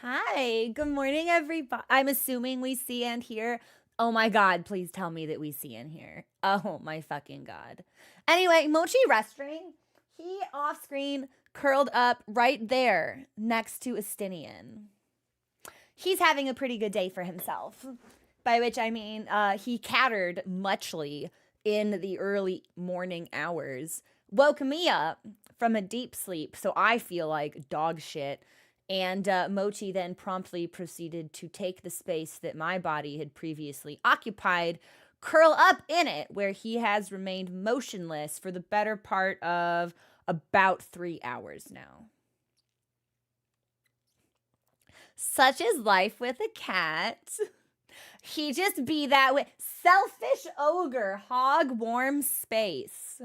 Hi, good morning, everybody. I'm assuming we see and hear. Oh my God, please tell me that we see and hear. Oh my fucking God. Anyway, Mochi resting. He off screen, curled up right there next to Estinian. He's having a pretty good day for himself, by which I mean he cattered muchly in the early morning hours, woke me up from a deep sleep, so I feel like dog shit. And Mochi then promptly proceeded to take the space that my body had previously occupied, curl up in it, where he has remained motionless for the better part of about 3 hours now. Such is life with a cat. He just be that way. Selfish ogre, hog warm space.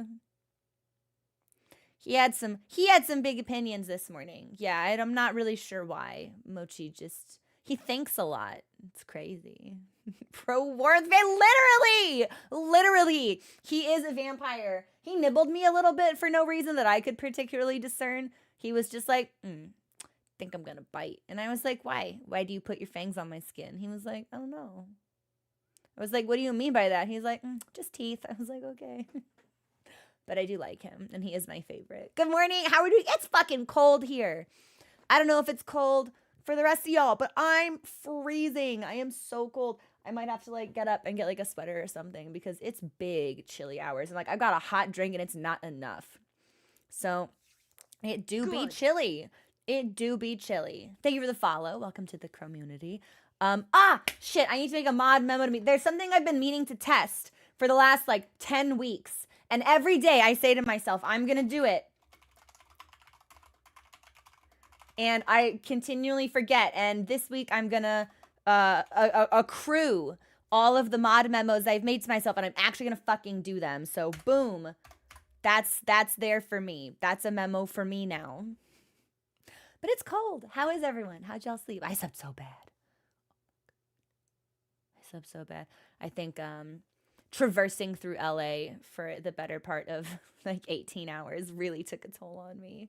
He had some big opinions this morning. Yeah, I'm not really sure why. Mochi he thinks a lot. It's crazy. Pro Warfare, literally, he is a vampire. He nibbled me a little bit for no reason that I could particularly discern. He was just like, think I'm gonna bite. And I was like, why? Why do you put your fangs on my skin? He was like, I don't know. I was like, what do you mean by that? He's like, just teeth. I was like, okay. But I do like him, and he is my favorite. Good morning. How are we doing? It's fucking cold here. I don't know if it's cold for the rest of y'all, but I'm freezing. I am so cold. I might have to get up and get a sweater or something because it's big chilly hours. And I've got a hot drink and it's not enough. So it do be chilly. It do be chilly. Thank you for the follow. Welcome to the community. Shit. I need to make a mod memo to me. There's something I've been meaning to test for the last 10 weeks. And every day I say to myself, I'm going to do it. And I continually forget. And this week I'm going to accrue all of the mod memos I've made to myself. And I'm actually going to fucking do them. So boom. That's there for me. That's a memo for me now. But it's cold. How is everyone? How'd y'all sleep? I slept so bad. I think traversing through LA for the better part of 18 hours really took a toll on me.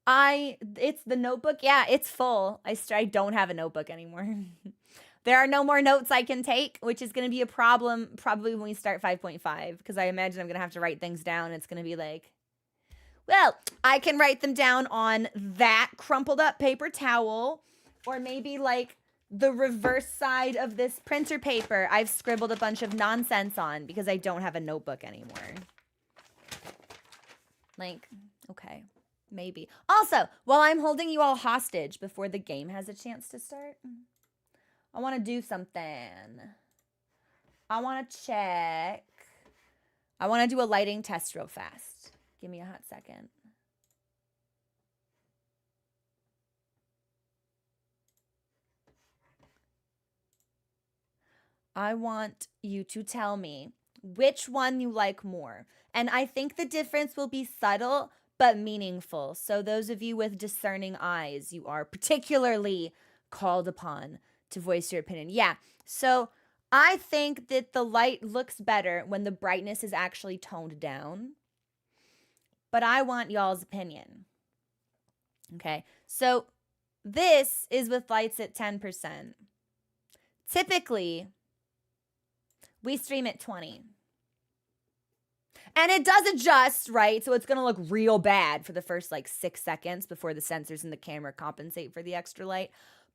It's the notebook. Yeah, it's full. I don't have a notebook anymore. There are no more notes I can take, which is going to be a problem probably when we start 5.5, because I imagine I'm going to have to write things down. It's going to be well, I can write them down on that crumpled up paper towel, or maybe the reverse side of this printer paper I've scribbled a bunch of nonsense on because I don't have a notebook anymore. Okay, maybe. Also, while I'm holding you all hostage before the game has a chance to start, I want to do something. I want to check. I want to do a lighting test real fast. Give me a hot second. I want you to tell me which one you like more. And I think the difference will be subtle but meaningful. So those of you with discerning eyes, you are particularly called upon to voice your opinion. Yeah. So I think that the light looks better when the brightness is actually toned down. But I want y'all's opinion. Okay. So this is with lights at 10%. Typically, we stream at 20. And it does adjust, right? So it's going to look real bad for the first 6 seconds before the sensors in the camera compensate for the extra light.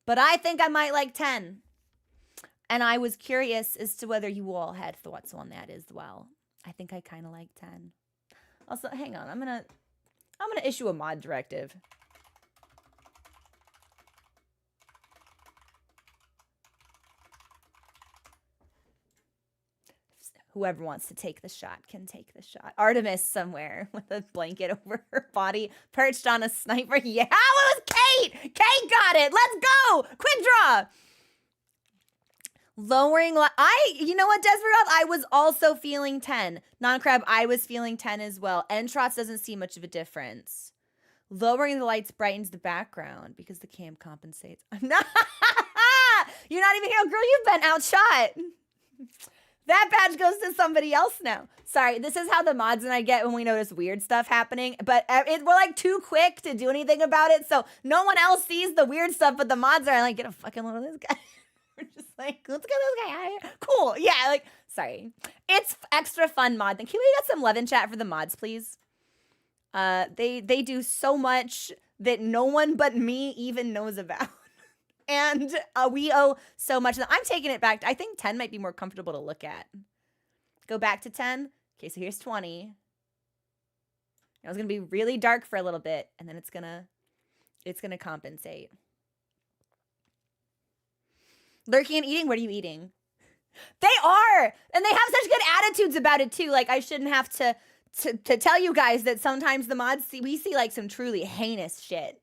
But I think I might like 10. And I was curious as to whether you all had thoughts on that as well. I think I kind of like 10. Also, hang on. I'm going to issue a mod directive. Whoever wants to take the shot can take the shot. Artemis somewhere with a blanket over her body, perched on a sniper. Yeah, it was Kate! Kate got it! Let's go! Quick draw! Lowering you know what, Desperate? I was also feeling 10. Non-Crab, I was feeling 10 as well. Entrots doesn't see much of a difference. Lowering the lights brightens the background because the cam compensates. You're not even here, girl. You've been outshot. That badge goes to somebody else now. Sorry, this is how the mods and I get when we notice weird stuff happening, but we're like too quick to do anything about it, so no one else sees the weird stuff, but the mods are like, get a fucking load of this guy. We're just like, let's get this guy out of here. Cool, yeah, like, sorry. It's extra fun mod. Can we get some love in chat for the mods, please? They do so much that no one but me even knows about. And we owe so much. I'm taking it back. I think 10 might be more comfortable to look at. Go back to 10. Okay, so here's 20. Now it's going to be really dark for a little bit, and then it's going to compensate. Lurking and eating? What are you eating? They are! And they have such good attitudes about it, too. Like, I shouldn't have to tell you guys that sometimes the mods we see like some truly heinous shit.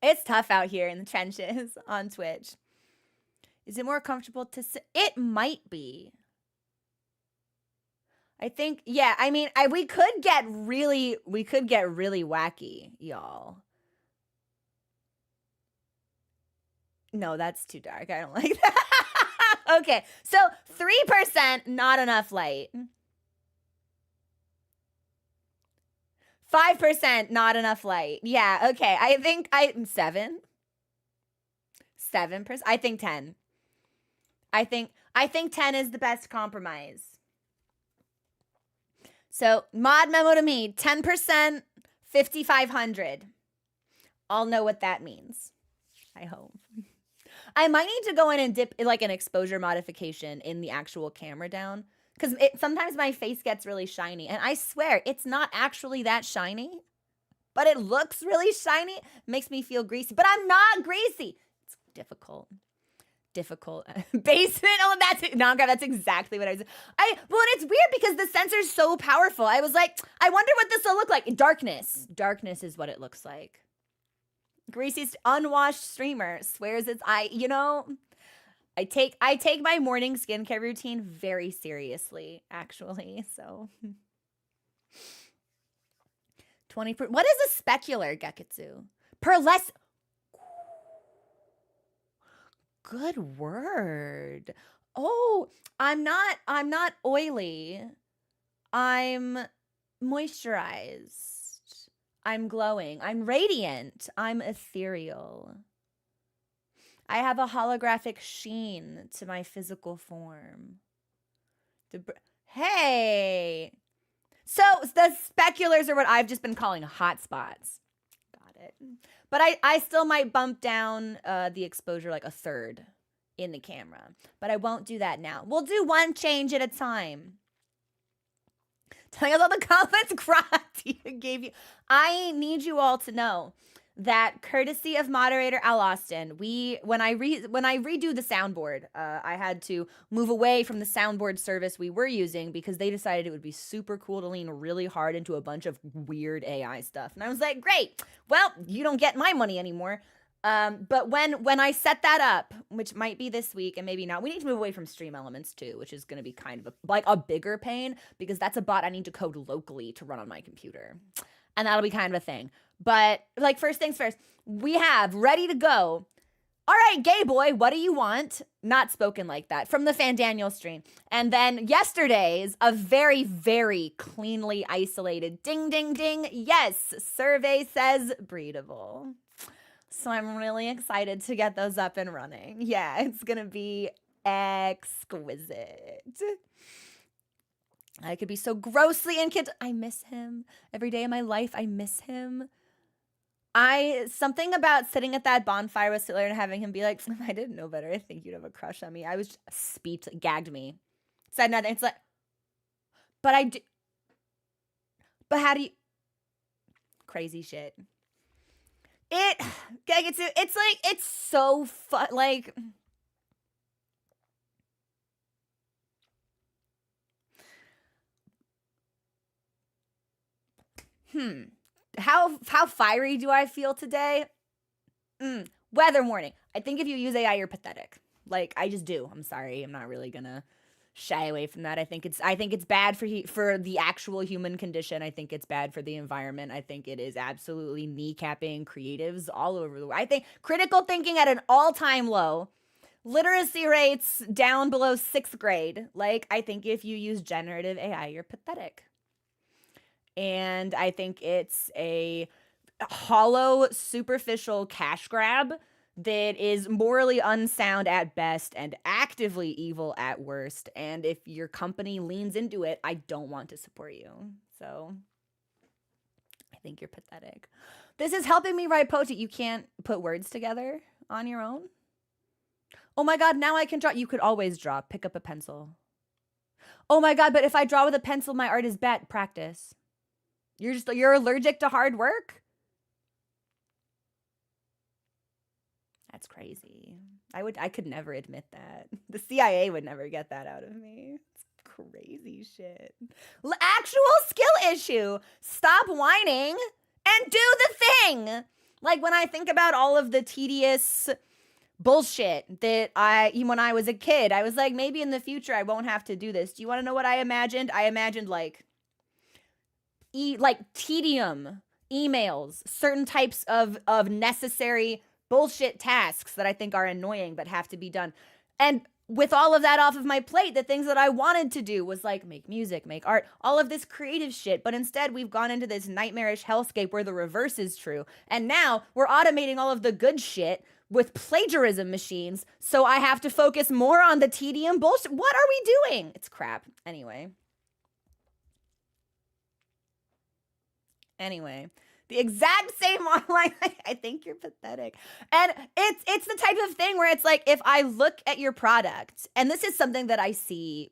It's tough out here in the trenches on Twitch. Is it more comfortable to sit? It might be. I think, yeah, I mean, we could get really wacky, y'all. No, that's too dark. I don't like that. Okay, so 3%, not enough light. 5%, not enough light. Yeah, okay. I think 7%. I think 10. I think 10 is the best compromise. So, mod memo to me, 10%, 5,500. I'll know what that means. I hope. I might need to go in and dip like an exposure modification in the actual camera down. Because sometimes my face gets really shiny. And I swear, it's not actually that shiny. But it looks really shiny. It makes me feel greasy. But I'm not greasy. It's difficult. Basement. Oh, that's it. No, God, that's exactly what I was. Well, and it's weird because the sensor's so powerful. I was like, I wonder what this will look like. Darkness. Darkness is what it looks like. Greasy's unwashed streamer swears it's I take my morning skincare routine very seriously, actually. So 20 what is a specular Geketsu? Pearlescent. Good word. Oh, I'm not oily. I'm moisturized. I'm glowing. I'm radiant. I'm ethereal. I have a holographic sheen to my physical form. Hey! So, the speculars are what I've just been calling hot spots. Got it. But I still might bump down the exposure like a third in the camera. But I won't do that now. We'll do one change at a time. Telling us all the comments Kratia gave you. I need you all to know that courtesy of moderator Al Austin, when I redo the soundboard, I had to move away from the soundboard service we were using because they decided it would be super cool to lean really hard into a bunch of weird AI stuff. And I was like, great, well, you don't get my money anymore. But when I set that up, which might be this week and maybe not, we need to move away from Stream Elements too, which is going to be kind of a bigger pain because that's a bot I need to code locally to run on my computer. And that'll be kind of a thing. But like first things first, we have ready to go. All right, gay boy, what do you want? Not spoken like that from the Fan Daniel stream. And then yesterday's a very, very cleanly isolated ding, ding, ding. Yes, survey says breedable. So I'm really excited to get those up and running. Yeah, it's going to be exquisite. I could be so grossly I miss him. Every day of my life, I miss him. Something about sitting at that bonfire with Sittler and having him be like, I didn't know better. I think you'd have a crush on me. I was gagged me. Said nothing. It's like, but I do. But how do you? Crazy shit. It's like, it's so fun. Like, How fiery do I feel today? Weather warning. I think if you use AI, you're pathetic. Like, I just do. I'm sorry. I'm not really gonna shy away from that. I think it's bad for the actual human condition. I think it's bad for the environment. I think it is absolutely kneecapping creatives all over the world. I think critical thinking at an all-time low. Literacy rates down below 6th grade. Like, I think if you use generative AI, you're pathetic. And I think it's a hollow, superficial cash grab that is morally unsound at best and actively evil at worst. And if your company leans into it, I don't want to support you. So I think you're pathetic. This is helping me write poetry. You can't put words together on your own. Oh my God, now I can draw. You could always draw. Pick up a pencil. Oh my God, but if I draw with a pencil, my art is bad. Practice. You're allergic to hard work? That's crazy. I could never admit that. The CIA would never get that out of me. It's crazy shit. Actual skill issue. Stop whining and do the thing. Like when I think about all of the tedious bullshit that when I was a kid, I was like, maybe in the future I won't have to do this. Do you want to know what I imagined? I imagined like tedium, emails, certain types of necessary bullshit tasks that I think are annoying but have to be done. And with all of that off of my plate, the things that I wanted to do was like make music, make art, all of this creative shit. But instead, we've gone into this nightmarish hellscape where the reverse is true. And now we're automating all of the good shit with plagiarism machines. So I have to focus more on the tedium bullshit. What are we doing? It's crap. Anyway, the exact same online. I think you're pathetic. And it's the type of thing where it's like, if I look at your product, and this is something that I see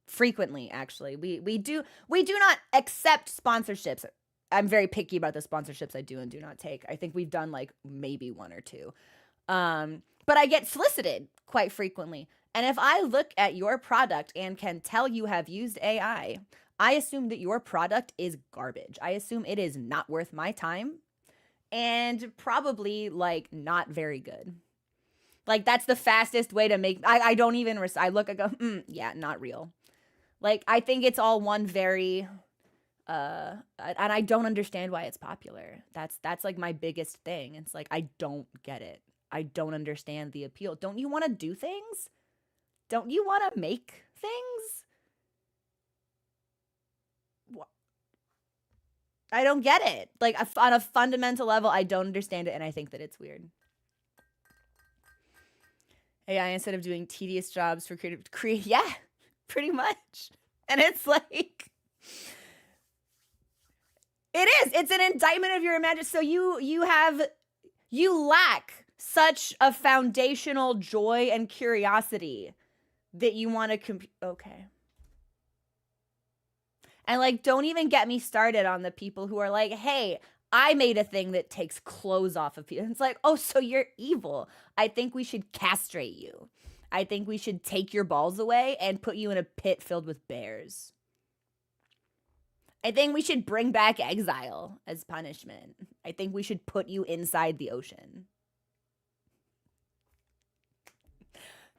frequently, actually, we do not accept sponsorships. I'm very picky about the sponsorships I do and do not take. I think we've done like maybe one or two. But I get solicited quite frequently. And if I look at your product and can tell you have used AI, I assume that your product is garbage. I assume it is not worth my time and probably like not very good. Like that's the fastest way to make, I don't even, I look, I go, yeah, not real. Like, I think it's all one very, and I don't understand why it's popular. That's like my biggest thing. It's like, I don't get it. I don't understand the appeal. Don't you want to do things? Don't you want to make things? I don't get it. Like on a fundamental level, I don't understand it, and I think that it's weird. AI instead of doing tedious jobs for create, yeah, pretty much. And it's like, it is. It's an indictment of your imagination. So you lack such a foundational joy and curiosity that you want to okay. And like, don't even get me started on the people who are like, hey, I made a thing that takes clothes off of people. It's like, oh, so you're evil. I think we should castrate you. I think we should take your balls away and put you in a pit filled with bears. I think we should bring back exile as punishment. I think we should put you inside the ocean.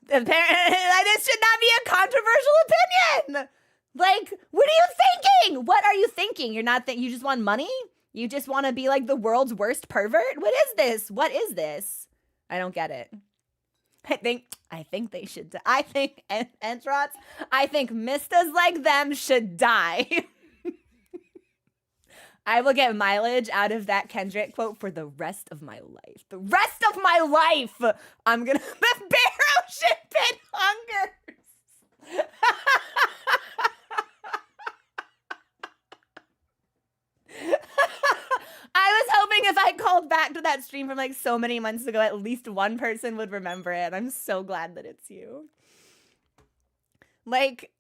Apparently, this should not be a controversial opinion. Like, what are you thinking? What are you thinking? You're not you just want money? You just want to be like the world's worst pervert? What is this? What is this? I don't get it. I think they should die. I think Entrots, I think mistas like them should die. I will get mileage out of that Kendrick quote for the rest of my life. The rest of my life, I'm gonna the bear ocean pit hungers. I was hoping if I called back to that stream from like so many months ago, at least one person would remember it. I'm so glad that it's you. Like,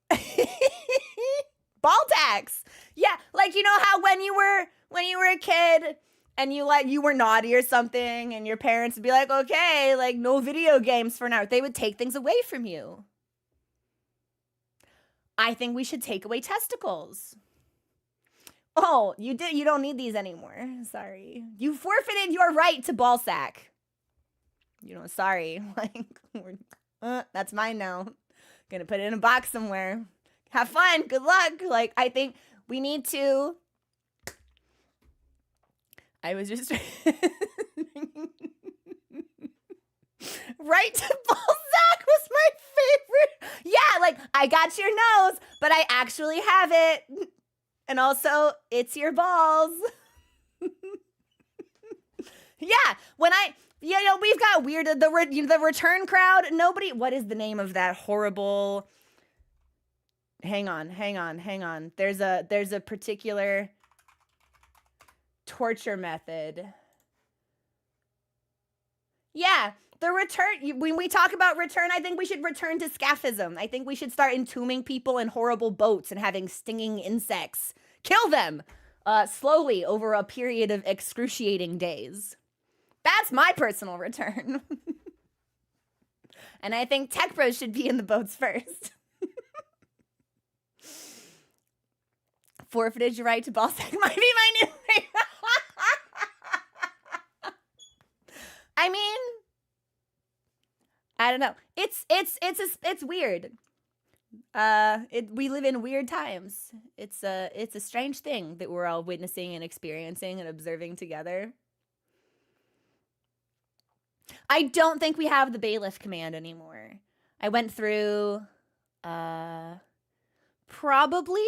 ball tax. Yeah, like, you know how when you were a kid and you were naughty or something and your parents would be like, okay, like no video games for now. They would take things away from you. I think we should take away testicles. Oh, you don't need these anymore. Sorry. You forfeited your right to ball sack. Sorry. Like, that's mine now. Gonna put it in a box somewhere. Have fun. Good luck. Like, I think we need to. I was just. Right to Balzac was my favorite. Yeah, like, I got your nose, but I actually have it. And also, it's your balls. Yeah, when we've got weird, the return crowd, nobody, what is the name of that horrible, hang on. There's a particular torture method. Yeah, the return, when we talk about return, I think we should return to scaphism. I think we should start entombing people in horrible boats and having stinging insects kill them slowly over a period of excruciating days. That's my personal return. And I think tech bros should be in the boats first. Forfeited your right to Balzac might be my new favorite. I mean, I don't know. It's weird. We live in weird times. It's a strange thing that we're all witnessing and experiencing and observing together. I don't think we have the bailiff command anymore. I went through probably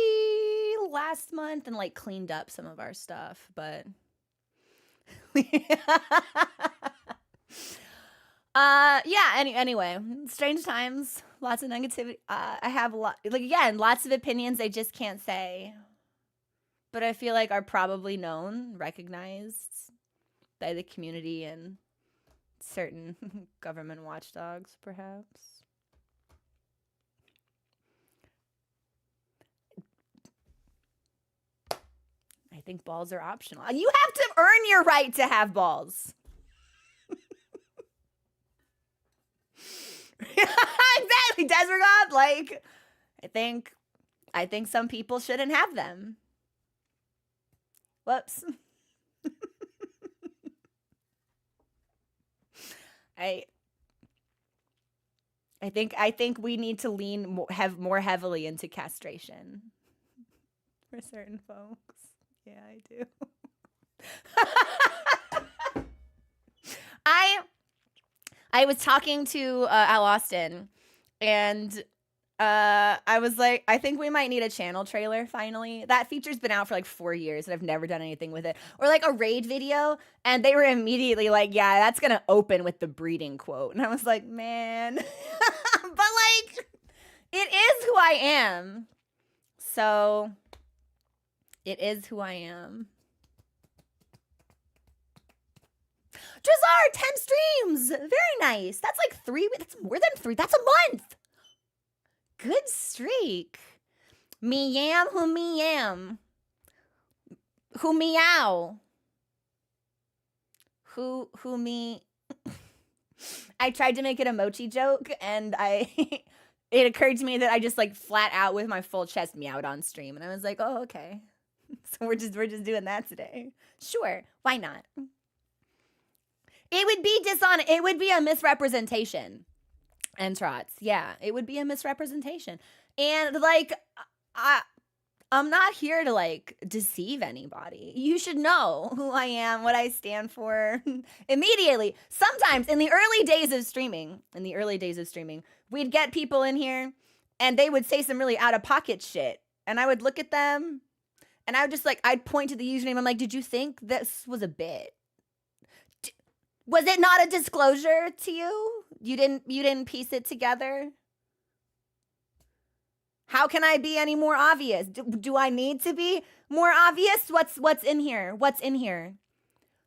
last month and like cleaned up some of our stuff, but yeah, anyway, strange times, lots of negativity. I have lots of opinions I just can't say, but I feel like are probably known, recognized by the community and certain government watchdogs, perhaps. I think balls are optional. You have to earn your right to have balls. Exactly, Desregard. Like, I think some people shouldn't have them. Whoops. I think we need to lean more heavily into castration for certain folks. Yeah, I do. I was talking to Al Austin, and I was like, I think we might need a channel trailer finally. That feature's been out for like 4 years, and I've never done anything with it. Or like a raid video, and they were immediately like, yeah, that's gonna open with the breeding quote. And I was like, man. But like, it is who I am. So, it is who I am. Drazar, 10 streams. Very nice. That's like 3. That's more than 3. That's a month. Good streak. Me yam, who me yam. Who meow. Who me. I tried to make it a mochi joke, and it occurred to me that I just like flat out with my full chest meowed on stream, and I was like, oh, okay. So we're just doing that today. Sure, why not? It would be dishonest. It would be a misrepresentation. And trots, yeah, it would be a misrepresentation. And like, I'm not here to like deceive anybody. You should know who I am, what I stand for immediately. Sometimes in the early days of streaming, we'd get people in here and they would say some really out of pocket shit. And I would look at them and I would just like, I'd point to the username. I'm like, did you think this was a bit? Was it not a disclosure to you? You didn't piece it together? How can I be any more obvious? Do I need to be more obvious? What's in here? What's in here?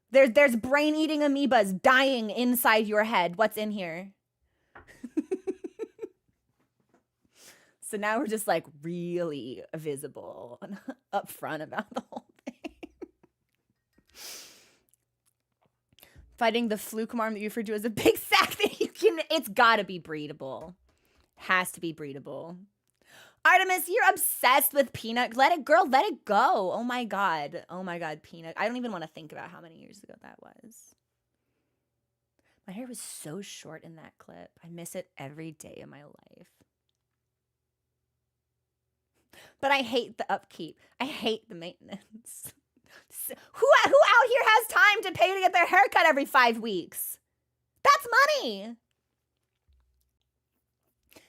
There's brain-eating amoebas dying inside your head. What's in here? So now we're just like really visible and upfront about the whole thing. Fighting the fluke marm that you referred to as a big sack that you can, it's gotta be breedable. Has to be breedable. Artemis, you're obsessed with Peanut. Let it go. Oh my God, Peanut. I don't even want to think about how many years ago that was. My hair was so short in that clip. I miss it every day of my life. But I hate the upkeep. I hate the maintenance. Who out here has time to pay to get their hair cut every 5 weeks? That's money.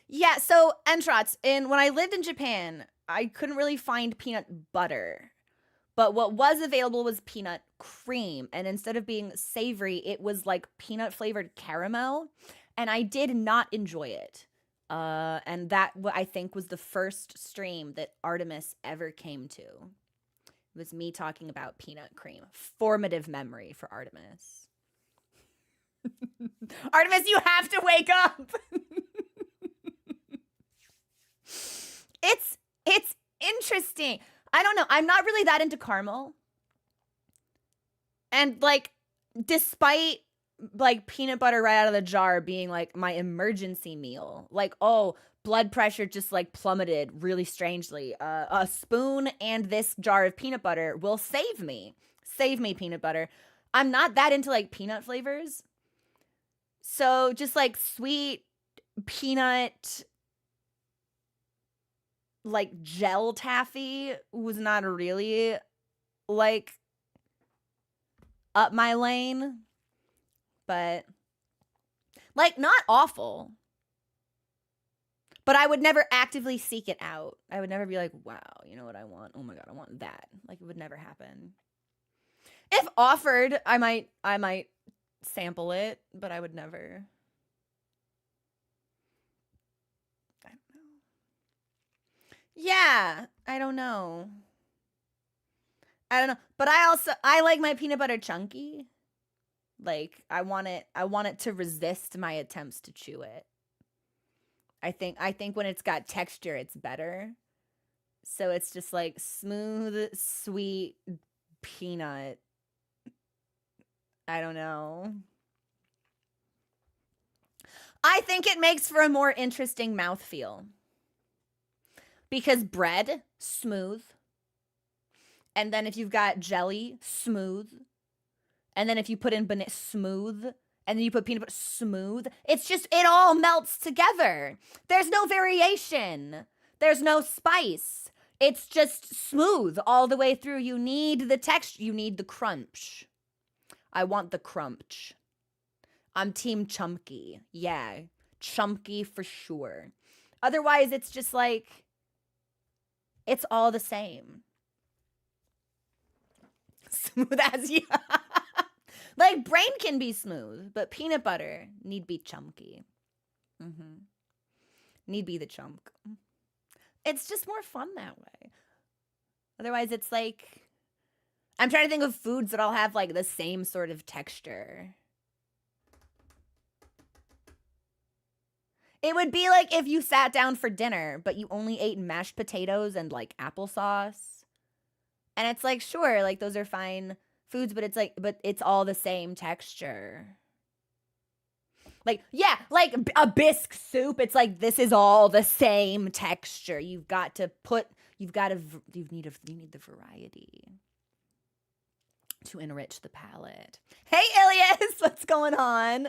Yeah, so Entrats, when I lived in Japan, I couldn't really find peanut butter. But what was available was peanut cream. And instead of being savory, it was like peanut flavored caramel. And I did not enjoy it. And that, I think, was the first stream that Artemis ever came to. It was me talking about peanut cream. Formative memory for Artemis. Artemis, you have to wake up. It's interesting. I don't know. I'm not really that into caramel. And like, despite like peanut butter right out of the jar being like my emergency meal, like, oh, blood pressure just like plummeted really strangely. A spoon and this jar of peanut butter will save me. Save me, peanut butter. I'm not that into like peanut flavors. So just like sweet peanut like gel taffy was not really like up my lane, but like not awful. But I would never actively seek it out. I would never be like, wow, you know what I want? Oh my God, I want that. Like it would never happen. If offered, I might sample it, but I would never. I don't know. Yeah, I don't know. But I like my peanut butter chunky. Like I want it to resist my attempts to chew it. I think when it's got texture, it's better. So it's just like smooth, sweet peanut. I don't know. I think it makes for a more interesting mouthfeel. Because bread, smooth. And then if you've got jelly, smooth. And then if you put in banana, smooth. And then you put peanut butter, smooth. It's just, it all melts together. There's no variation. There's no spice. It's just smooth all the way through. You need the texture. You need the crunch. I want the crunch. I'm team chunky. Yeah, chunky for sure. Otherwise, it's just like, it's all the same. Smooth as you. Like, brain can be smooth, but peanut butter need be chunky. Need be the chunk. It's just more fun that way. Otherwise, it's like, I'm trying to think of foods that all have like the same sort of texture. It would be like if you sat down for dinner, but you only ate mashed potatoes and like applesauce. And it's like, sure, like those are fine foods, but it's like, but it's all the same texture. Like, yeah, like a bisque soup. It's like, this is all the same texture. You need the variety to enrich the palate. Hey, Ilias, what's going on?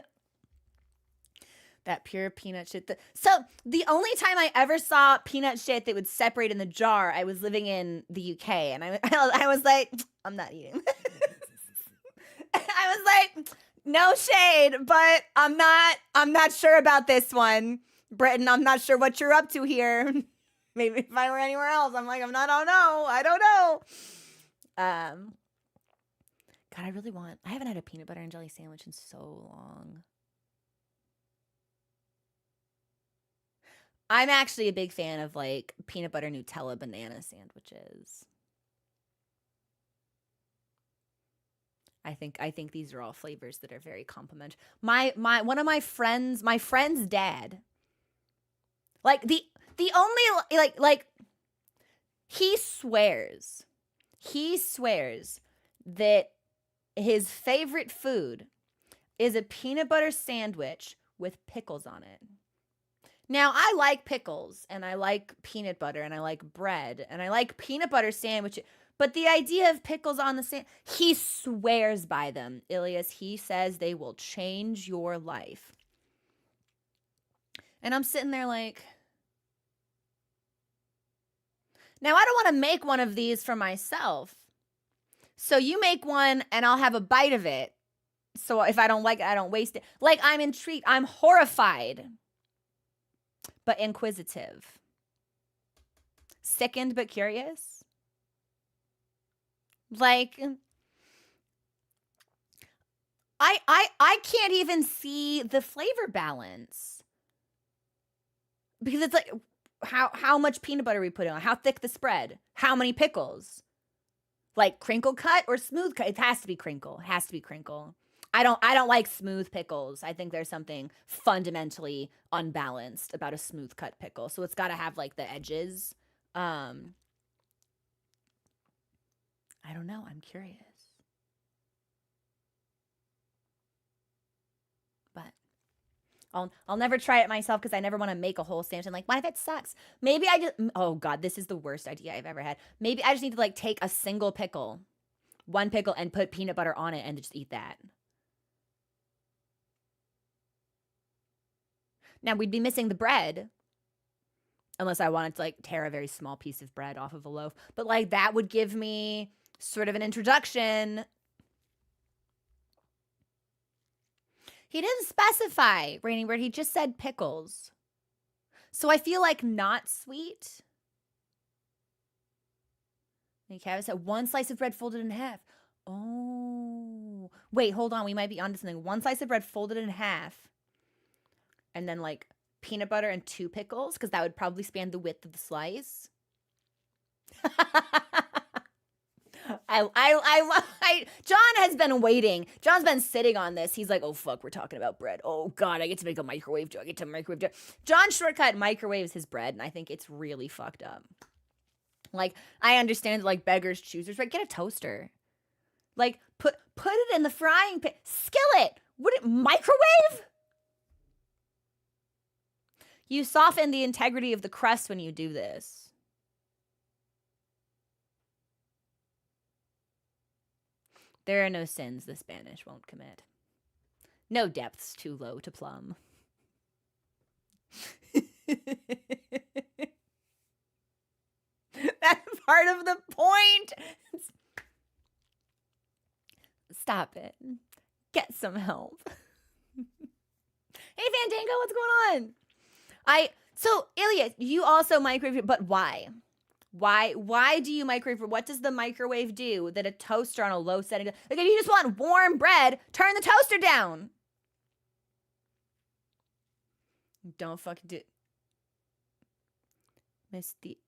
That pure peanut shit. So the only time I ever saw peanut shit that would separate in the jar, I was living in the UK, and I was like, I'm not eating. I was like, no shade, but I'm not sure about this one, Britain. I'm not sure what you're up to here. Maybe if I were anywhere else, I'm like, I don't know. God, I haven't had a peanut butter and jelly sandwich in so long. I'm actually a big fan of like peanut butter Nutella banana sandwiches. I think these are all flavors that are very complimentary. One of my friend's dad, like the only like he swears that his favorite food is a peanut butter sandwich with pickles on it. Now, I like pickles, and I like peanut butter, and I like bread, and I like peanut butter sandwiches. But the idea of pickles on the sandwich, he swears by them, Ilias. He says they will change your life. And I'm sitting there like, now I don't want to make one of these for myself. So you make one, and I'll have a bite of it. So if I don't like it, I don't waste it. Like, I'm intrigued. I'm horrified, but inquisitive. Sickened, but curious. Like, I can't even see the flavor balance. Because it's like, how much peanut butter we put on? How thick the spread? How many pickles? Like, crinkle cut or smooth cut? It has to be crinkle. It has to be crinkle. I don't like smooth pickles. I think there's something fundamentally unbalanced about a smooth cut pickle. So it's got to have like the edges. I don't know. I'm curious. But I'll never try it myself because I never want to make a whole sandwich. And like, what if it sucks? Maybe I just, oh God, this is the worst idea I've ever had. Maybe I just need to like take a single pickle, one pickle, and put peanut butter on it and just eat that. Now we'd be missing the bread. Unless I wanted to like tear a very small piece of bread off of a loaf. But like that would give me sort of an introduction. He didn't specify, Rainy Bird. He just said pickles. So I feel like not sweet. Okay, I said one slice of bread folded in half. Oh. Wait, hold on. We might be onto something. One slice of bread folded in half. And then like peanut butter and 2 pickles, because that would probably span the width of the slice. John has been waiting. John's been sitting on this. He's like, oh fuck, we're talking about bread. Oh God, I get to make a microwave joke. I get to microwave joke. John Shortcut microwaves his bread, and I think it's really fucked up. Like, I understand like beggars choosers, but get a toaster. Like, put it in the frying pan. Skillet. Would it microwave? You soften the integrity of the crust when you do this. There are no sins the Spanish won't commit. No depths too low to plumb. That's part of the point. Stop it. Get some help. Hey, Fandango, what's going on? So Ilya, you also microwave, but why? Why do you microwave? What does the microwave do that a toaster on a low setting? Like, if you just want warm bread, turn the toaster down. Don't fucking do. Misty,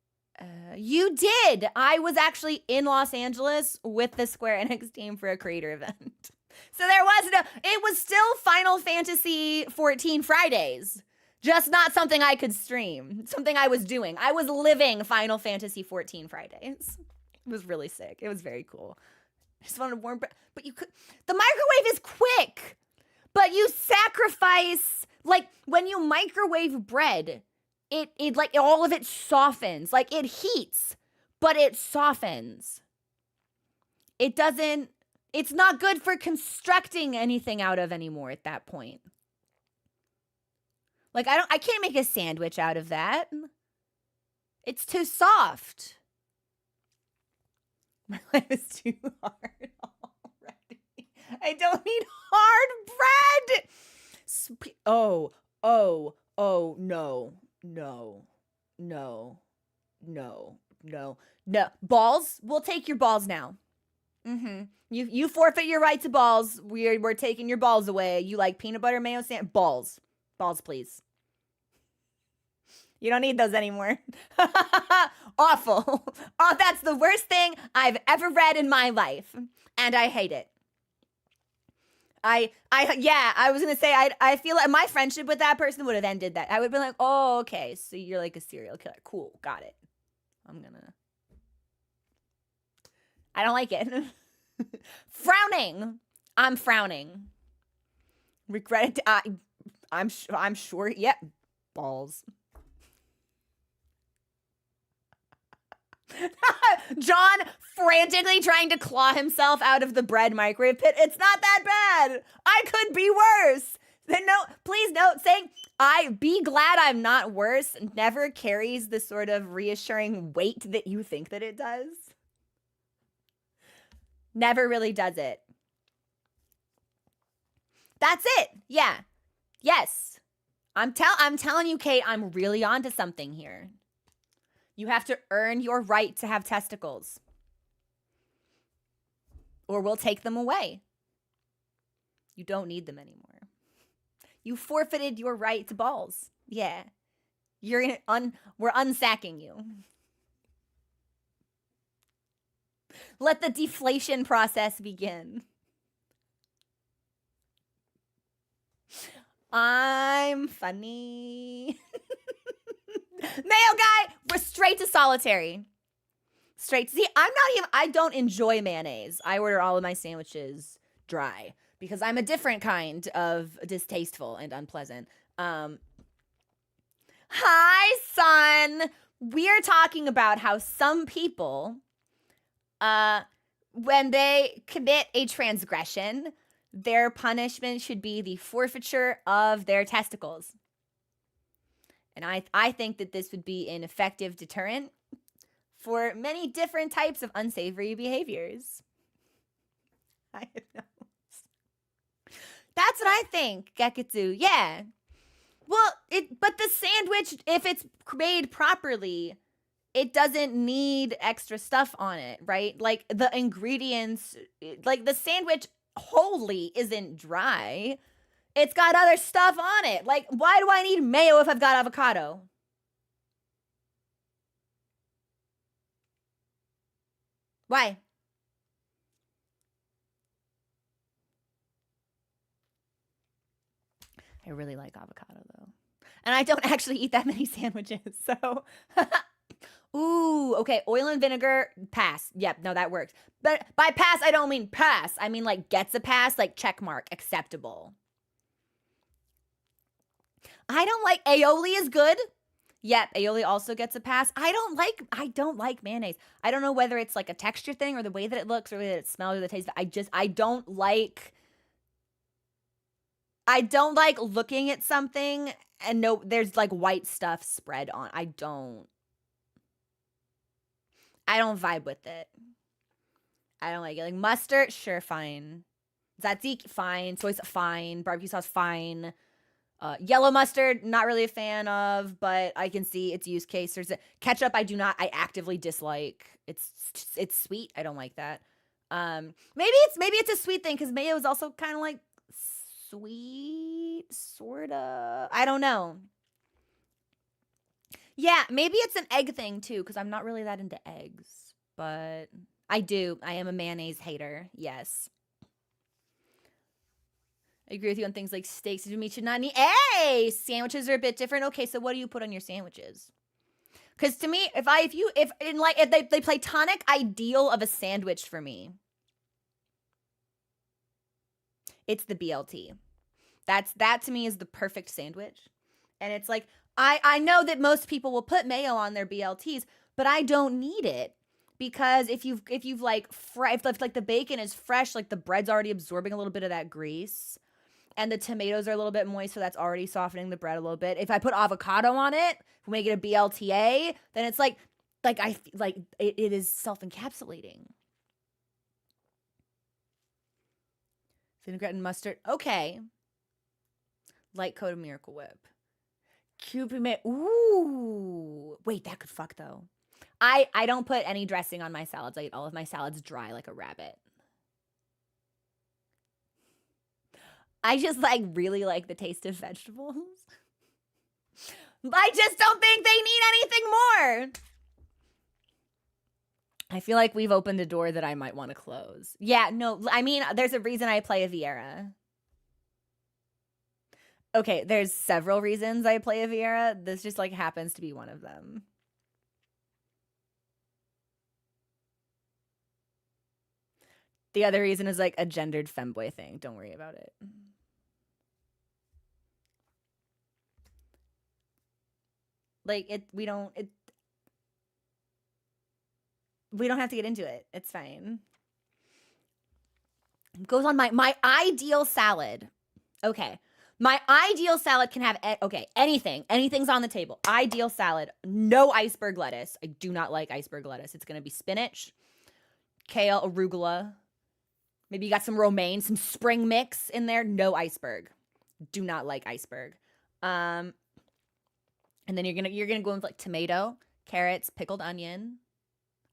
you did. I was actually in Los Angeles with the Square Enix team for a creator event. So there was no. It was still Final Fantasy 14 Fridays. Just not something I could stream. Something I was doing. I was living Final Fantasy 14 Fridays. It was really sick. It was very cool. I just wanted warm bread. But you could. The microwave is quick. But you sacrifice. Like, when you microwave bread, it like all of it softens. Like, it heats, but it softens. It doesn't. It's not good for constructing anything out of anymore at that point. Like, I can't make a sandwich out of that. It's too soft. My life is too hard already. I don't need hard bread. Oh, no. Balls? We'll take your balls now. You forfeit your right to balls. We're taking your balls away. You like peanut butter mayo sandwich? Balls. Balls, please. You don't need those anymore. Awful. Oh, that's the worst thing I've ever read in my life. And I hate it. I was going to say, I feel like my friendship with that person would have ended that. I would be like, oh, okay, so you're like a serial killer. Cool, got it. I don't like it. Frowning. I'm frowning. Regret it. I'm sure. Yep. Balls. John frantically trying to claw himself out of the bread microwave pit. It's not that bad. I could be worse. Then no, please note saying be glad I'm not worse never carries the sort of reassuring weight that you think that it does. Never really does it. That's it. Yeah. Yes. I'm telling you, Kate, I'm really onto something here. You have to earn your right to have testicles, or we'll take them away. You don't need them anymore. You forfeited your right to balls. Yeah. We're unsacking you. Let the deflation process begin. I'm funny. Mayo guy, we're straight to solitary. Straight. See, I don't enjoy mayonnaise. I order all of my sandwiches dry because I'm a different kind of distasteful and unpleasant. Hi, son. We're talking about how some people, when they commit a transgression, their punishment should be the forfeiture of their testicles. And I think that this would be an effective deterrent for many different types of unsavory behaviors. I know. That's what I think, Geketsu. Yeah. Well, but the sandwich, if it's made properly, it doesn't need extra stuff on it, right? Like the ingredients, like the sandwich wholly isn't dry. It's got other stuff on it. Like, why do I need mayo if I've got avocado? Why? I really like avocado though. And I don't actually eat that many sandwiches, so. Ooh, okay, oil and vinegar, pass. Yep, no, that works. But by pass, I don't mean pass. I mean like gets a pass, like check mark, acceptable. I don't like, aioli is good. Yep, aioli also gets a pass. I don't like mayonnaise. I don't know whether it's like a texture thing or the way that it looks or the way that it smells or the taste. I don't like looking at something and no, there's like white stuff spread on. I don't vibe with it. I don't like it. Like mustard, sure, fine. Tzatziki, fine. Soy sauce, fine. Barbecue sauce, fine. Yellow mustard, not really a fan of, but I can see its use case. There's ketchup, I actively dislike. It's sweet. I don't like that. Maybe it's a sweet thing because mayo is also kind of like sweet, sorta. I don't know. Yeah, maybe it's an egg thing too because I'm not really that into eggs, but I am a mayonnaise hater. Yes. I agree with you on things like steaks and meat should not need. Hey, sandwiches are a bit different. Okay, so what do you put on your sandwiches? Because to me, if they play tonic ideal of a sandwich for me, it's the BLT. That to me is the perfect sandwich, and it's like I know that most people will put mayo on their BLTs, but I don't need it. Because if you've if the bacon is fresh, like the bread's already absorbing a little bit of that grease. And the tomatoes are a little bit moist, so that's already softening the bread a little bit. If I put avocado on it, if we make it a BLTA, then it's it is self-encapsulating. Vinaigrette and mustard, okay. Light coat of Miracle Whip. Cupid, ooh. Wait, that could fuck though. I don't put any dressing on my salads. I eat all of my salads dry like a rabbit. I just really like the taste of vegetables. I just don't think they need anything more. I feel like we've opened a door that I might want to close. Yeah, no, I mean, there's a reason I play a Vieira. Okay, there's several reasons I play a Vieira. This just happens to be one of them. The other reason is a gendered femboy thing. Don't worry about it. We don't have to get into it. It's fine. It goes on my ideal salad. Okay. My ideal salad can have, anything. Anything's on the table. Ideal salad. No iceberg lettuce. I do not like iceberg lettuce. It's going to be spinach, kale, arugula, Maybe you got some romaine, some spring mix in there. No iceberg. Do not like iceberg. And then you're gonna go with like tomato, carrots, pickled onion.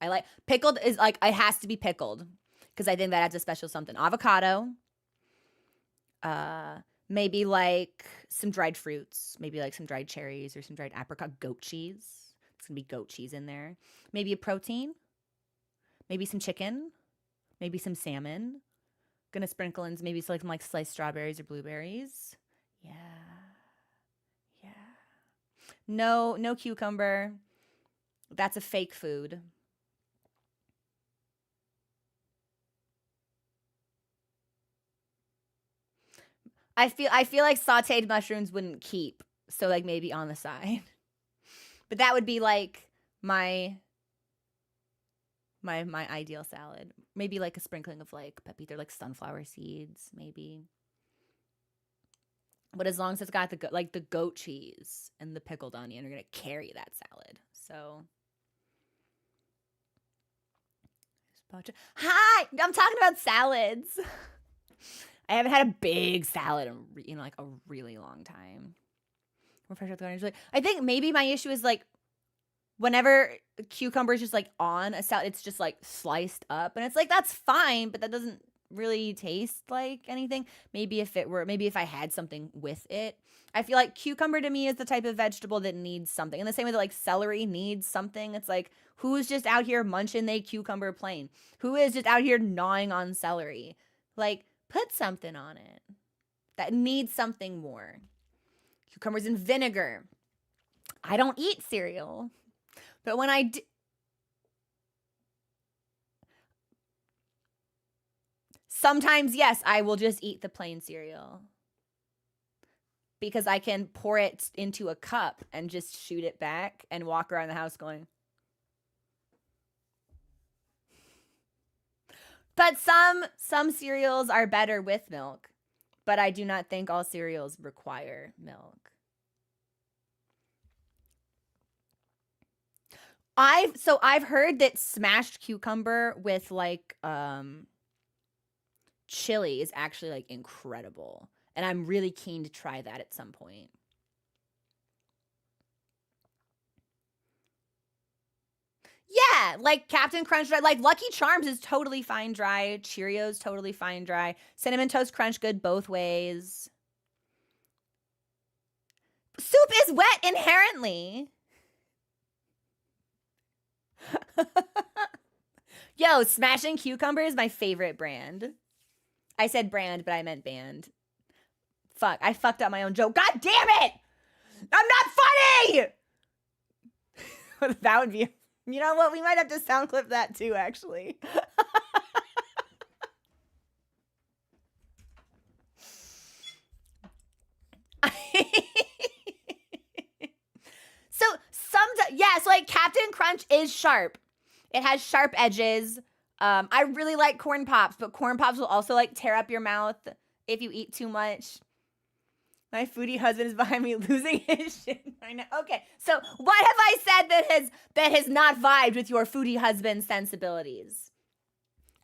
I like pickled is like it has to be pickled because I think that adds a special something. Avocado. Maybe like some dried fruits, maybe like some dried cherries or some dried apricot. Goat cheese. It's gonna be goat cheese in there. Maybe a protein. Maybe some chicken. Maybe some salmon. Gonna sprinkle in maybe some like sliced strawberries or blueberries. Yeah. Yeah. No cucumber. That's a fake food. I feel like sauteed mushrooms wouldn't keep. So like maybe on the side. But that would be like my ideal salad. Maybe like a sprinkling of like pepita, like sunflower seeds, maybe. But as long as it's got the goat cheese and the pickled onion, are gonna carry that salad. So, hi, I'm talking about salads. I haven't had a big salad in like a really long time. I think maybe my issue is like whenever cucumber is just like on a salad, it's just like sliced up, and it's like that's fine, but that doesn't really taste like anything. Maybe if I had something with it. I feel like cucumber to me is the type of vegetable that needs something. In the same way that like celery needs something. It's like who's just out here munching they cucumber plain? Who is just out here gnawing on celery? Like put something on it that needs something more. Cucumbers and vinegar. I don't eat cereal. But when I do, sometimes, yes, I will just eat the plain cereal. Because I can pour it into a cup and just shoot it back and walk around the house going. But some cereals are better with milk. But I do not think all cereals require milk. I've heard that smashed cucumber with like chili is actually like incredible. And I'm really keen to try that at some point. Yeah, like Captain Crunch dry, like Lucky Charms is totally fine dry. Cheerios totally fine dry. Cinnamon Toast Crunch good both ways. Soup is wet inherently. Yo, Smashing Cucumber is my favorite brand. I said brand, but I meant band. Fuck, I fucked up my own joke. God damn it! I'm not funny! That would be... You know what? We might have to sound clip that too, actually. So, so like Captain Crunch is sharp. It has sharp edges. I really like corn pops, but corn pops will also like tear up your mouth if you eat too much. My foodie husband is behind me losing his shit right now. Okay, so what have I said that has not vibed with your foodie husband's sensibilities?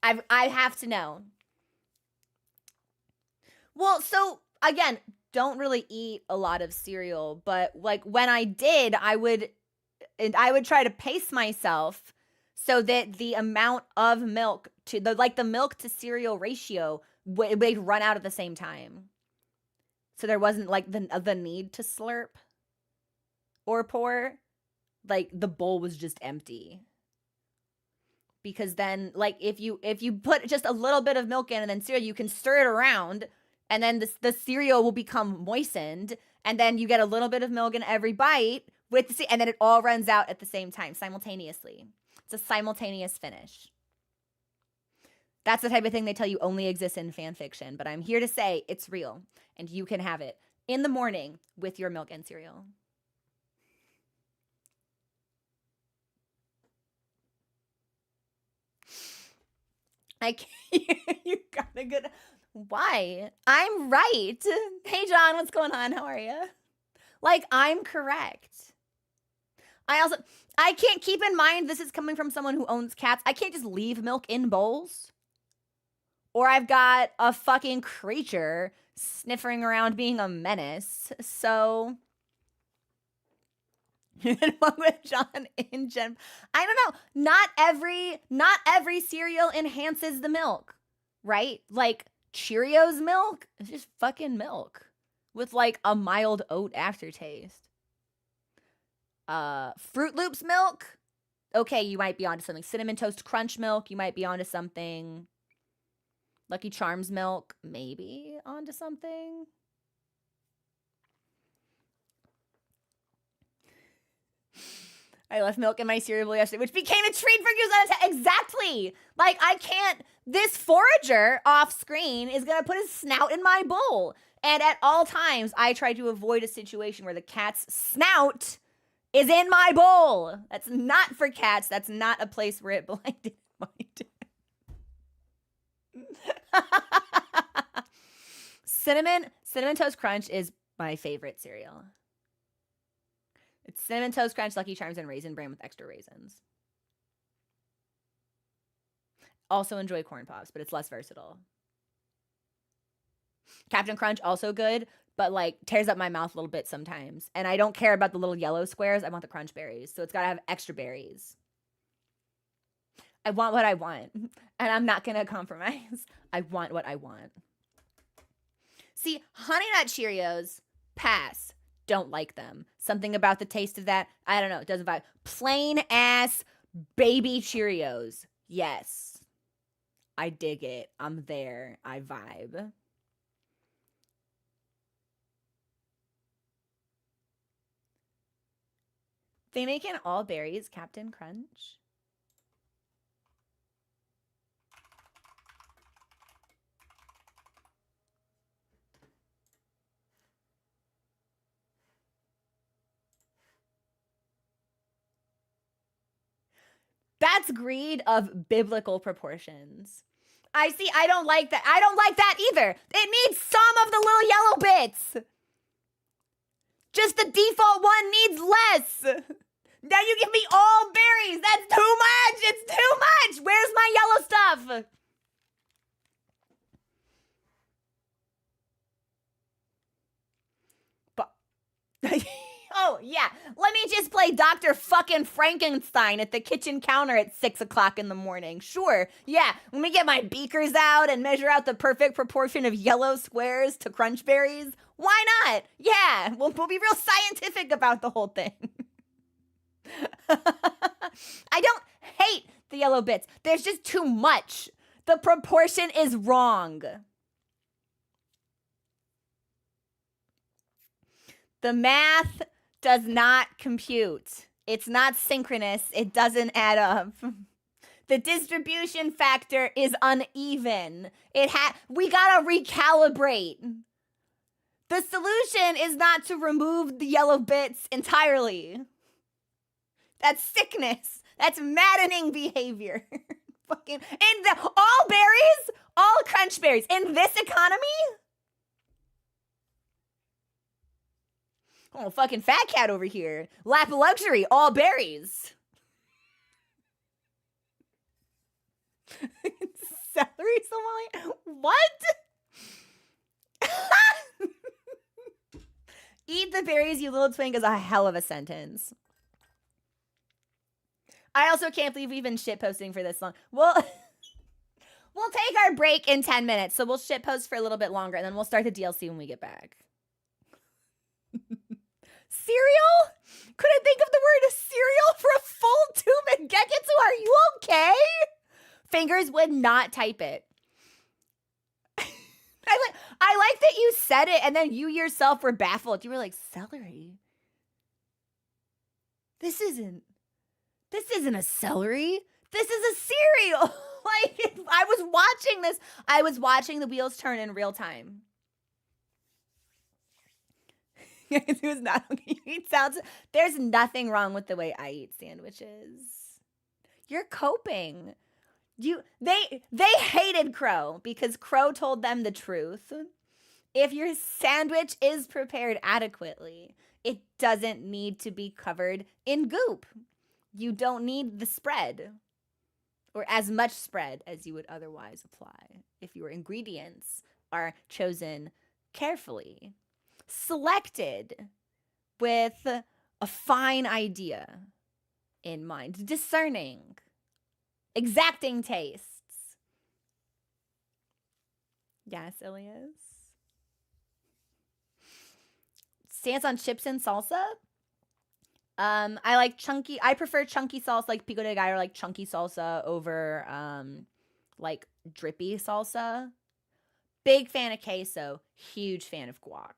I have to know. Well, so again, don't really eat a lot of cereal, but like when I did, I would try to pace myself so that the amount of milk to the milk to cereal ratio would run out at the same time. So there wasn't like the need to slurp or pour. Like the bowl was just empty. Because then like if you put just a little bit of milk in and then cereal, you can stir it around and then the cereal will become moistened and then you get a little bit of milk in every bite and then it all runs out at the same time simultaneously. It's a simultaneous finish. That's the type of thing they tell you only exists in fan fiction, but I'm here to say it's real, and you can have it in the morning with your milk and cereal. I can't, you got a good... Why? I'm right. Hey, John, what's going on? How are you? Like, I'm correct. I can't keep in mind this is coming from someone who owns cats. I can't just leave milk in bowls. or I've got a fucking creature sniffing around being a menace. So John in Gen. I don't know. Not every cereal enhances the milk, right? Like Cheerios milk is just fucking milk with like a mild oat aftertaste. Fruit Loops milk. Okay, you might be onto something. Cinnamon Toast Crunch milk, you might be onto something. Lucky Charms milk, maybe onto something. I left milk in my cereal yesterday, which became a treat for you. Exactly. Like, I can't. This forager off screen is going to put his snout in my bowl. And at all times, I try to avoid a situation where the cat's snout is in my bowl. That's not for cats. That's not a place where it blinded my Cinnamon Toast Crunch is my favorite cereal. It's Cinnamon Toast Crunch, Lucky Charms, and Raisin Bran with extra raisins. Also enjoy Corn Pops, but it's less versatile. Captain Crunch, also good, but like tears up my mouth a little bit sometimes. And I don't care about the little yellow squares. I want the crunch berries. So it's got to have extra berries. I want what I want. And I'm not going to compromise. I want what I want. See, Honey Nut Cheerios, pass. Don't like them. Something about the taste of that, I don't know, it doesn't vibe. Plain ass baby Cheerios. Yes. I dig it. I'm there. I vibe. They make an all berries Captain Crunch. That's greed of biblical proportions. I see. I don't like that. I don't like that either. It needs some of the little yellow bits. Just the default one needs less. Now you give me all berries. That's too much. It's too much. Where's my yellow stuff? But oh, yeah. Let me just play Dr. fucking Frankenstein at the kitchen counter at 6 o'clock in the morning. Sure. Yeah. Let me get my beakers out and measure out the perfect proportion of yellow squares to crunch berries. Why not? Yeah. We'll be real scientific about the whole thing. I don't hate the yellow bits. There's just too much. The proportion is wrong. The math does not compute. It's not synchronous. It doesn't add up. The distribution factor is uneven. We gotta recalibrate. The solution is not to remove the yellow bits entirely. That's sickness. That's maddening behavior. Fucking all berries, all crunch berries in this economy. Oh, fucking fat cat over here. Lap of luxury, all berries. Celery Somali? What? Eat the berries, you little twink, is a hell of a sentence. I also can't believe we've been shitposting for this long. We'll take our break in 10 minutes, so we'll shitpost for a little bit longer, and then we'll start the DLC when we get back. Cereal? Couldn't think of the word cereal for a full 2 minute Geketsu. Are you okay? Fingers would not type it. I like that you said it and then you yourself were baffled. You were like, celery? This isn't a celery. This is a cereal. Like, I was watching this. I was watching the wheels turn in real time. It was not okay. It sounds. There's nothing wrong with the way I eat sandwiches. You're coping. They hated Crow because Crow told them the truth. If your sandwich is prepared adequately, it doesn't need to be covered in goop. You don't need the spread. or as much spread as you would otherwise apply if your ingredients are chosen carefully, selected with a fine idea in mind, discerning, exacting tastes. Yes, Ilias. Stance on chips and salsa. I like chunky. I prefer chunky salsa, like pico de gallo, like chunky salsa over like drippy salsa. Big fan of queso. Huge fan of guac.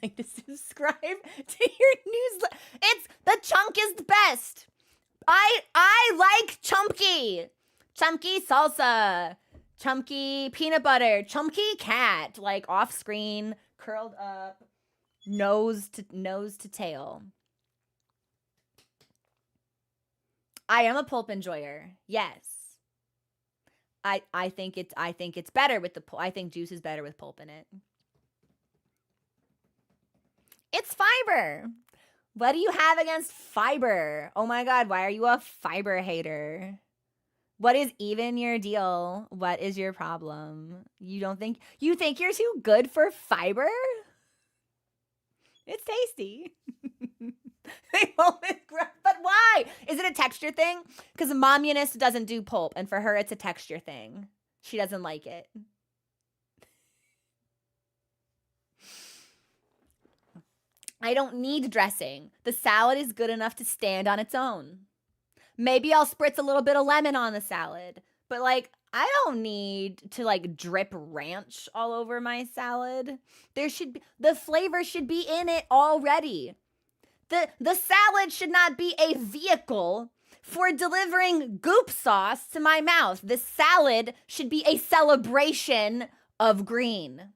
Like to subscribe to your newsletter. It's the chunk is the best. I like chunky salsa, chunky peanut butter, chunky cat, like off screen, curled up, nose to tail. I am a pulp enjoyer. Yes. I think it's better with the pulp. I think juice is better with pulp in it. It's fiber. What do you have against fiber? Oh my god, why are you a fiber hater? What is even your deal? What is your problem? You think you're too good for fiber? It's tasty. But why? Is it a texture thing? Because Mom Eunice doesn't do pulp, and for her it's a texture thing. She doesn't like it. I don't need dressing. The salad is good enough to stand on its own. Maybe I'll spritz a little bit of lemon on the salad, but like I don't need to like drip ranch all over my salad. The flavor should be in it already. The salad should not be a vehicle for delivering goop sauce to my mouth. The salad should be a celebration of green.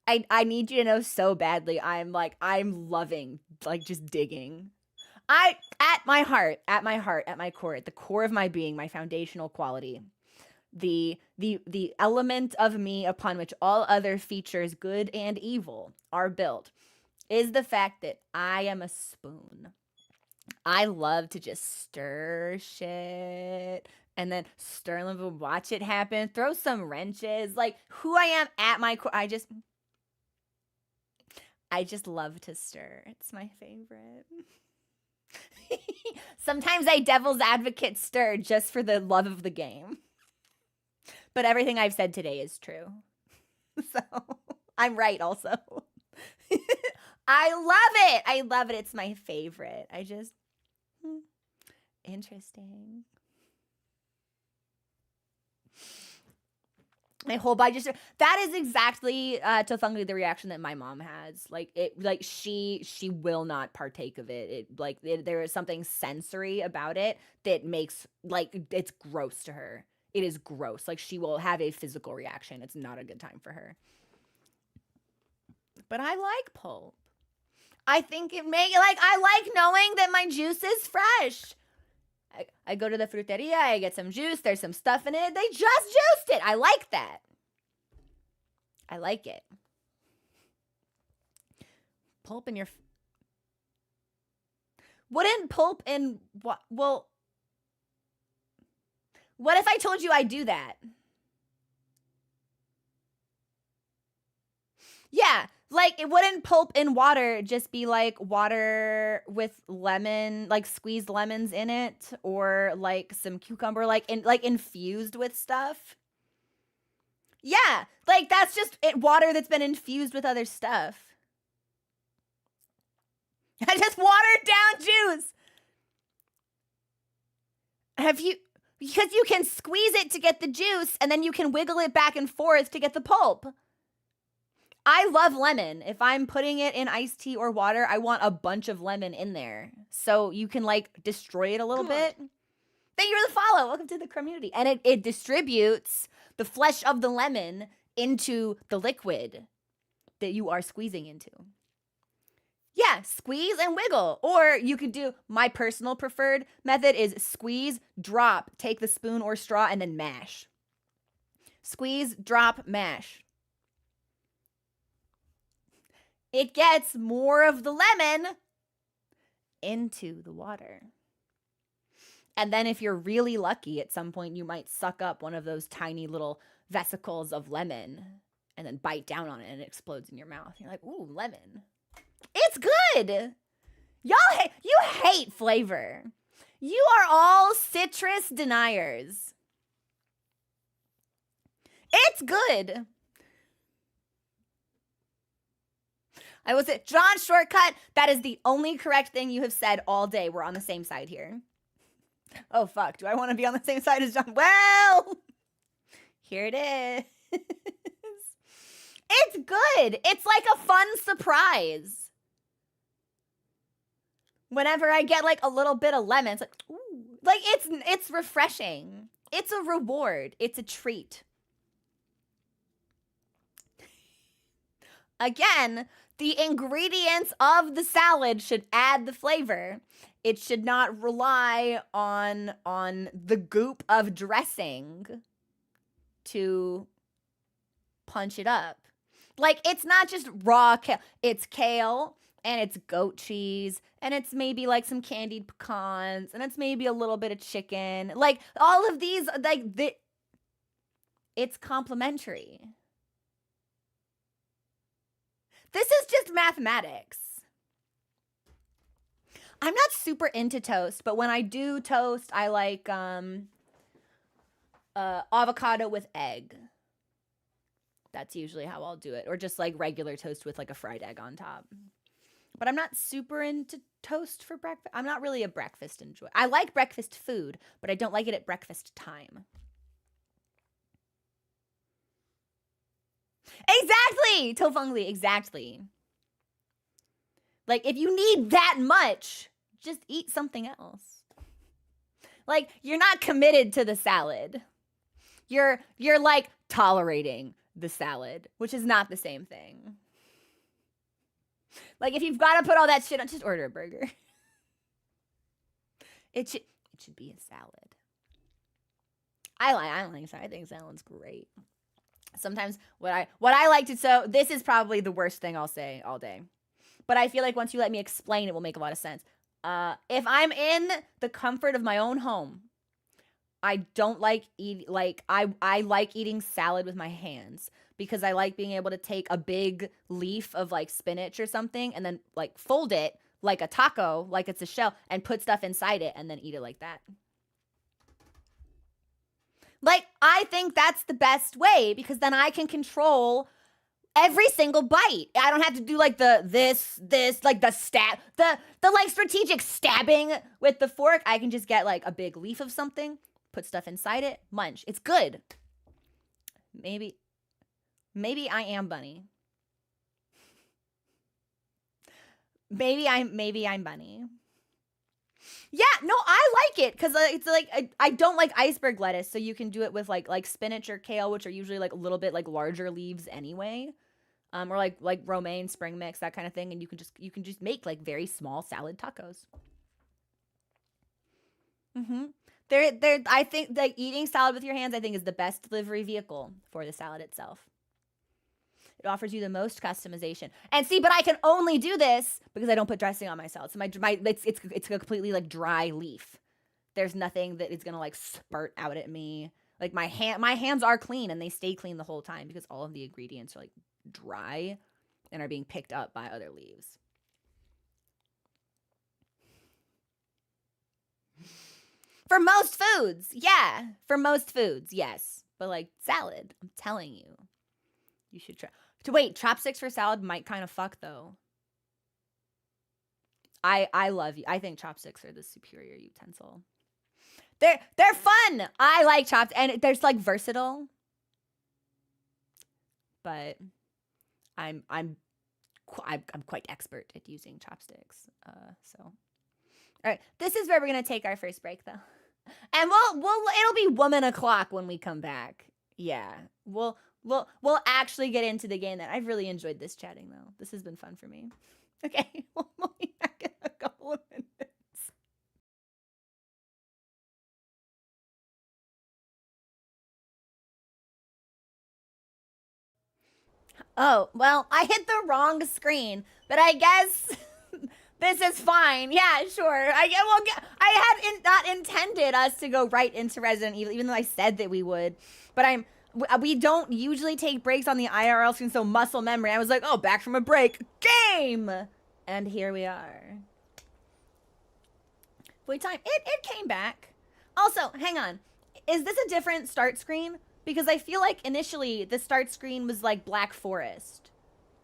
I need you to know so badly. I'm loving, like, just digging. At my heart, at my core, at the core of my being, my foundational quality, the element of me upon which all other features, good and evil, are built, is the fact that I am a spoon. I love to just stir shit and then stir and watch it happen. Throw some wrenches. Like, who I am at my core, I just love to stir. It's my favorite. Sometimes I devil's advocate stir just for the love of the game. But everything I've said today is true. So I'm right also. I love it. It's my favorite. Interesting. My whole body just, that is exactly to Fungi the reaction that my mom has. She will not partake of it. There is something sensory about it that makes, like, it's gross to her. It is gross. Like, she will have a physical reaction. It's not a good time for her. But I like pulp. I think I like knowing that my juice is fresh. I go to the fruteria, I get some juice, there's some stuff in it. They just juiced it. I like that. I like it. Pulp in your... Wouldn't pulp in... Well... What if I told you I do that? Yeah, like, it wouldn't pulp in water just be like water with lemon, like squeezed lemons in it, or like some cucumber, like infused with stuff. Yeah, like that's just water that's been infused with other stuff. I just watered down juice. Because you can squeeze it to get the juice, and then you can wiggle it back and forth to get the pulp. I love lemon. If I'm putting it in iced tea or water, I want a bunch of lemon in there. So you can, like, destroy it a little bit. Thank you for the follow. Welcome to the community. And it distributes the flesh of the lemon into the liquid that you are squeezing into. Yeah, squeeze and wiggle. Or you could do, my personal preferred method is squeeze, drop, take the spoon or straw, and then mash. Squeeze, drop, mash. It gets more of the lemon into the water. And then if you're really lucky, at some point you might suck up one of those tiny little vesicles of lemon and then bite down on it and it explodes in your mouth. You're like, ooh, lemon. It's good. Y'all, you hate flavor. You are all citrus deniers. It's good. I will say, John Shortcut, that is the only correct thing you have said all day. We're on the same side here. Oh, fuck. Do I want to be on the same side as John? Well, here it is. It's good. It's like a fun surprise. Whenever I get like a little bit of lemon, it's like, ooh. Like it's refreshing. It's a reward. It's a treat. Again, the ingredients of the salad should add the flavor. It should not rely on the goop of dressing to punch it up. Like, it's not just raw kale. It's kale, and it's goat cheese, and it's maybe like some candied pecans, and it's maybe a little bit of chicken. Like, all of these, like, it's complementary. This is just mathematics. I'm not super into toast, but when I do toast, I like avocado with egg. That's usually how I'll do it. Or just like regular toast with like a fried egg on top. But I'm not super into toast for breakfast. I'm not really a breakfast enjoyer. I like breakfast food, but I don't like it at breakfast time. Exactly! Tofungli, exactly. Like, if you need that much, just eat something else. Like, you're not committed to the salad. You're like tolerating the salad, which is not the same thing. Like, if you've got to put all that shit on, just order a burger. It should be a salad. I think salad's great. Sometimes what I like to, so this is probably the worst thing I'll say all day. But I feel like once you let me explain, it will make a lot of sense. If I'm in the comfort of my own home, I don't like I like eating salad with my hands because I like being able to take a big leaf of like spinach or something and then like fold it like a taco, like it's a shell, and put stuff inside it and then eat it like that. Like, I think that's the best way because then I can control every single bite. I don't have to do like this, like the stab, the like strategic stabbing with the fork. I can just get like a big leaf of something, put stuff inside it, munch. It's good. Maybe I am Bunny. Maybe I'm Bunny. Yeah, no, I like it because it's like I don't like iceberg lettuce, so you can do it with like spinach or kale, which are usually like a little bit like larger leaves anyway, or like romaine, spring mix, that kind of thing, and you can just make like very small salad tacos. Mm-hmm. I think like eating salad with your hands, I think, is the best delivery vehicle for the salad itself. It offers you the most customization. And see, but I can only do this because I don't put dressing on my salad. So it's a completely like dry leaf. There's nothing that is gonna like spurt out at me. Like my hands are clean and they stay clean the whole time because all of the ingredients are like dry and are being picked up by other leaves. For most foods, yeah. For most foods, yes. But like salad, I'm telling you, you should try. Wait, chopsticks for salad might kind of fuck though. I love you. I think chopsticks are the superior utensil. They're fun. I like chopsticks, and there's like versatile. But I'm quite expert at using chopsticks. So, all right, this is where we're gonna take our first break though, and it'll be 1 o'clock when we come back. Yeah, we'll actually get into the game. That I've really enjoyed this chatting though. This has been fun for me. Okay, we'll be back in a couple of minutes. Oh, well, I hit the wrong screen, but I guess This is fine. Yeah, sure. I had not intended us to go right into Resident Evil, even though I said that we would. But we don't usually take breaks on the IRL screen, so muscle memory. I was like, oh, back from a break. Game! And here we are. Wait, time. It came back. Also, hang on. Is this a different start screen? Because I feel like initially the start screen was like Black Forest.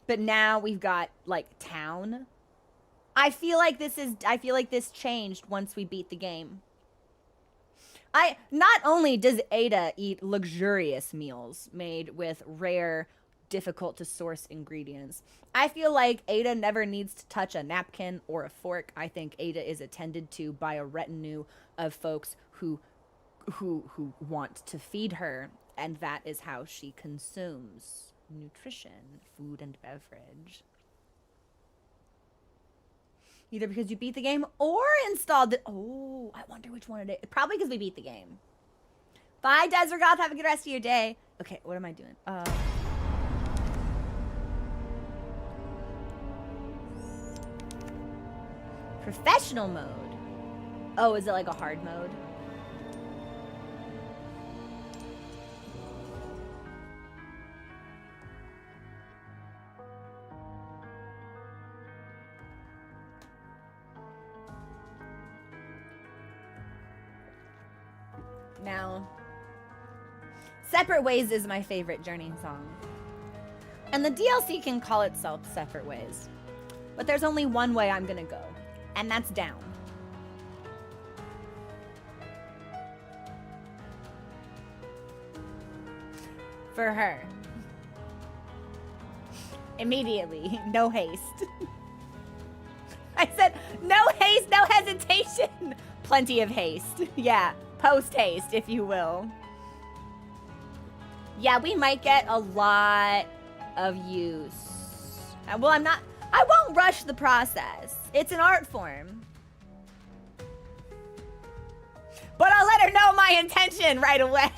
But now we've got like town. I feel like this changed once we beat the game. Not only does Ada eat luxurious meals made with rare, difficult to source ingredients, I feel like Ada never needs to touch a napkin or a fork. I think Ada is attended to by a retinue of folks who want to feed her, and that is how she consumes nutrition, food, and beverage. Either because you beat the game or installed it. Oh, I wonder which one it is. Probably because we beat the game. Bye, Desert Goth. Have a good rest of your day. Okay, what am I doing? Professional mode. Oh, is it like a hard mode? Now, Separate Ways is my favorite Journey song. And the DLC can call itself Separate Ways. But there's only one way I'm gonna go, and that's down. For her. Immediately, no haste. I said, no haste, no hesitation. Plenty of haste, yeah. Post haste, if you will. Yeah, we might get a lot of use. Well, I won't rush the process. It's an art form. But I'll let her know my intention right away.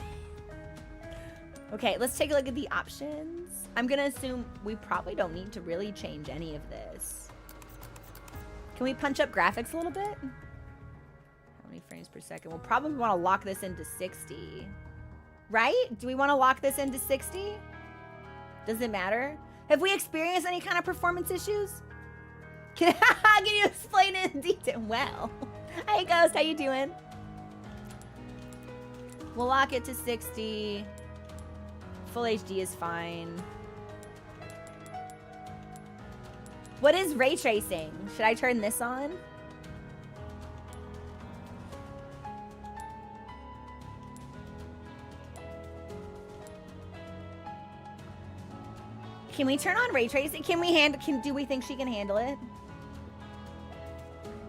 Okay, let's take a look at the options. I'm gonna assume we probably don't need to really change any of this. Can we punch up graphics a little bit? Frames per second. We'll probably want to lock this into 60. Right? Do we want to lock this into 60? Does it matter? Have we experienced any kind of performance issues? Can you explain it in detail? Well. Hey, Ghost. How you doing? We'll lock it to 60. Full HD is fine. What is ray tracing? Should I turn this on? Can we turn on ray tracing? Do we think she can handle it?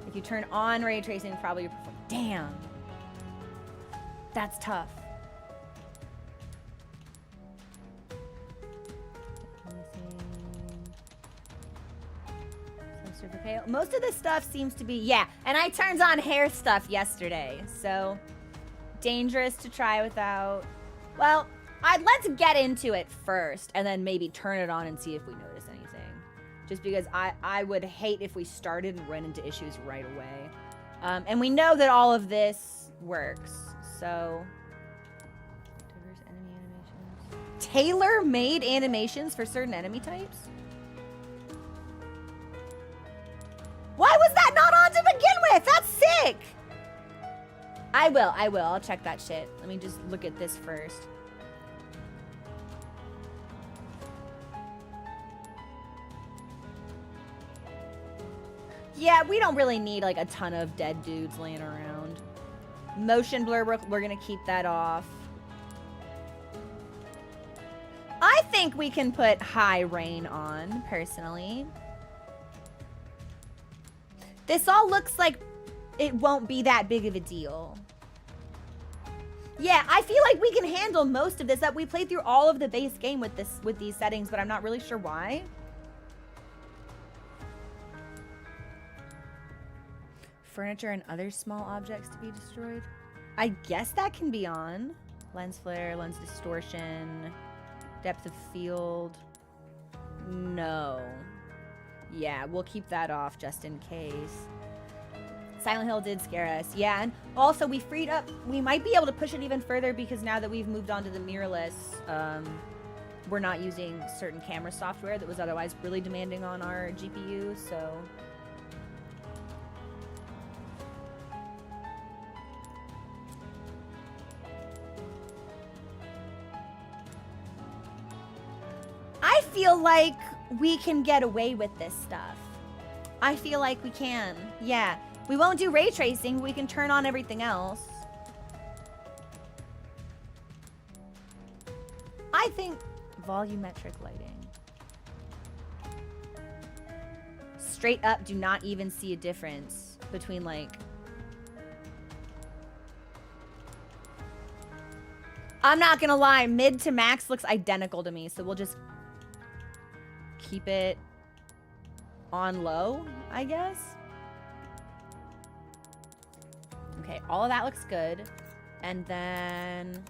If you turn on ray tracing, probably damn. That's tough. Most of this stuff seems to be, yeah. And I turned on hair stuff yesterday, so dangerous to try without. Well, let's get into it first, and then maybe turn it on and see if we notice anything. Just because I would hate if we started and run into issues right away. And we know that all of this works, so. Diverse enemy animations. Tailor-made animations for certain enemy types? Why was that not on to begin with? That's sick! I will. I'll check that shit. Let me just look at this first. Yeah, we don't really need like a ton of dead dudes laying around. Motion blur, we're gonna keep that off. I think we can put high rain on, personally. This all looks like it won't be that big of a deal. Yeah, I feel like we can handle most of this. That we played through all of the base game with these settings, but I'm not really sure why. Furniture and other small objects to be destroyed. I guess that can be on. Lens flare, lens distortion, depth of field. No. Yeah, we'll keep that off just in case. Silent Hill did scare us. Yeah, and also we freed up... We might be able to push it even further because now that we've moved on to the mirrorless, we're not using certain camera software that was otherwise really demanding on our GPU, so... I feel like we can get away with this stuff. I feel like we can. Yeah. We won't do ray tracing. We can turn on everything else. I think volumetric lighting. Straight up, do not even see a difference between like... I'm not gonna lie, mid to max looks identical to me, so we'll just keep it on low, I guess. Okay, all of that looks good. And then...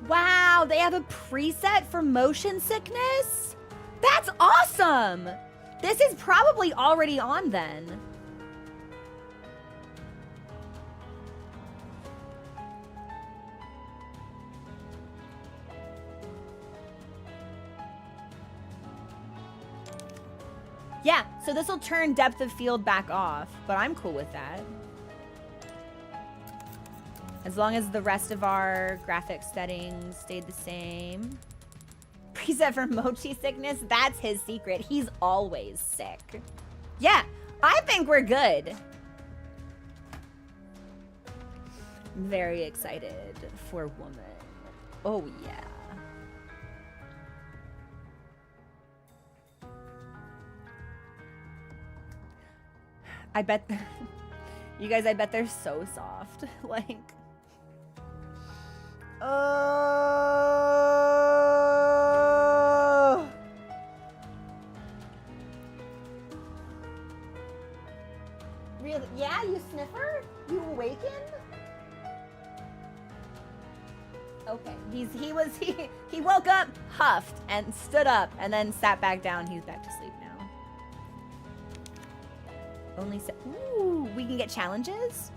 Wow, they have a preset for motion sickness? That's awesome! This is probably already on then. Yeah, so this will turn depth of field back off, but I'm cool with that. As long as the rest of our graphics settings stayed the same. Preset for mochi sickness, that's his secret. He's always sick. Yeah, I think we're good. I'm very excited for Woman. Oh, yeah. I bet, you guys, I bet they're so soft. Like, really? Yeah, you sniffer? You awaken? Okay, he woke up, huffed, and stood up, and then sat back down. He's back to sleep now. Only ooh, we can get challenges?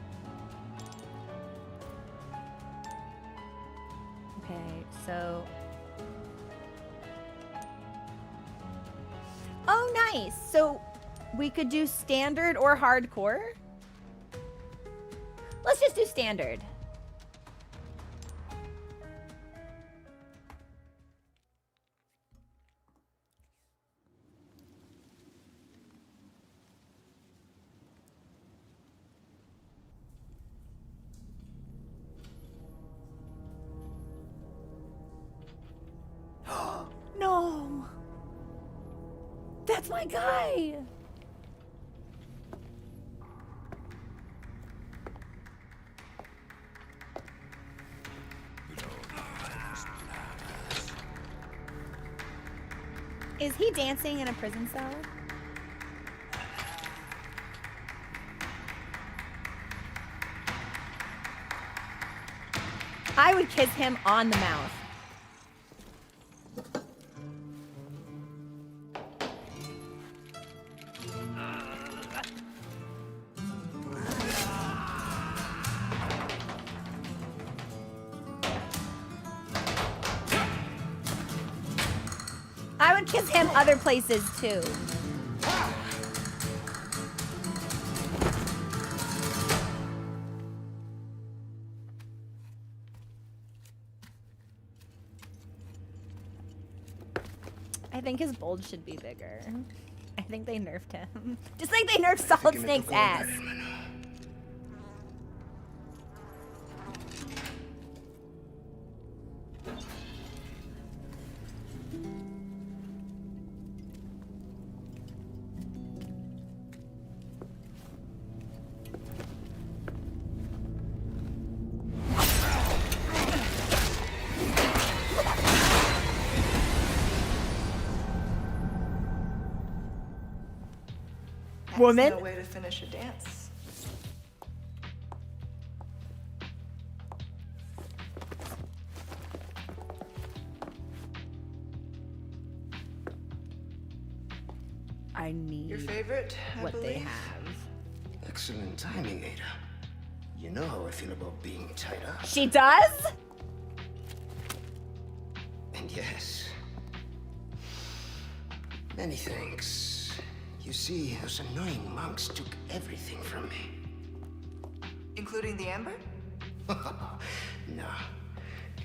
Okay, so... Oh, nice! So, we could do standard or hardcore? Let's just do standard. No! That's my guy! Is he dancing in a prison cell? I would kiss him on the mouth. I would kiss him other places too. I think his bulge should be bigger. I think they nerfed him. Just like they nerfed Solid Snake's ass. Woman? No way to finish a dance. I need Your favorite, I what they believe? have. Excellent timing, Ada. You know how I feel about being tied up. She does? And yes, many thanks. You see, those annoying monks took everything from me. Including the amber? No,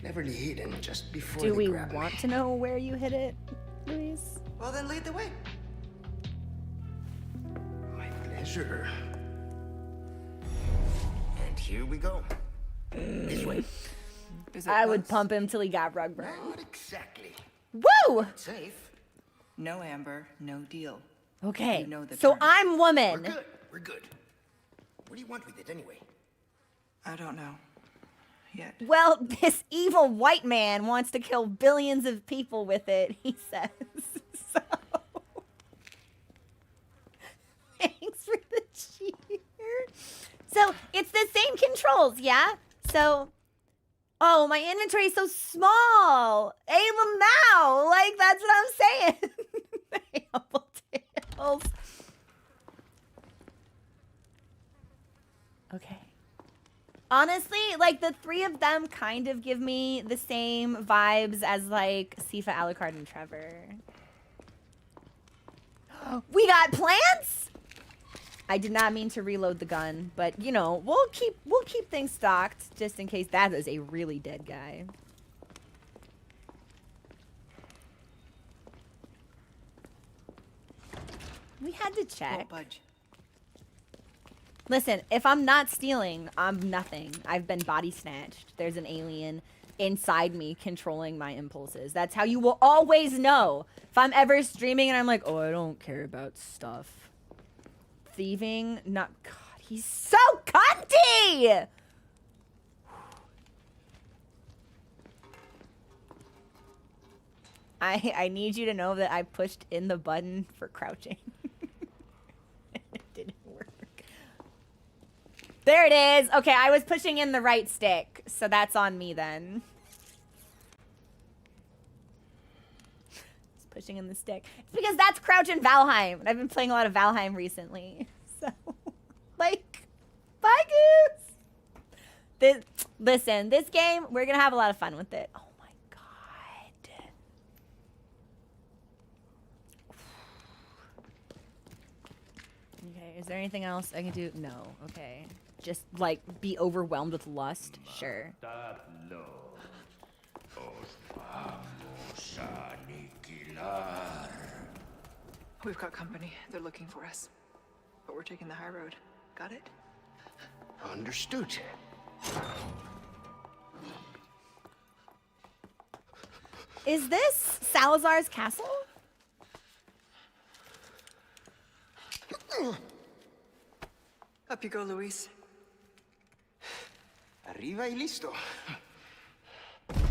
cleverly hidden just before Do they we grabbed want me. to know where you hid it, Luis? Well, then lead the way. My pleasure. And here we go. This way. Is it I would once? pump him till he got rug burn. Not exactly. Woo! Safe. No amber, no deal. Okay, You know the so terms. I'm We're woman. good. We're good. What do you want with it anyway? I don't know. Yet. Well, this evil white man wants to kill billions of people with it, he says. So, thanks for the cheer. So, it's the same controls, yeah? So, oh, my inventory is so small. Hey, Lamau, like, that's what I'm saying. Hey, Humble Tails. Okay. Honestly, like, the three of them kind of give me the same vibes as, like, Sifa, Alucard, and Trevor. We got plants? I did not mean to reload the gun, but, you know, we'll keep things stocked just in case that is a really dead guy. We had to check. Won't budge. Listen, if I'm not stealing, I'm nothing. I've been body snatched. There's an alien inside me controlling my impulses. That's how you will always know. If I'm ever streaming and I'm like, oh, I don't care about stuff. Thieving, not... God, he's so cunty! I need you to know that I pushed in the button for crouching. It didn't work. There it is. Okay, I was pushing in the right stick, so that's on me then. Just pushing in the stick. It's because that's Crouch in Valheim, and I've been playing a lot of Valheim recently. So, like, bye, Goose. Listen, this game, we're gonna have a lot of fun with it. Oh my god. Okay, is there anything else I can do? No. Okay. Just, like, be overwhelmed with lust? Sure. We've got company. They're looking for us. But we're taking the high road. Got it? Understood. Is this Salazar's castle? Up you go, Luis. Arriba y listo.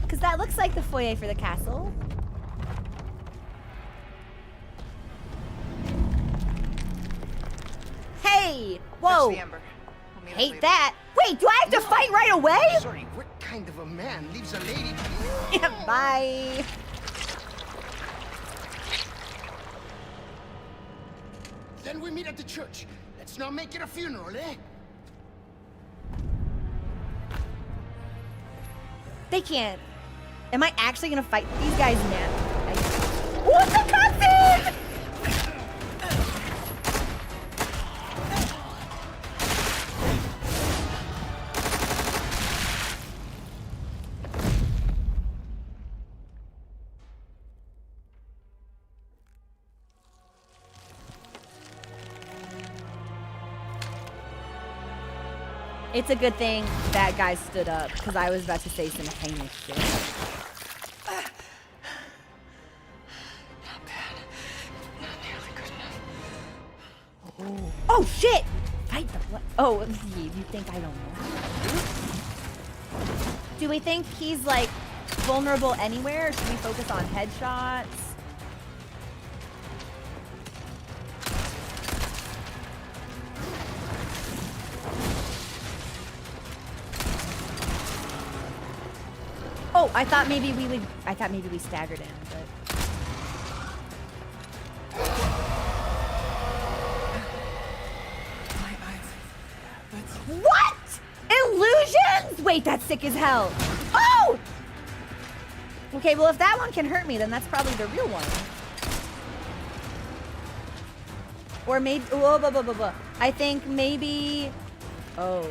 Because that looks like the foyer for the castle. Hey! Fetch Whoa! the amber. We'll meet up Hate later. that! Wait, do I have to fight right away? Sorry, what kind of a man leaves a lady? Bye. Then we meet at the church. Let's not make it a funeral, eh? They can't. Am I actually gonna fight these guys now? What's the cutscene? It's a good thing that guy stood up, because I was about to say some heinous shit. Not bad. Not nearly good enough. Oh shit! Fight the blood. Oh, you think I don't know? Do we think he's like vulnerable anywhere, or should we focus on headshots? Oh, I thought maybe we staggered him, but wait, that's sick as hell. Oh! Okay, well, if that one can hurt me, then that's probably the real one. Or maybe, whoa, blah, blah, blah, blah. I think maybe, oh.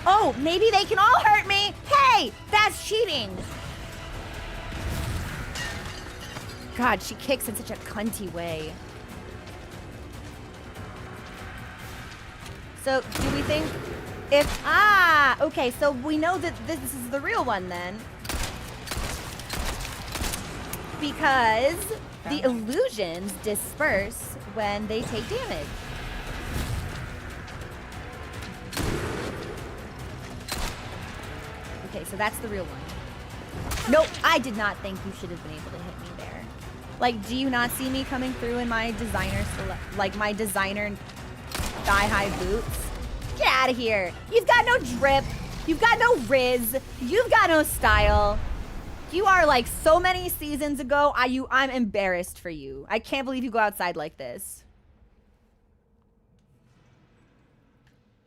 Oh, maybe they can all hurt me. Hey, that's cheating. God, she kicks in such a cunty way. So, do we think if, okay, so we know that this is the real one then. Because the illusions disperse when they take damage. Okay, so that's the real one. Nope, I did not think you should have been able to hit me there. Like, do you not see me coming through in my designer, like my designer thigh-high boots? Get out of here. You've got no drip. You've got no riz. You've got no style. You are like so many seasons ago. I'm embarrassed for you. I can't believe you go outside like this.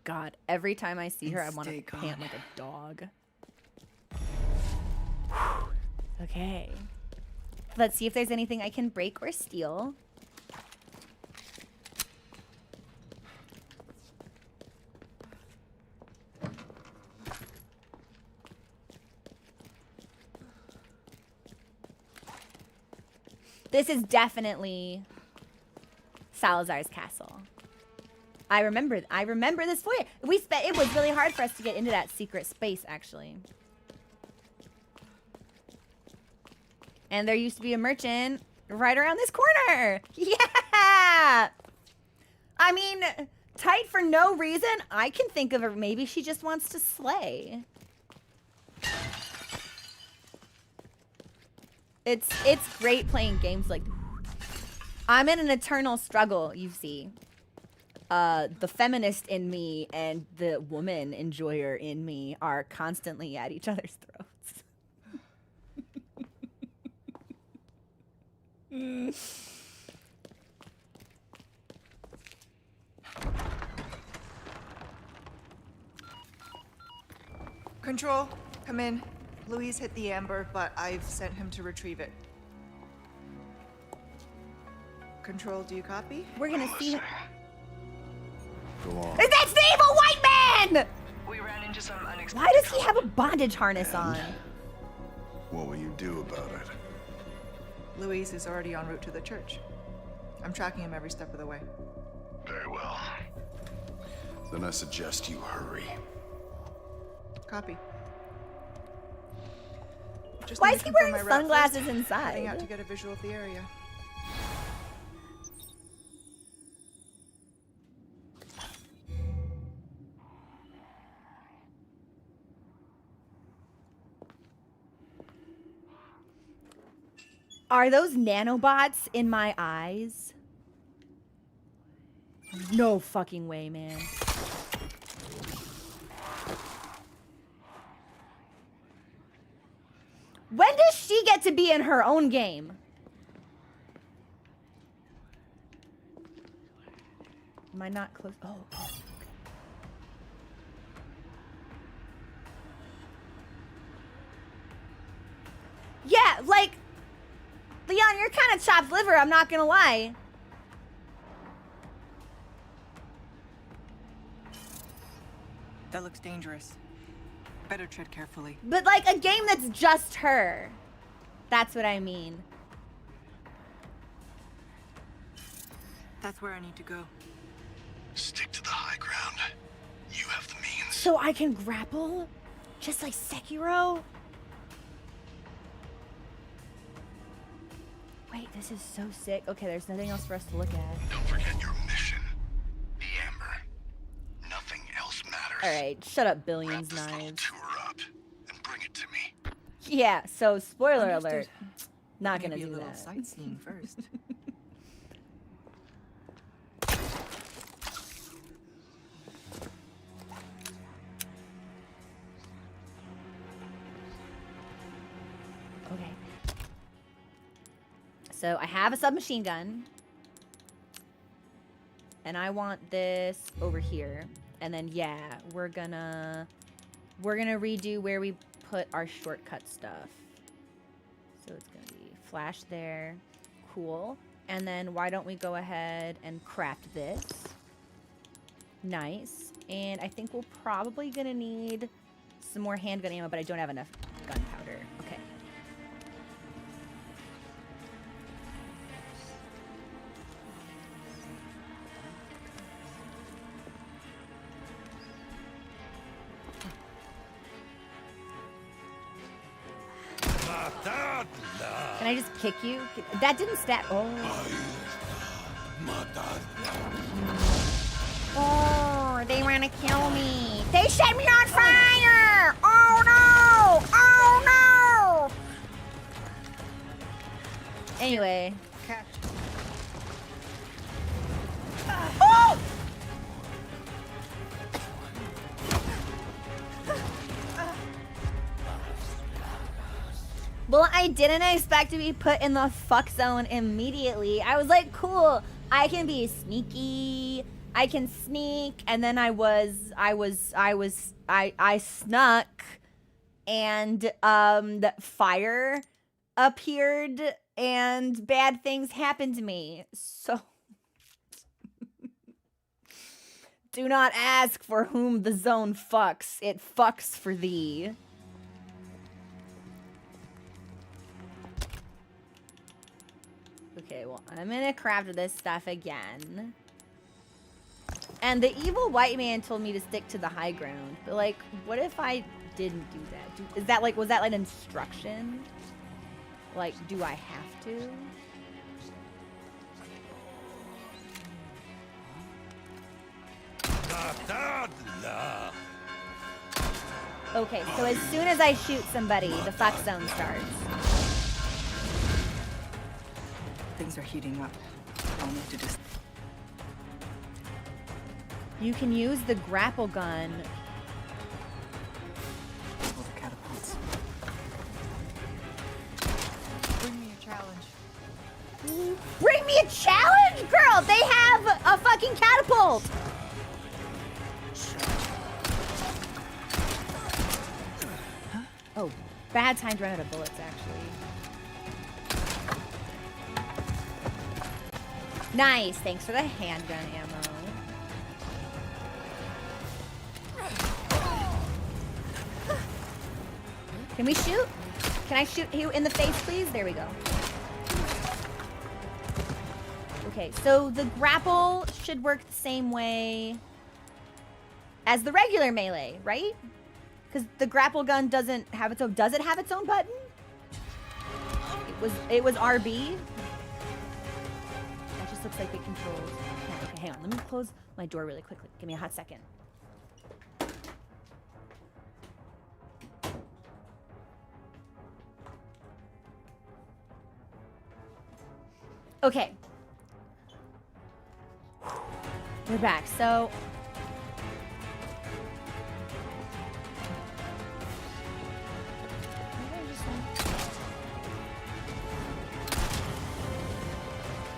God, every time I see her, I want to pant like a dog. Okay. Let's see if there's anything I can break or steal. This is definitely Salazar's castle. I remember this foyer. It was really hard for us to get into that secret space, actually. And there used to be a merchant right around this corner. Yeah! I mean, tight for no reason. I can think of her. Maybe she just wants to slay. It's great playing games like... I'm in an eternal struggle, you see. The feminist in me and the woman enjoyer in me are constantly at each other's throats. Control, come in. Louise hit the amber, but I've sent him to retrieve it. Control, do you copy? We're gonna see... Go on. That's the evil white man! We ran into some unexpected... Why does he have a bondage harness on? What will you do about it? Louise is already en route to the church. I'm tracking him every step of the way. Very well. Then I suggest you hurry. Copy. Just Why need is to he confirm wearing my route sunglasses first. inside? Heading out to get a visual of the area. Are those nanobots in my eyes? No fucking way, man. When does she get to be in her own game? Am I not close? Oh, okay. Yeah, like, Leon, you're kind of chopped liver, I'm not gonna lie. That looks dangerous. Better tread carefully. But like a game that's just her. That's what I mean. That's where I need to go. Stick to the high ground. You have the means. So I can grapple? Just like Sekiro? Wait, this is so sick. Okay, there's nothing else for us to look at. Don't forget your mission. The Amber. Nothing else matters. Alright, shut up, Billions Wrap this little Knives. tour up and bring it to me. Yeah, so spoiler Understood. alert. Not Maybe gonna a do little that. sightseeing first. Okay. So I have a submachine gun. And I want this over here. And then, yeah, we're gonna we're gonna redo where we put our shortcut stuff. So it's gonna be flash there. Cool. And then why don't we go ahead and craft this? Nice. And I think we're probably gonna need some more handgun ammo, but I don't have enough gunpowder. Okay. Can I just kick you? That didn't stat. Oh. Oh, they want to kill me. They set me on fire! Oh no! Oh no! Anyway. Catch. Oh! Well, I didn't expect to be put in the fuck zone immediately. I was like, cool, I can be sneaky, I can sneak, and then I snuck, and the fire appeared, and bad things happened to me. So do not ask for whom the zone fucks. It fucks for thee. Okay, well, I'm gonna craft this stuff again. And the evil white man told me to stick to the high ground. But, like, what if I didn't do that? Is that, like, was that, like, an instruction? Like, do I have to? Okay, so as soon as I shoot somebody, the fuck zone starts. Things are heating up. I'll need to just. You can use the grapple gun. All the catapults. Bring me a challenge. Bring me a challenge? Girl, they have a fucking catapult! Oh, bad time to run out of bullets, actually. Nice, thanks for the handgun ammo. Can we shoot? Can I shoot you in the face, please? There we go. Okay, so the grapple should work the same way as the regular melee, right? Because the grapple gun doesn't have its own. Does it have its own button? It was RB. That just looks like it controls. Okay, hang on. Let me close my door really quickly. Give me a hot second. Okay. We're back. So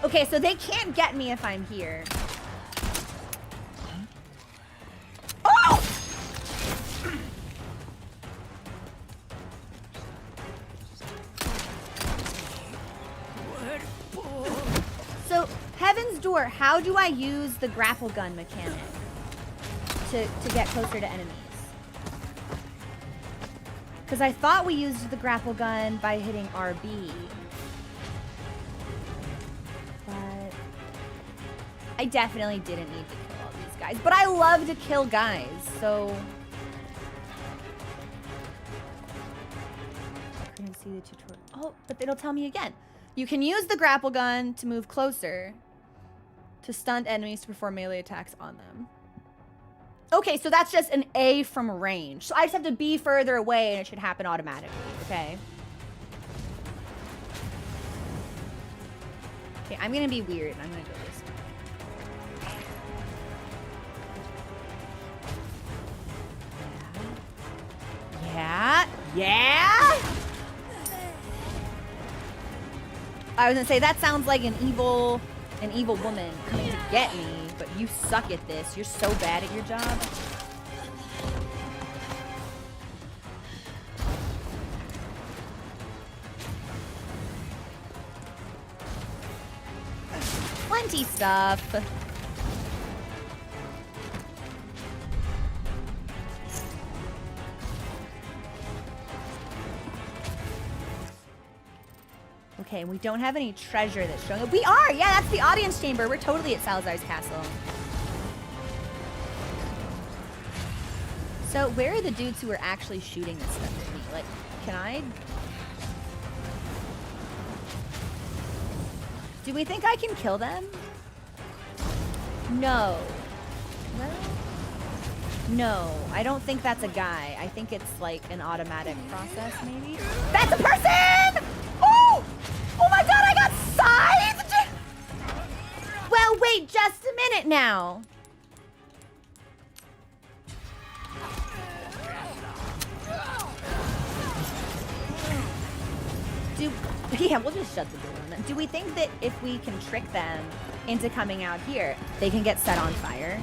okay, so they can't get me if I'm here. Oh! So, Heaven's Door, how do I use the grapple gun mechanic to get closer to enemies? Because I thought we used the grapple gun by hitting RB. But I definitely didn't need to kill all these guys. But I love to kill guys, so I couldn't see the tutorial. Oh, but it'll tell me again. You can use the grapple gun to move closer to stun enemies to perform melee attacks on them. Okay, so that's just an A from range. So I just have to be further away and it should happen automatically, okay? Okay, I'm gonna be weird and I'm gonna go this way. Yeah. Yeah. I was gonna say, that sounds like an evil woman coming to get me, but you suck at this. You're so bad at your job. plenty stuff. Okay, we don't have any treasure that's showing up. We are! Yeah, that's the audience chamber. We're totally at Salazar's castle. So, where are the dudes who are actually shooting this stuff at me? Like, can I... Do we think I can kill them? No. Well... No, I don't think that's a guy. I think it's like an automatic process, maybe? That's a person! Oh! Oh my god, I got scythed! Well, wait just a minute now. Yeah, we'll just shut the door on them. Do we think that if we can trick them into coming out here, they can get set on fire?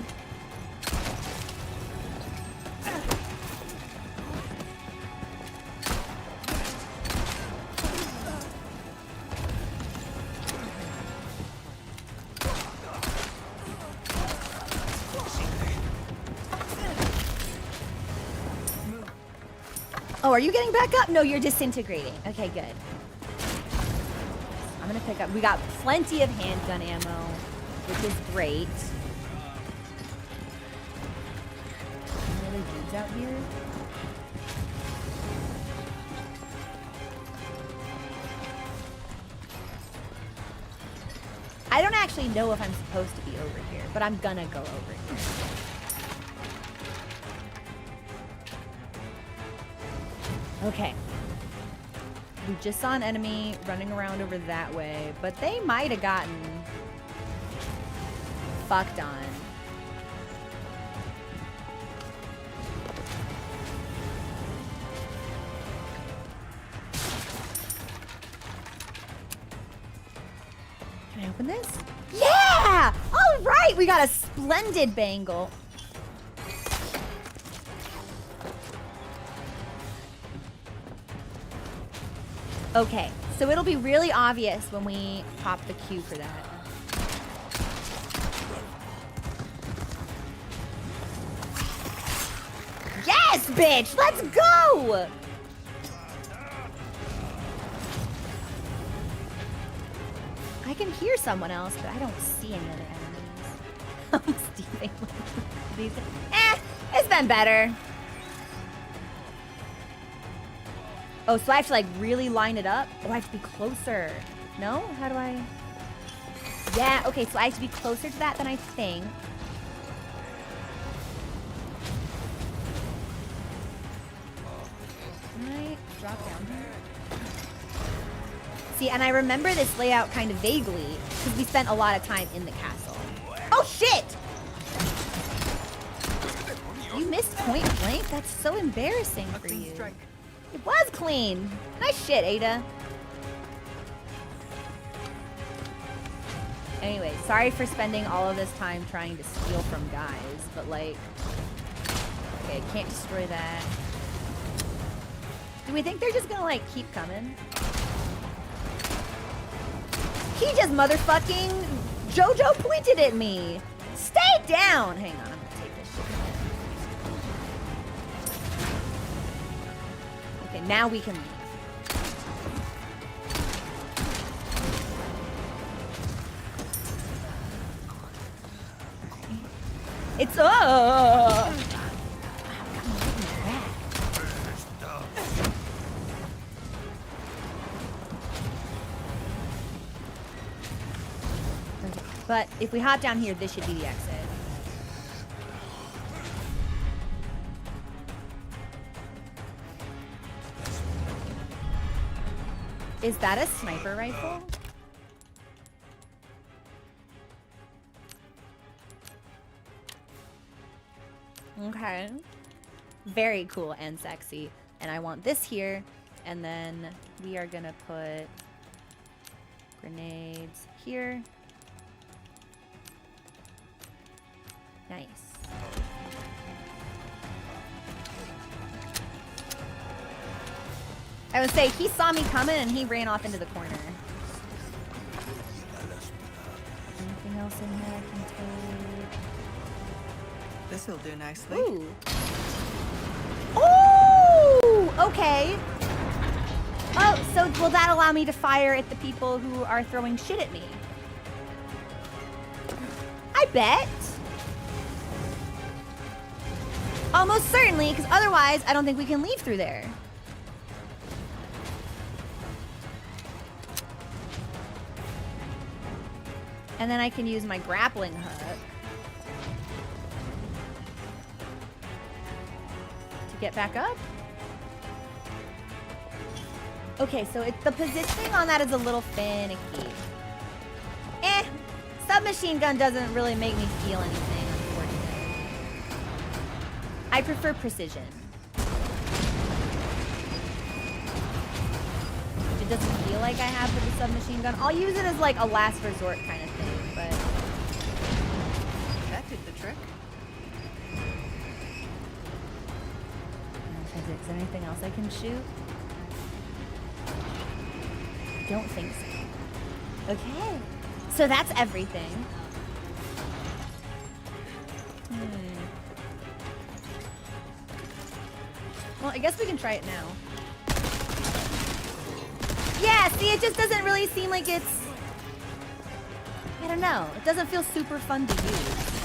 Oh, are you getting back up? No, you're disintegrating. Okay, good. I'm gonna pick up. We got plenty of handgun ammo, which is great. Any other dudes out here? I don't actually know if I'm supposed to be over here, but I'm gonna go over here. Okay. We just saw an enemy running around over that way, but they might have gotten fucked on. Can I open this? Yeah! All right, we got a splendid bangle. Okay, so it'll be really obvious when we pop the Q for that. Yes, bitch! Let's go! I can hear someone else, but I don't see any other enemies. Steven. It's been better. Oh, so I have to like really line it up? Oh, I have to be closer. No? How do I? Yeah, okay, so I have to be closer to that than I think. Can I drop down here? See, and I remember this layout kind of vaguely because we spent a lot of time in the castle. Oh, shit! You missed point blank? That's so embarrassing for you. It was clean. Nice shit, Ada. Anyway, sorry for spending all of this time trying to steal from guys, but like... Okay, can't destroy that. Do we think they're just gonna like keep coming? He just motherfucking JoJo pointed at me. Stay down. Hang on, I'm gonna take this shit. Okay, now we can leave. It's But if we hop down here, this should be the exit. Is that a sniper rifle? Okay. Very cool and sexy. And I want this here. And then we are gonna put grenades here. Nice. I would say he saw me coming and he ran off into the corner. anything else in here I can take? This'll do nicely. Ooh. Ooh! Okay. Oh, so will that allow me to fire at the people who are throwing shit at me? I bet. Almost certainly, because otherwise I don't think we can leave through there. And then I can use my grappling hook to get back up. Okay, so the positioning on that is a little finicky. Submachine gun doesn't really make me feel anything, unfortunately. I prefer precision. It doesn't feel like I have with the submachine gun. I'll use it as like a last resort kind of thing, but... That did the trick. Is there anything else I can shoot? I don't think so. Okay. So that's everything. Well, I guess we can try it now. Yeah, see, it just doesn't really seem like it's... I don't know. It doesn't feel super fun to use.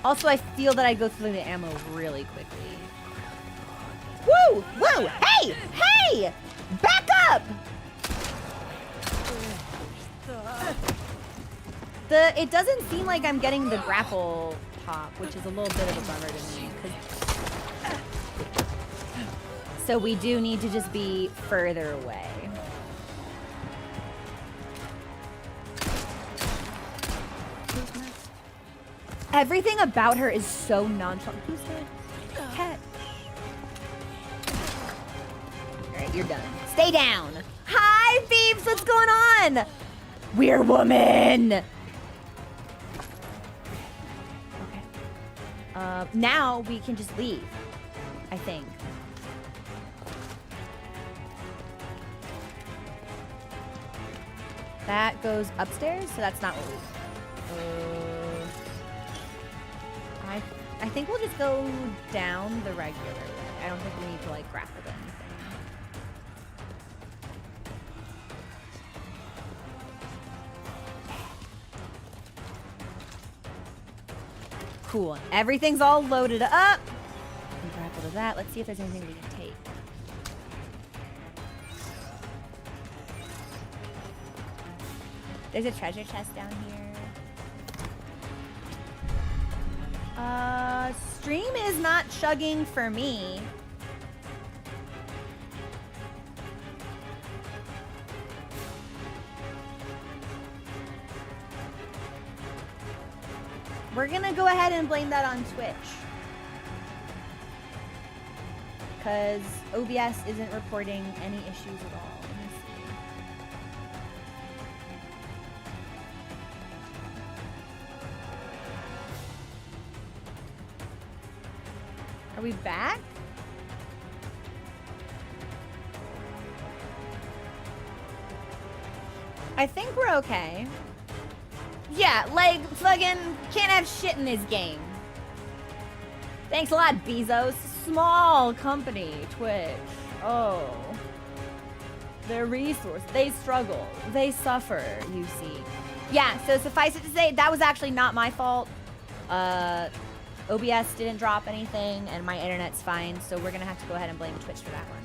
Also, I feel that I go through the ammo really quickly. Woo! Woo! Hey! Hey! Back up! It doesn't seem like I'm getting the grapple pop, which is a little bit of a bummer to me. So we do need to just be further away. Everything about her is so nonchalant. Who's that? Cat. Alright, you're done. Stay down. Hi, Beeps! What's going on? We're woman! Okay. Now we can just leave, I think. That goes upstairs, so that's not what we... I think we'll just go down the regular way. I don't think we need to, like, grapple to anything. Cool. Everything's all loaded up. And grapple to that. Let's see if there's anything we can take. There's a treasure chest down here. Stream is not chugging for me. We're gonna go ahead and blame that on Twitch. Because OBS isn't reporting any issues at all. Let me see. Are we back? I think we're okay. Yeah, like, fucking can't have shit in this game. Thanks a lot, Bezos. Small company, Twitch. Oh. Their resource. They struggle. They suffer, you see. Yeah, so suffice it to say, that was actually not my fault. OBS didn't drop anything, and my internet's fine, so we're gonna have to go ahead and blame Twitch for that one.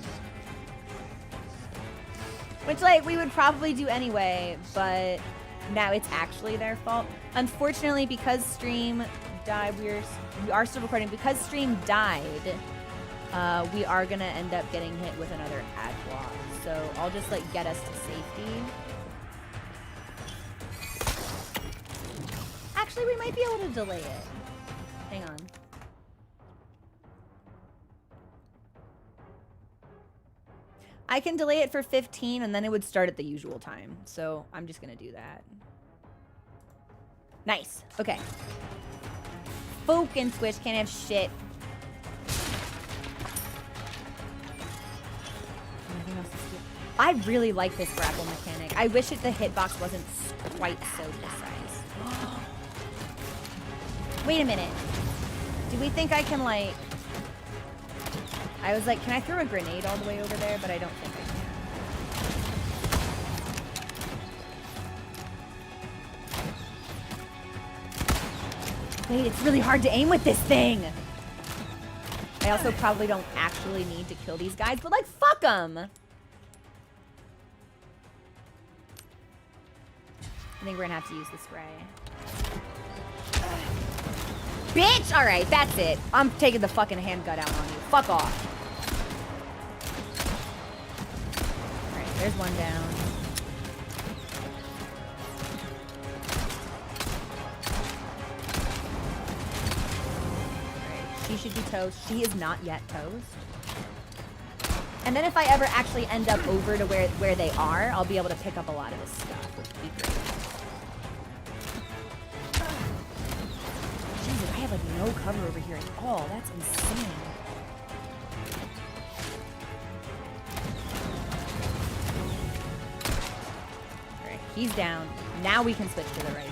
Which, like, we would probably do anyway, but now it's actually their fault. Unfortunately, because stream died, we are still recording. Because stream died, we are gonna end up getting hit with another ad block. So I'll just, like, get us to safety. Actually, we might be able to delay it. Hang on. I can delay it for 15 and then it would start at the usual time. So I'm just gonna do that. Nice. Okay. Fucking Twitch can't have shit. Anything else to skip? I really like this grapple mechanic. I wish the hitbox wasn't quite so precise. Wait a minute. Do we think I can, like... I was like, can I throw a grenade all the way over there? But I don't think I can. Wait, it's really hard to aim with this thing. I also probably don't actually need to kill these guys, but like, fuck them. I think we're gonna have to use the spray. Bitch! Alright, that's it. I'm taking the fucking handgun out on you. Fuck off. Alright, there's one down. She should be toast. She is not yet toast. And then if I ever actually end up over to where they are, I'll be able to pick up a lot of this stuff, which would be great. Jesus, I have like no cover over here at all. That's insane. Alright, he's down. Now we can switch to the rifle.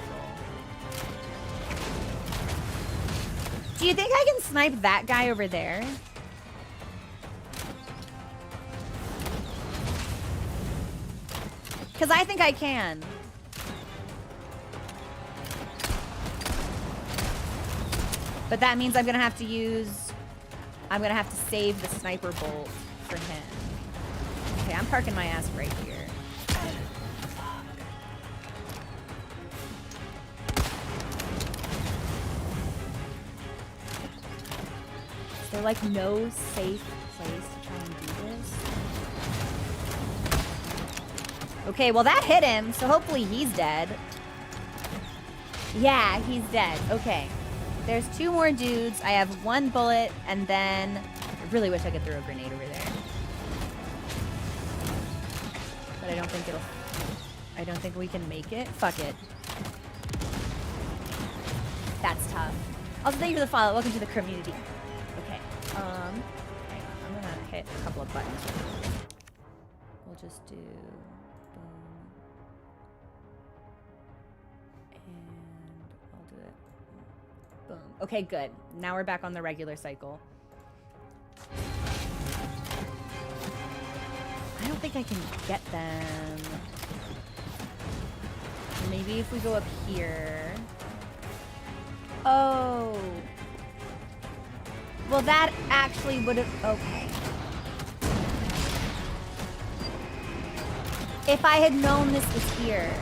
Do you think I can snipe that guy over there? Because I think I can. But that means I'm going to have to save the sniper bolt for him. Okay, I'm parking my ass right here. Is there like no safe place to try and do this? Okay, well that hit him, so hopefully he's dead. Yeah, he's dead. Okay. There's 2 more dudes. I have 1 bullet, and then... I really wish I could throw a grenade over there. But I don't think it'll... I don't think we can make it. Fuck it. That's tough. Also, thank you for the follow. Welcome to the community. Okay. Hang on. I'm gonna hit a couple of buttons. We'll just do... Boom. Okay, good. Now we're back on the regular cycle. I don't think I can get them. Maybe if we go up here. Oh. Well, that actually would have... Okay. If I had known this was here,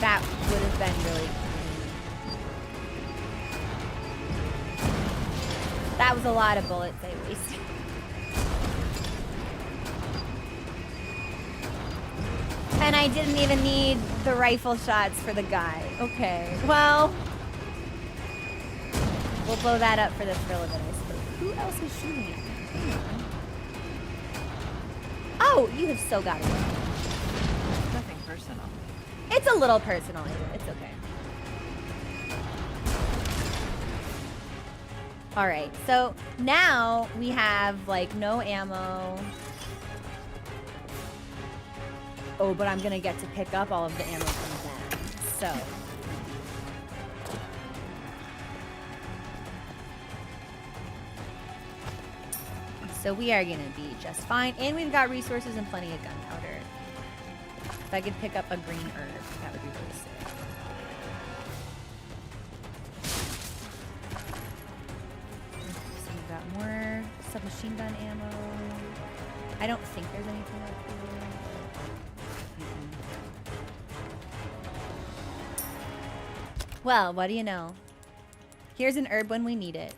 that would have been really cool. That was a lot of bullets I wasted. And I didn't even need the rifle shots for the guy. Okay, well, we'll blow that up for the thrill of it, I suppose. Who else is shooting at me? Oh, you have so got it. Nothing personal. It's a little personal. It's okay. All right, so now we have like no ammo. Oh, but I'm gonna get to pick up all of the ammo from them. So we are gonna be just fine, and we've got resources and plenty of gunpowder. If I could pick up a green herb, that would be really sick. More submachine gun ammo. I don't think there's anything up here. Well, what do you know? Here's an herb when we need it.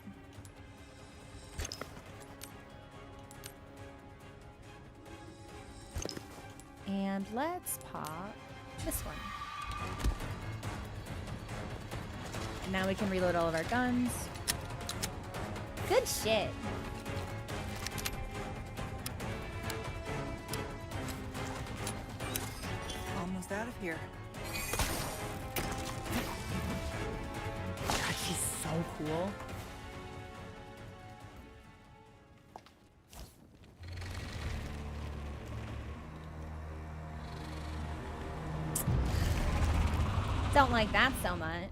And let's pop this one. And now we can reload all of our guns. Good shit. Almost out of here. God, she's so cool. Don't like that so much.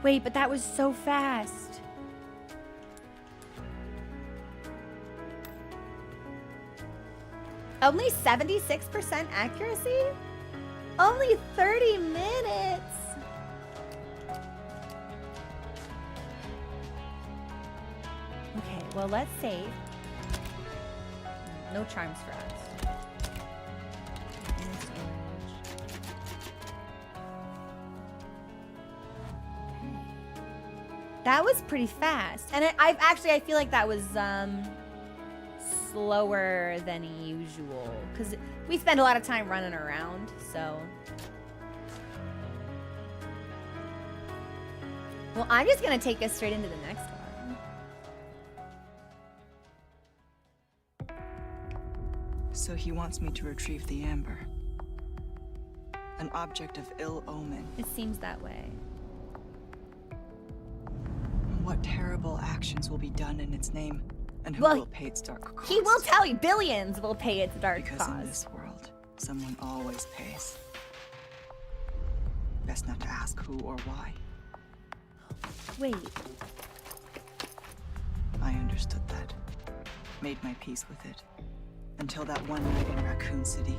Wait, but that was so fast. Only 76% accuracy? Only 30 minutes. Okay, well, let's save. No charms for us. That was pretty fast. And I feel like that was slower than usual. Because we spend a lot of time running around, so. Well, I'm just going to take us straight into the next one. So he wants me to retrieve the amber. An object of ill omen. It seems that way. What terrible actions will be done in its name, and who Well, will pay its dark cost? He will tell you billions will pay its dark Because in cause. this world, someone always pays. Best not to ask who or why. Wait. I understood that. Made my peace with it. Until that one night in Raccoon City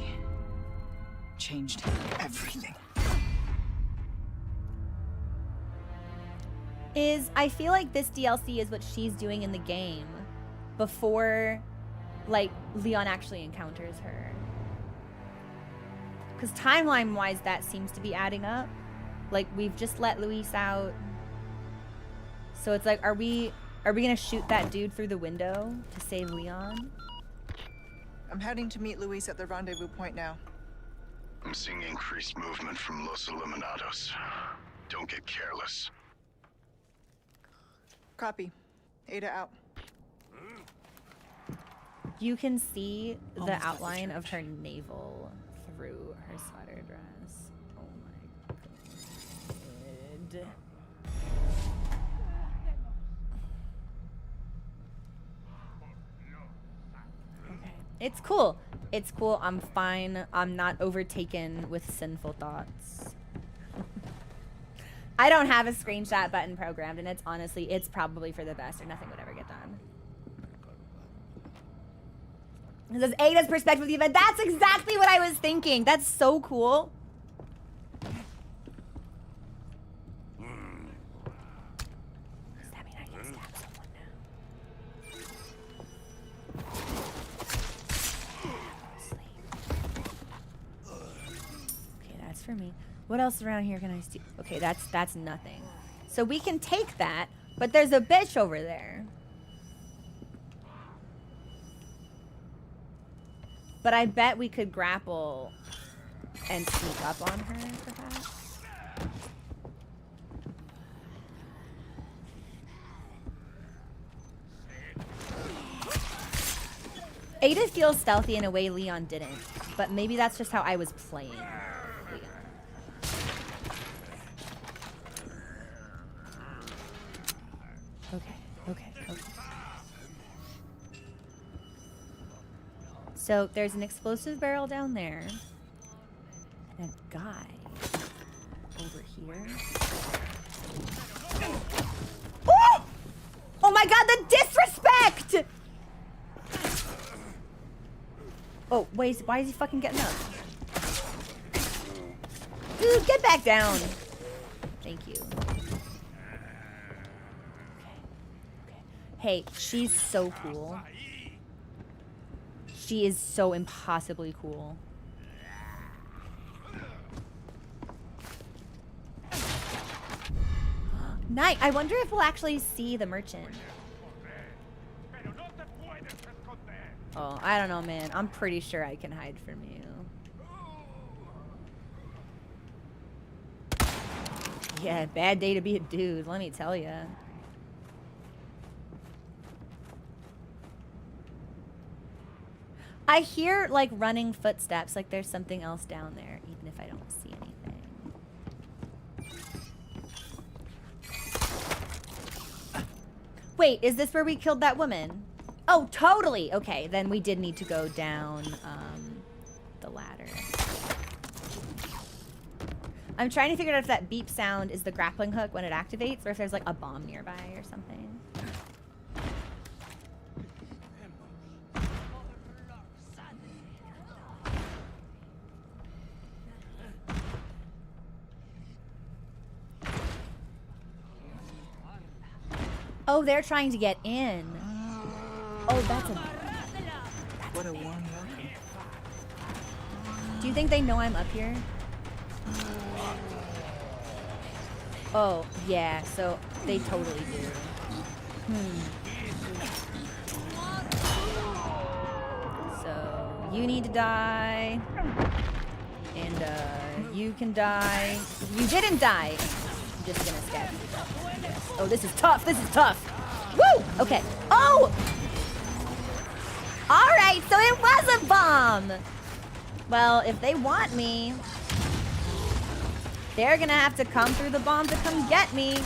changed everything. I feel like this DLC is what she's doing in the game before, like, Leon actually encounters her. Because timeline-wise, that seems to be adding up. Like, we've just let Luis out. So it's like, are we gonna shoot that dude through the window to save Leon? I'm heading to meet Luis at the rendezvous point now. I'm seeing increased movement from Los Eliminados. Don't get careless. Copy. Ada out. You can see the Almost at the outline of church. her navel through her sweater dress. Oh my god. Okay. It's cool. It's cool. I'm fine. I'm not overtaken with sinful thoughts. I don't have a screenshot button programmed, and it's probably for the best, or nothing would ever get done. It says Ada's perspective of the event. That's exactly what I was thinking. That's so cool. Does that mean I can stab someone now? Okay, that's for me. What else around here can I steal? Okay, that's nothing. So we can take that, but there's a bitch over there. But I bet we could grapple and sneak up on her, perhaps. Ada feels stealthy in a way Leon didn't, but maybe that's just how I was playing Leon. Okay. So there's an explosive barrel down there. And a guy over here. Oh! Oh my god, the disrespect! Oh, wait, why is he fucking getting up? Dude, get back down. Thank you. Okay. Hey, she's so cool. She is so impossibly cool. Night. I wonder if we'll actually see the merchant. Oh, I don't know, man. I'm pretty sure I can hide from you. Yeah, bad day to be a dude, let me tell ya. I hear, like, running footsteps, like there's something else down there, even if I don't see anything. Wait, is this where we killed that woman? Oh, totally. Okay, then we did need to go down the ladder. I'm trying to figure out if that beep sound is the grappling hook when it activates, or if there's like a bomb nearby or something. Oh, they're trying to get in. Oh, that's a... What a warm welcome. Do you think they know I'm up here? Oh, yeah, so they totally do. So, you need to die. And, you can die. You didn't die. I'm just gonna stab you to death. Yes. Oh, this is tough. This is tough. Woo! Okay. Oh! Alright, so it was a bomb! Well, if they want me, they're gonna have to come through the bomb to come get me.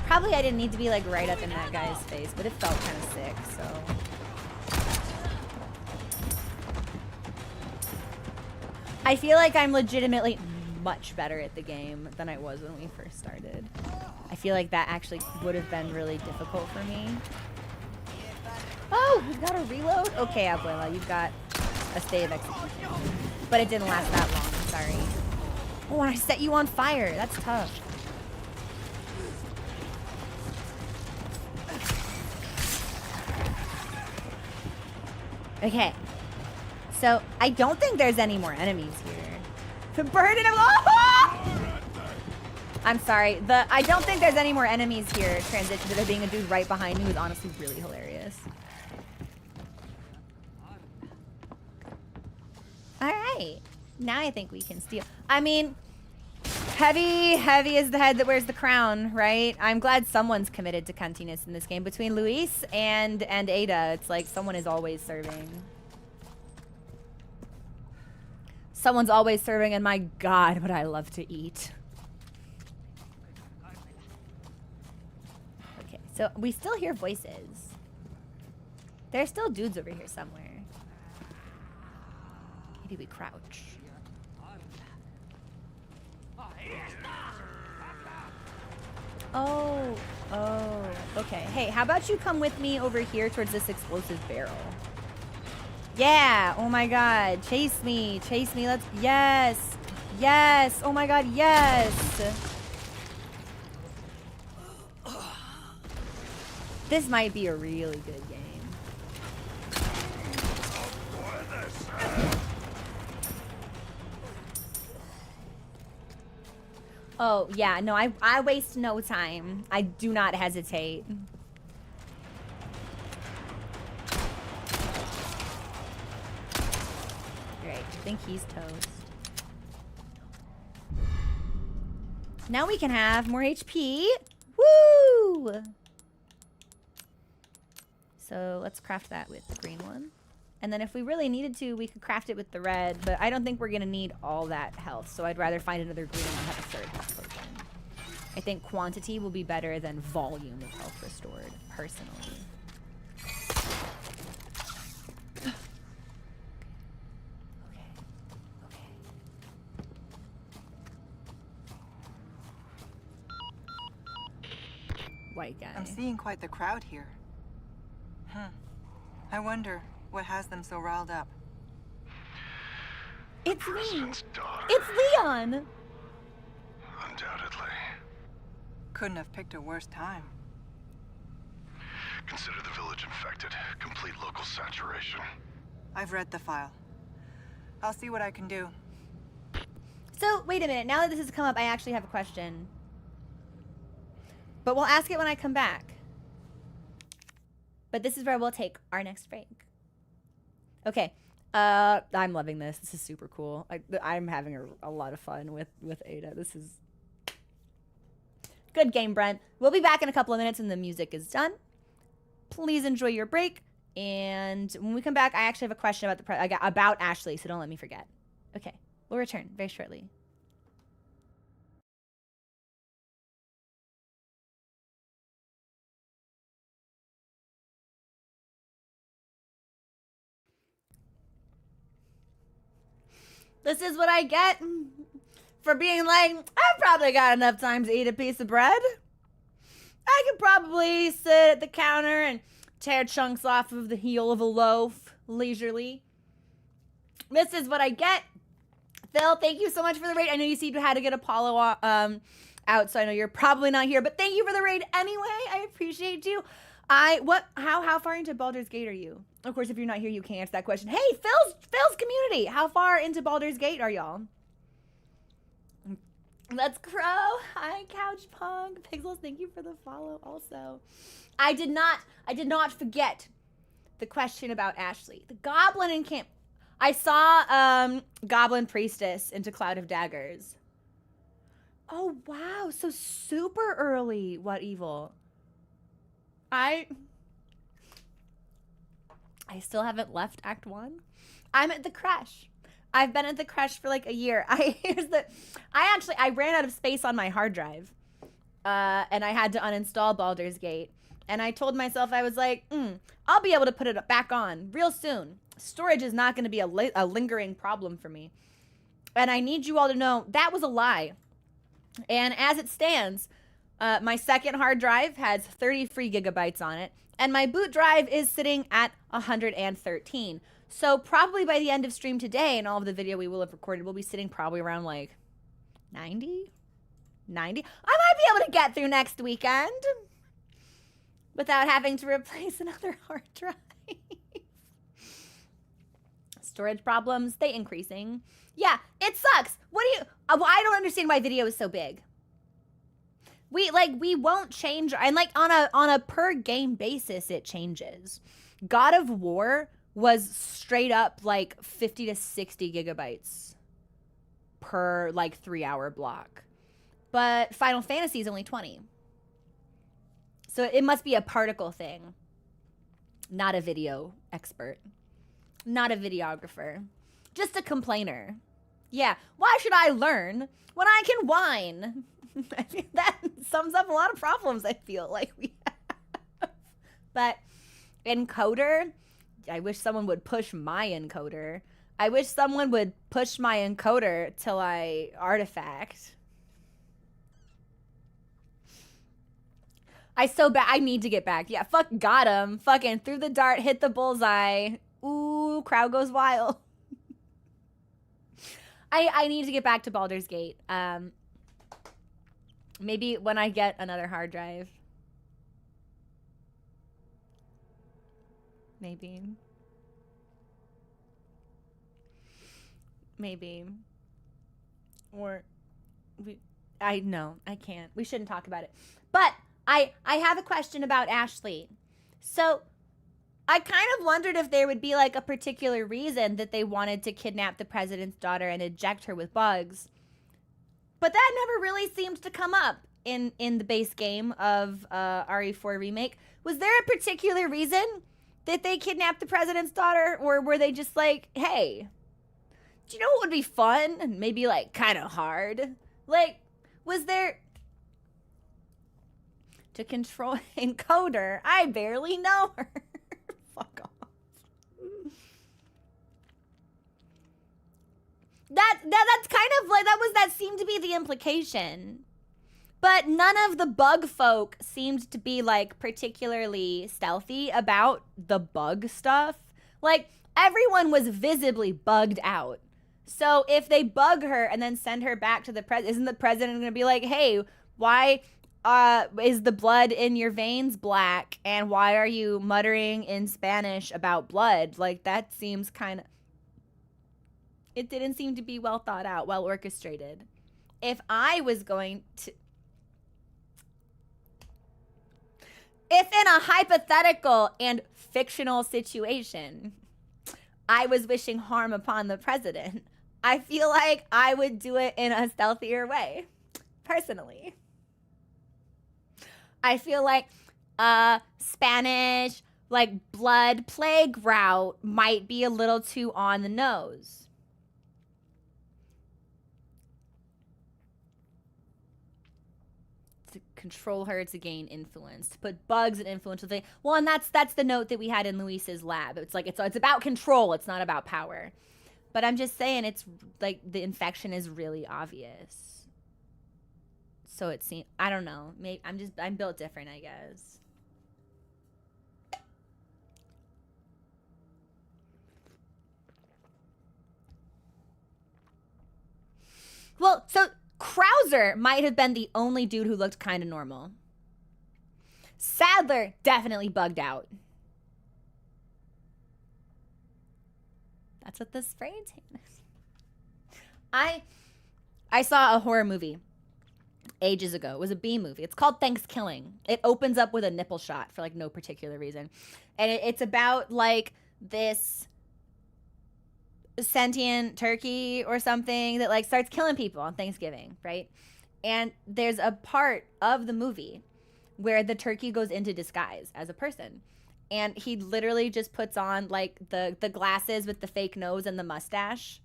Probably I didn't need to be like right up in that guy's face, but it felt kind of sick, so. I feel like I'm legitimately much better at the game than I was when we first started. I feel like that actually would have been really difficult for me. Oh, you've got a reload? Okay, Abuela, you've got a stay of execution. But it didn't last that long, I'm sorry. Oh, and I set you on fire. That's tough. Okay. So, I don't think there's any more enemies here. The burden of... Oh! I'm sorry. I don't think there's any more enemies here. Transition to there being a dude right behind me who's honestly really hilarious. Alright. Now I think we can steal. I mean, heavy is the head that wears the crown, right? I'm glad someone's committed to cuntiness in this game. Between Luis and Ada, it's like someone is always serving. Someone's always serving, and my god, but I love to eat. Okay, so we still hear voices. There's still dudes over here somewhere. Maybe we crouch. Oh, okay. Hey, how about you come with me over here towards this explosive barrel? Yeah, oh my god, chase me, let's, yes, oh my god, yes. This might be a really good game. Oh, yeah, no, I waste no time. I do not hesitate. Great, I think he's toast. Now we can have more HP. Woo! So let's craft that with the green one. And then if we really needed to, we could craft it with the red, but I don't think we're gonna need all that health, so I'd rather find another green and have a third health potion. I think quantity will be better than volume of health restored, personally. Okay. White guy. I'm seeing quite the crowd here. I wonder what has them so riled up. It's me! President's daughter. It's Leon! Undoubtedly. Couldn't have picked a worse time. Consider the village infected. Complete local saturation. I've read the file. I'll see what I can do. So, wait a minute. Now that this has come up, I actually have a question. But we'll ask it when I come back. But this is where we'll take our next break. Okay. I'm loving this. This is super cool. I'm having a lot of fun with Ada. This is... Good game, Brent. We'll be back in a couple of minutes when the music is done. Please enjoy your break. And when we come back, I actually have a question about Ashley, so don't let me forget. Okay, we'll return very shortly. This is what I get for being like, I've probably got enough time to eat a piece of bread. I could probably sit at the counter and tear chunks off of the heel of a loaf leisurely. This is what I get. Phil, thank you so much for the raid. I know you said you had to get Apollo out, so I know you're probably not here, but thank you for the raid anyway. I appreciate you. How far into Baldur's Gate are you? Of course, if you're not here, you can't answer that question. Hey, Phil's community, how far into Baldur's Gate are y'all? Let's Crow. Hi, Couch Punk. Pixels, thank you for the follow also. I did not forget the question about Ashley. The Goblin Encamp. I saw Goblin Priestess into Cloud of Daggers. Oh, wow. So super early. What evil? I still haven't left Act 1. I'm at the Crash. I've been at the Crash for like a year. I ran out of space on my hard drive. And I had to uninstall Baldur's Gate. And I told myself, I was like, I'll be able to put it back on real soon. Storage is not going to be a lingering problem for me. And I need you all to know that was a lie. And as it stands, my second hard drive has 30 free gigabytes on it. And my boot drive is sitting at 113. So probably by the end of stream today and all of the video we will have recorded, we'll be sitting probably around like 90. I might be able to get through next weekend without having to replace another hard drive. Storage problems, they increasing. Yeah, it sucks. I don't understand why video is so big. We won't change, and like on a per game basis it changes. God of War was straight up like 50 to 60 gigabytes per like 3-hour block. But Final Fantasy is only 20. So it must be a particle thing. Not a video expert. Not a videographer. Just a complainer. Yeah, why should I learn when I can whine? I think that sums up a lot of problems I feel like we have. But encoder, I wish someone would push my encoder. I wish someone would push my encoder till I artifact. I need to get back. Yeah, fuck got him. Fucking threw the dart, hit the bullseye. Ooh, crowd goes wild. I need to get back to Baldur's Gate. Maybe when I get another hard drive. Maybe. Or I can't. We shouldn't talk about it. But I have a question about Ashley. So I kind of wondered if there would be like a particular reason that they wanted to kidnap the president's daughter and eject her with bugs. But that never really seemed to come up in the base game of RE4 Remake. Was there a particular reason that they kidnapped the president's daughter? Or were they just like, hey, do you know what would be fun and maybe like kind of hard? Like, was there... To control encoder, I barely know her. Fuck off. That's kind of like that seemed to be the implication. But none of the bug folk seemed to be like particularly stealthy about the bug stuff. Like everyone was visibly bugged out. So if they bug her and then send her back to the president, isn't the president going to be like, "Hey, why is the blood in your veins black? And why are you muttering in Spanish about blood?" Like, that seems kind of... It didn't seem to be well thought out, well orchestrated. If I was going to... If in a hypothetical and fictional situation, I was wishing harm upon the president, I feel like I would do it in a stealthier way, personally. I feel like Spanish, like blood plague route might be a little too on the nose. To control her, to gain influence, to put bugs in influential things. Well, and that's the note that we had in Luis's lab. It's like it's about control. It's not about power. But I'm just saying, it's like the infection is really obvious. So it seems, I don't know. Maybe I'm built different, I guess. Well, so Krauser might have been the only dude who looked kind of normal. Sadler definitely bugged out. That's what the spray tan is. I saw a horror movie ages ago. It was a B movie. It's called Thanksgiving. It opens up with a nipple shot for like no particular reason. And it's about like this sentient turkey or something that like starts killing people on Thanksgiving, right? And there's a part of the movie where the turkey goes into disguise as a person. And he literally just puts on like the glasses with the fake nose and the mustache.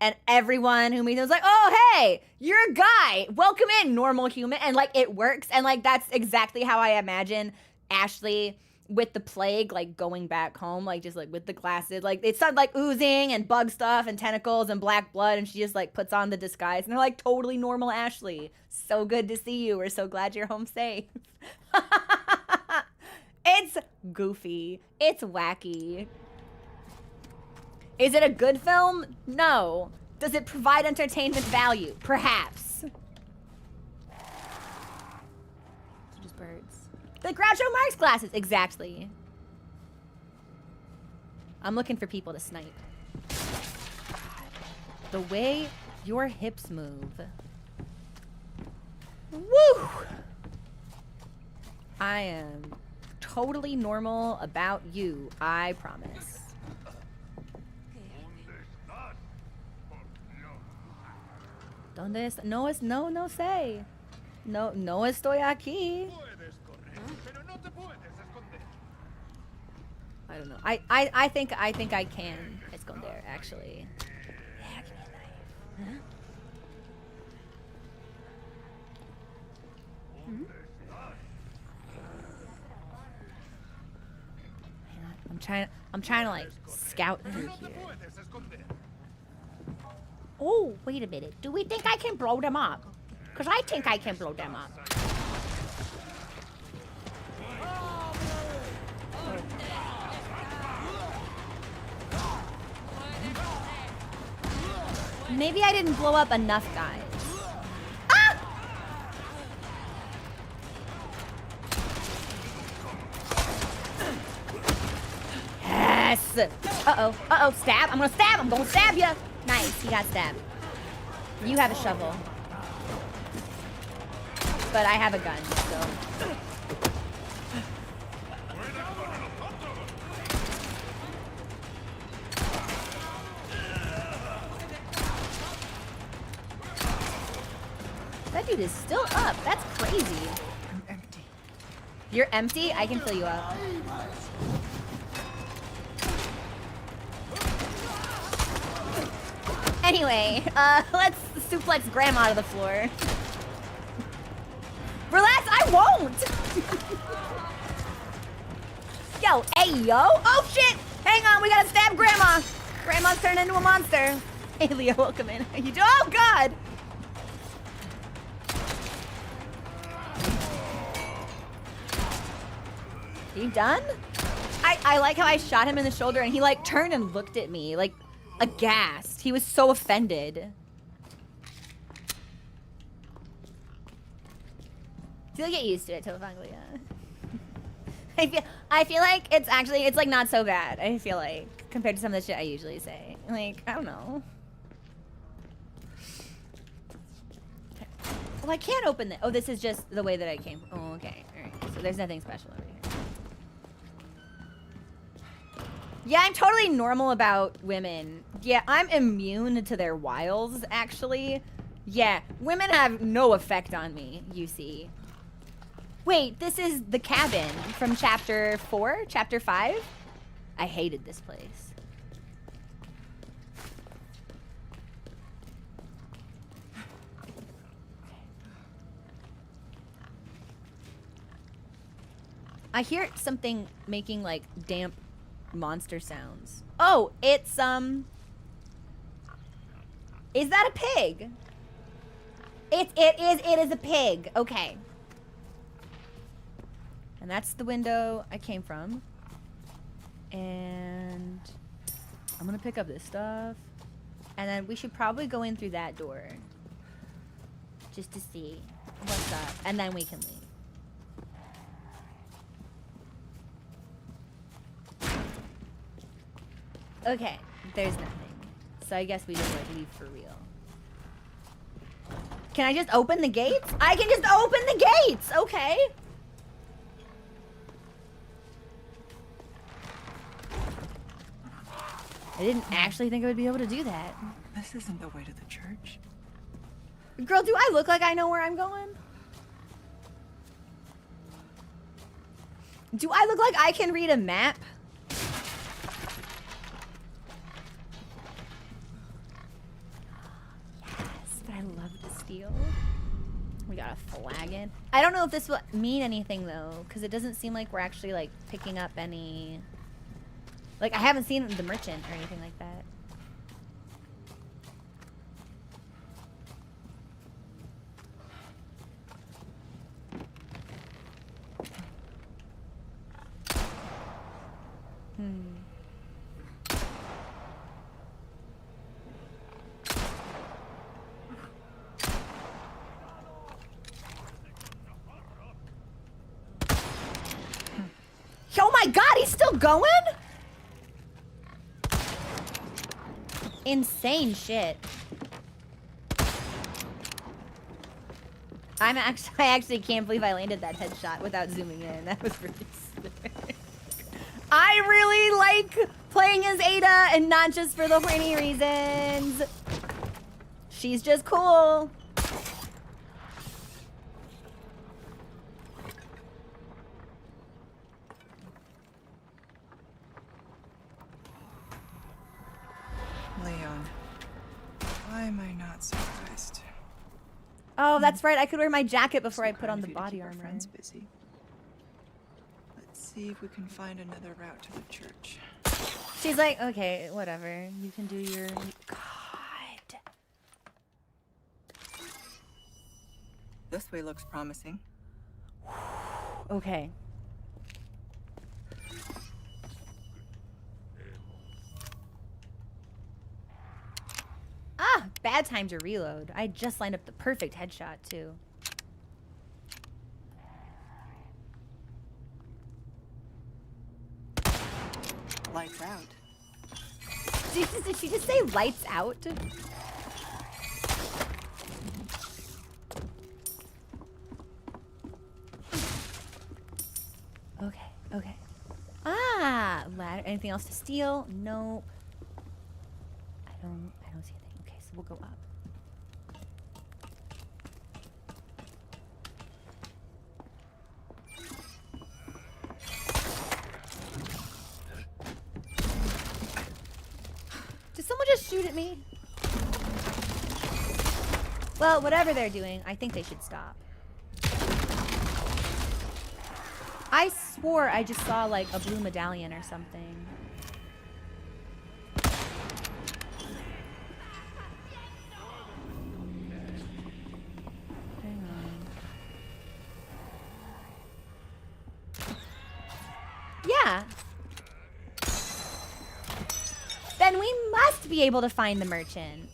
And everyone who meets him was like, oh, hey, you're a guy. Welcome in, normal human. And like it works. And like that's exactly how I imagine Ashley with the plague, like going back home, like just like with the glasses. Like it started like oozing and bug stuff and tentacles and black blood. And she just like puts on the disguise. And they're like totally normal Ashley. So good to see you. We're so glad you're home safe. It's goofy. It's wacky. Is it a good film? No. Does it provide entertainment value? Perhaps. Just birds. The Groucho Marx glasses. Exactly. I'm looking for people to snipe. The way your hips move. Woo! I am totally normal about you, I promise. ¿Dónde está? No sé. No estoy aquí. I don't know. I think I can esconder, actually. Yeah, give me a knife. Huh? Hmm? I'm trying to like scout through here. Oh, wait a minute. Do we think I can blow them up? Because I think I can blow them up. Maybe I didn't blow up enough guys. Ah! Yes! Uh-oh, stab. I'm gonna stab you. Nice, he got stabbed. You have a shovel. But I have a gun, so. That dude is still up. That's crazy. I'm empty. You're empty? I can fill you up. Anyway, let's suplex Grandma to the floor. Relax, I won't! Yo, hey, yo! Oh, shit! Hang on, we gotta stab Grandma! Grandma's turned into a monster. Hey, Leo, welcome in. How you doing? Oh, God! Are you done? I like how I shot him in the shoulder and he, like, turned and looked at me, like, aghast. He was so offended. You'll get used to it, Tofanglia. I feel like it's like not so bad. I feel like compared to some of the shit I usually say. Like, I don't know. Well, I can't open it. Oh, this is just the way that I came. Oh, okay. All right. So there's nothing special over here. Yeah, I'm totally normal about women. Yeah, I'm immune to their wiles, actually. Yeah, women have no effect on me, you see. Wait, this is the cabin from chapter 4, chapter 5? I hated this place. I hear something making like damp monster sounds. Oh, it's is that a pig? It is a pig. Okay. And that's the window I came from. And I'm gonna pick up this stuff. And then we should probably go in through that door. Just to see what's up. And then we can leave. Okay, there's nothing. So I guess we just like leave for real. Can I just open the gates? I can just open the gates! Okay. I didn't actually think I would be able to do that. This isn't the way to the church. Girl, do I look like I know where I'm going? Do I look like I can read a map? But I love the steel. We got a flagon. I don't know if this will mean anything though, because it doesn't seem like we're actually like picking up any. Like I haven't seen the merchant or anything like that. Oh my god, he's still going? Insane shit. I actually can't believe I landed that headshot without zooming in. That was really sick. I really like playing as Ada and not just for the horny reasons. She's just cool. Leon, why am I not surprised? Oh, that's right. I could wear my jacket before So I put on kind the of you to body keep our armor. friends busy. Let's see if we can find another route to the church. She's like, okay, whatever. You can do your... God. This way looks promising. Okay. Ah, bad time to reload. I just lined up the perfect headshot, too. Lights out. Did she just say lights out? Okay, okay. Ah, ladder. Anything else to steal? Nope. I don't see anything. Okay, so we'll go up. Did someone just shoot at me? Well, whatever they're doing, I think they should stop. I swore I just saw like a blue medallion or something. Hang on. Yeah. Then we must be able to find the merchant.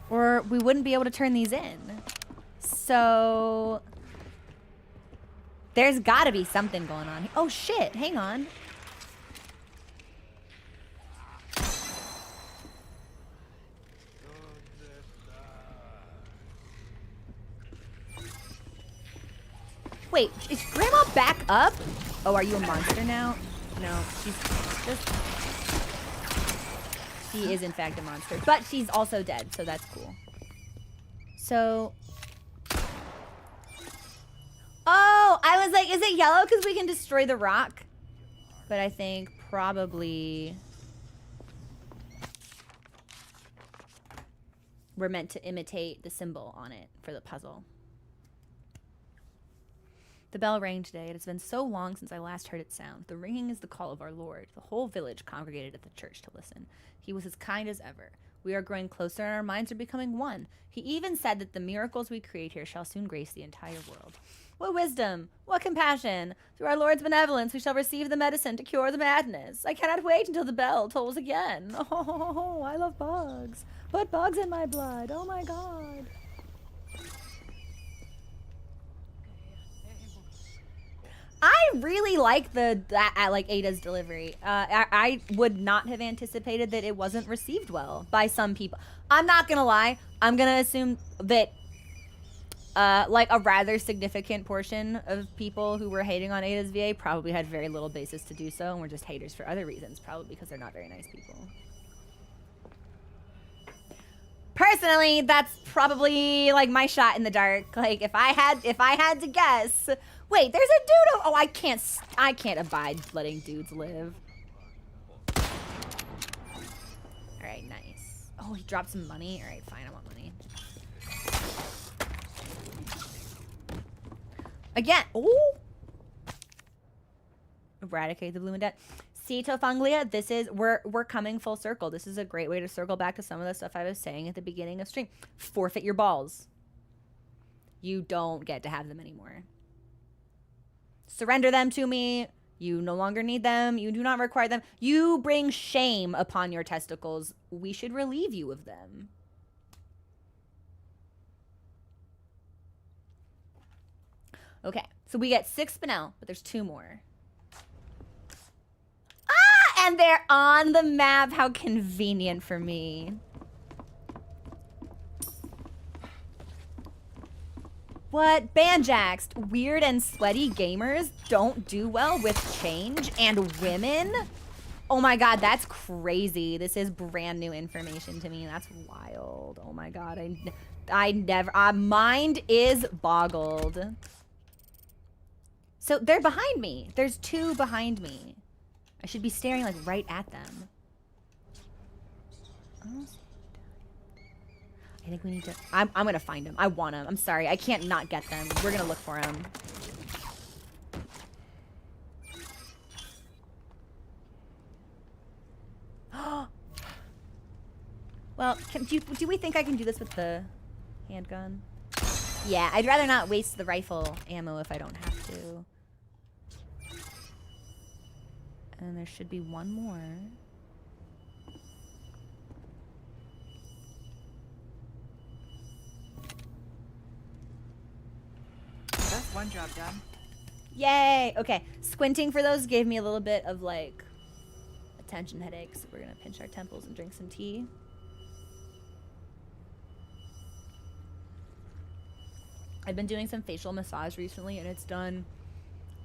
Or we wouldn't be able to turn these in. So there's gotta be something going on. Oh shit, hang on. Wait, is Grandma back up? Oh, are you a monster now? No, she's just... She is in fact a monster, but she's also dead, so that's cool. So... Oh, I was like, is it yellow because we can destroy the rock? But I think probably... we're meant to imitate the symbol on it for the puzzle. The bell rang today. It has been so long since I last heard its sound. The ringing is the call of our Lord. The whole village congregated at the church to listen. He was as kind as ever. We are growing closer and our minds are becoming one. He even said that the miracles we create here shall soon grace the entire world. What wisdom! What compassion! Through our Lord's benevolence we shall receive the medicine to cure the madness. I cannot wait until the bell tolls again. Oh, I love bugs. Put bugs in my blood. Oh my god. I really like like Ada's delivery. I would not have anticipated that it wasn't received well by some people. I'm not gonna lie. I'm gonna assume that like a rather significant portion of people who were hating on Ada's VA probably had very little basis to do so and were just haters for other reasons, probably because they're not very nice people. Personally, that's probably like my shot in the dark. Like if I had to guess. Wait, there's a dude. Oh, I can't abide letting dudes live. All right, nice. Oh, he dropped some money. All right, fine. I want money. Again. Oh. Eradicate the bloom and death. See, Tofanglia, this is we're coming full circle. This is a great way to circle back to some of the stuff I was saying at the beginning of stream. Forfeit your balls. You don't get to have them anymore. Surrender them to me. You no longer need them. You do not require them. You bring shame upon your testicles. We should relieve you of them. Okay, so we get 6 spinel, but there's 2 more. Ah, and they're on the map. How convenient for me. What? Banjaxed. Weird and sweaty gamers don't do well with change and women? Oh my god, that's crazy. This is brand new information to me. That's wild. Oh my god, I never... mind is boggled. So they're behind me. There's 2 behind me. I should be staring like right at them. Oh. I think we need to... I'm gonna find them. I want them. I'm sorry. I can't not get them. We're gonna look for them. Well, do we think I can do this with the handgun? Yeah, I'd rather not waste the rifle ammo if I don't have to. And there should be 1 more. That's 1 job done. Yay! Okay, squinting for those gave me a little bit of like attention headaches. We're gonna pinch our temples and drink some tea. I've been doing some facial massage recently and it's done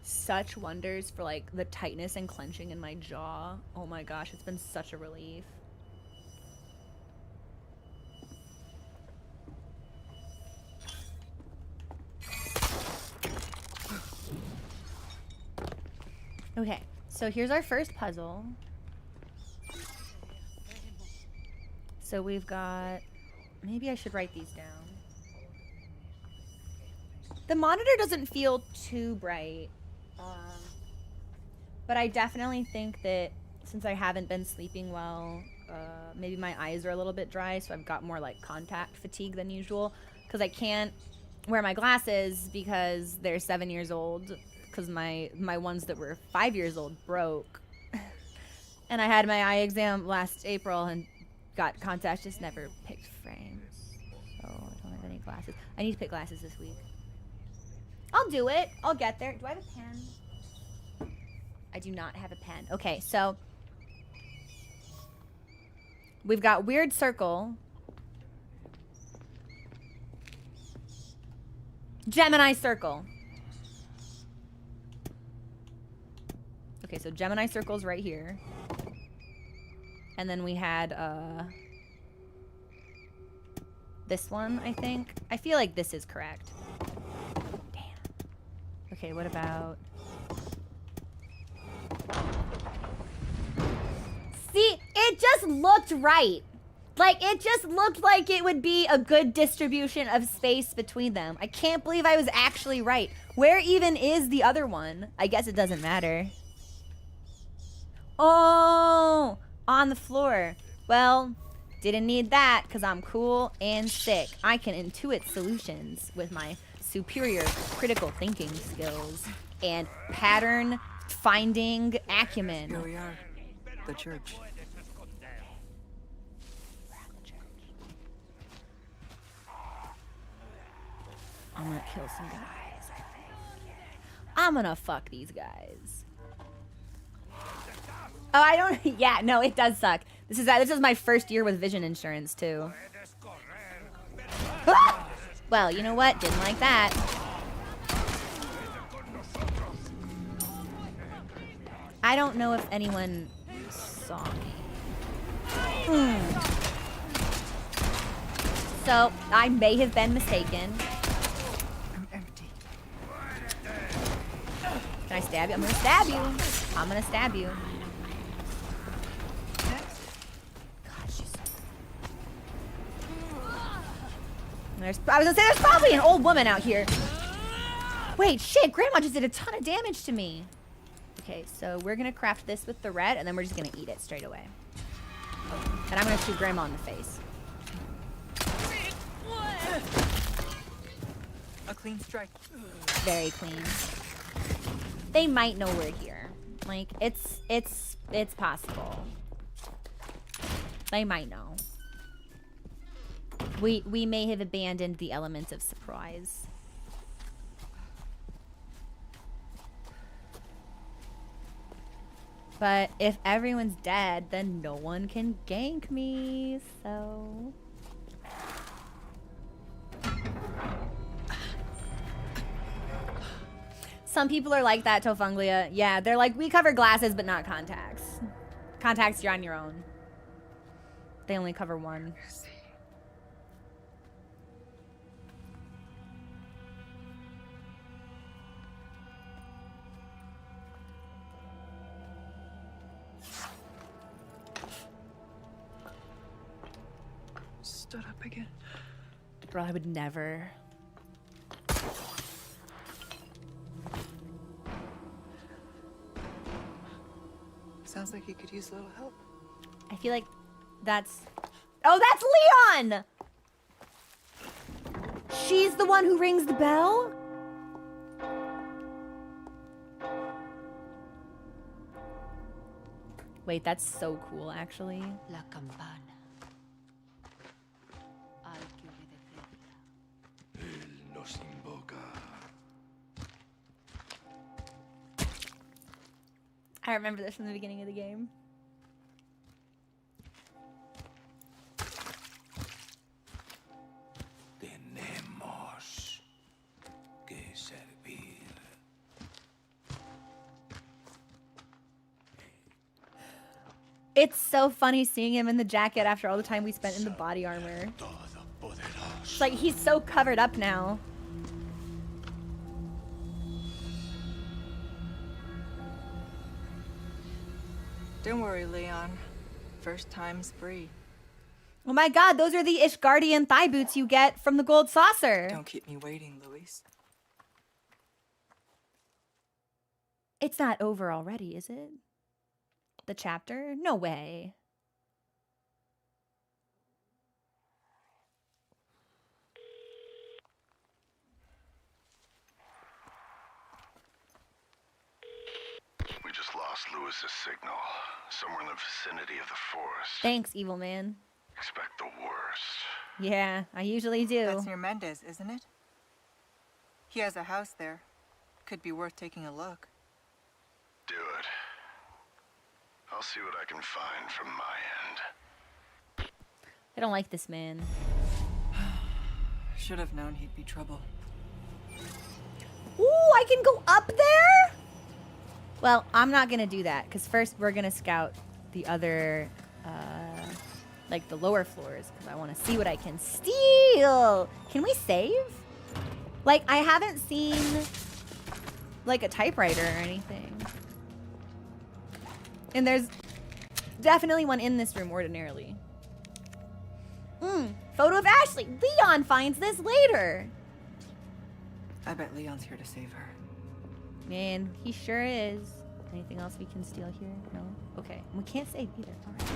such wonders for like the tightness and clenching in my jaw. Oh my gosh, it's been such a relief. Okay, so here's our first puzzle. So we've got... maybe I should write these down. The monitor doesn't feel too bright. But I definitely think that since I haven't been sleeping well, maybe my eyes are a little bit dry, so I've got more like contact fatigue than usual. Because I can't wear my glasses because they're 7 years old. Because my ones that were 5 years old broke. And I had my eye exam last April and got contacts, just never picked frames. So I don't have any glasses. I need to pick glasses this week. I'll do it. I'll get there. Do I have a pen? I do not have a pen. Okay, so we've got weird circle. Gemini circle. Okay, so Gemini circle's right here. And then we had this one, I think. I feel like this is correct. Damn. Okay, what about... See, it just looked right. Like, it just looked like it would be a good distribution of space between them. I can't believe I was actually right. Where even is the other one? I guess it doesn't matter. Oh, on the floor. Well, didn't need that because I'm cool and sick. I can intuit solutions with my superior critical thinking skills and pattern finding acumen. Here we are. The church. I'm gonna kill some guys. I'm gonna fuck these guys. Oh, I don't. Yeah, no, it does suck. This is my first year with vision insurance too. Ah! Well, you know what? Didn't like that. I don't know if anyone saw me. So I may have been mistaken. I'm empty. Can I stab you? I'm gonna stab you. I'm gonna stab you. God, she's... I was gonna say there's probably an old woman out here. Wait, shit, Grandma just did a ton of damage to me. Okay, so we're gonna craft this with the red, and then we're just gonna eat it straight away. And I'm gonna shoot Grandma in the face. A clean strike. Very clean. They might know we're here. Like, it's possible. They might know. We may have abandoned the element of surprise. But if everyone's dead, then no one can gank me, so... Some people are like that, Tofunglia. Yeah, they're like, we cover glasses, but not contacts. Contacts, you're on your own. They only cover one. Stood up again. Bro, I would never. Sounds like you could use a little help. I feel like that's... Oh, that's Leon! She's the one who rings the bell? Wait, that's so cool, actually. La campana. Hay que obedecerla. Él nos invoca. I remember this from the beginning of the game. Tenemos que servir. It's so funny seeing him in the jacket after all the time we spent in the body armor. It's like he's so covered up now. Don't worry, Leon. First time's free. Oh my god, those are the Ishgardian thigh boots you get from the gold saucer. Don't keep me waiting, Luis. It's not over already, is it? The chapter? No way. We just lost Lewis's signal. Somewhere in the vicinity of the forest. Thanks, evil man. Expect the worst. Yeah, I usually do. That's near Mendez, isn't it? He has a house there. Could be worth taking a look. Do it. I'll see what I can find from my end. I don't like this man. Should have known he'd be trouble. Ooh, I can go up there? Well, I'm not gonna do that, because first we're gonna scout the other like the lower floors because I want to see what I can steal. Can we save? Like, I haven't seen like a typewriter or anything. And there's definitely one in this room ordinarily. Photo of Ashley. Leon finds this later. I bet Leon's here to save her. Man, he sure is. Anything else we can steal here? No? Okay. We can't save either. All right.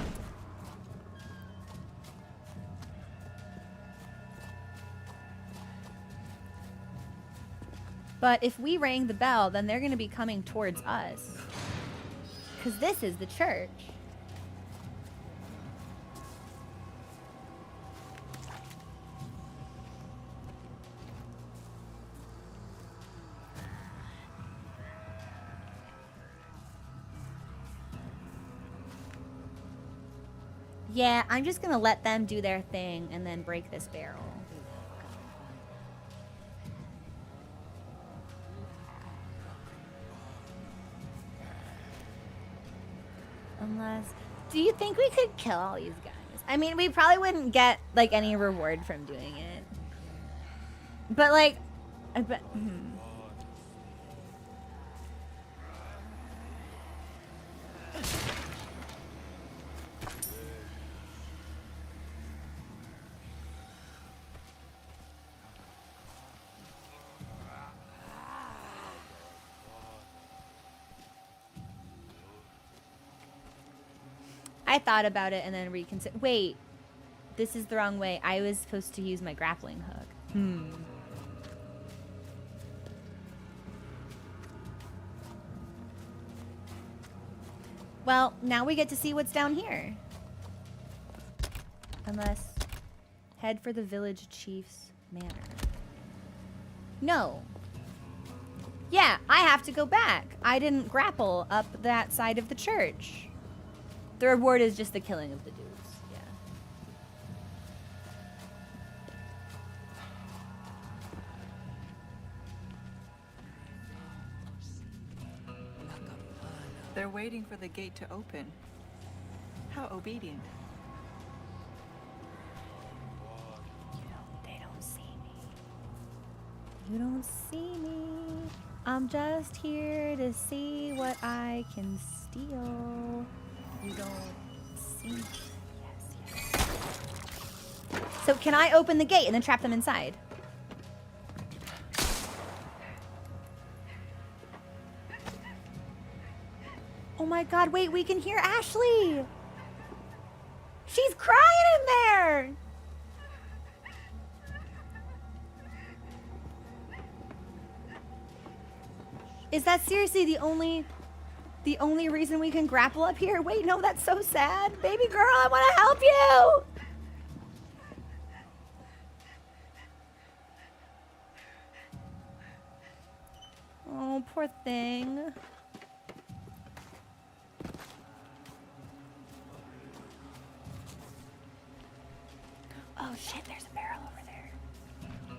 But if we rang the bell, then they're going to be coming towards us. Because this is the church. Yeah, I'm just gonna let them do their thing and then break this barrel. Unless, do you think we could kill all these guys? I mean, we probably wouldn't get like any reward from doing it. But like, I bet. I thought about it and then reconsidered. Wait, this is the wrong way. I was supposed to use my grappling hook. Well, now we get to see what's down here. Unless, head for the village chief's manor. No. Yeah, I have to go back. I didn't grapple up that side of the church. The reward is just the killing of the dudes. Yeah. They're waiting for the gate to open. How obedient. They don't see me. You don't see me. I'm just here to see what I can steal. You don't see me. Yes. So can I open the gate and then trap them inside? Oh my god, wait, we can hear Ashley! She's crying in there! Is that seriously the only reason we can grapple up here? Wait, no, that's so sad. Baby girl, I want to help you! Oh, poor thing. Oh shit, there's a barrel over there.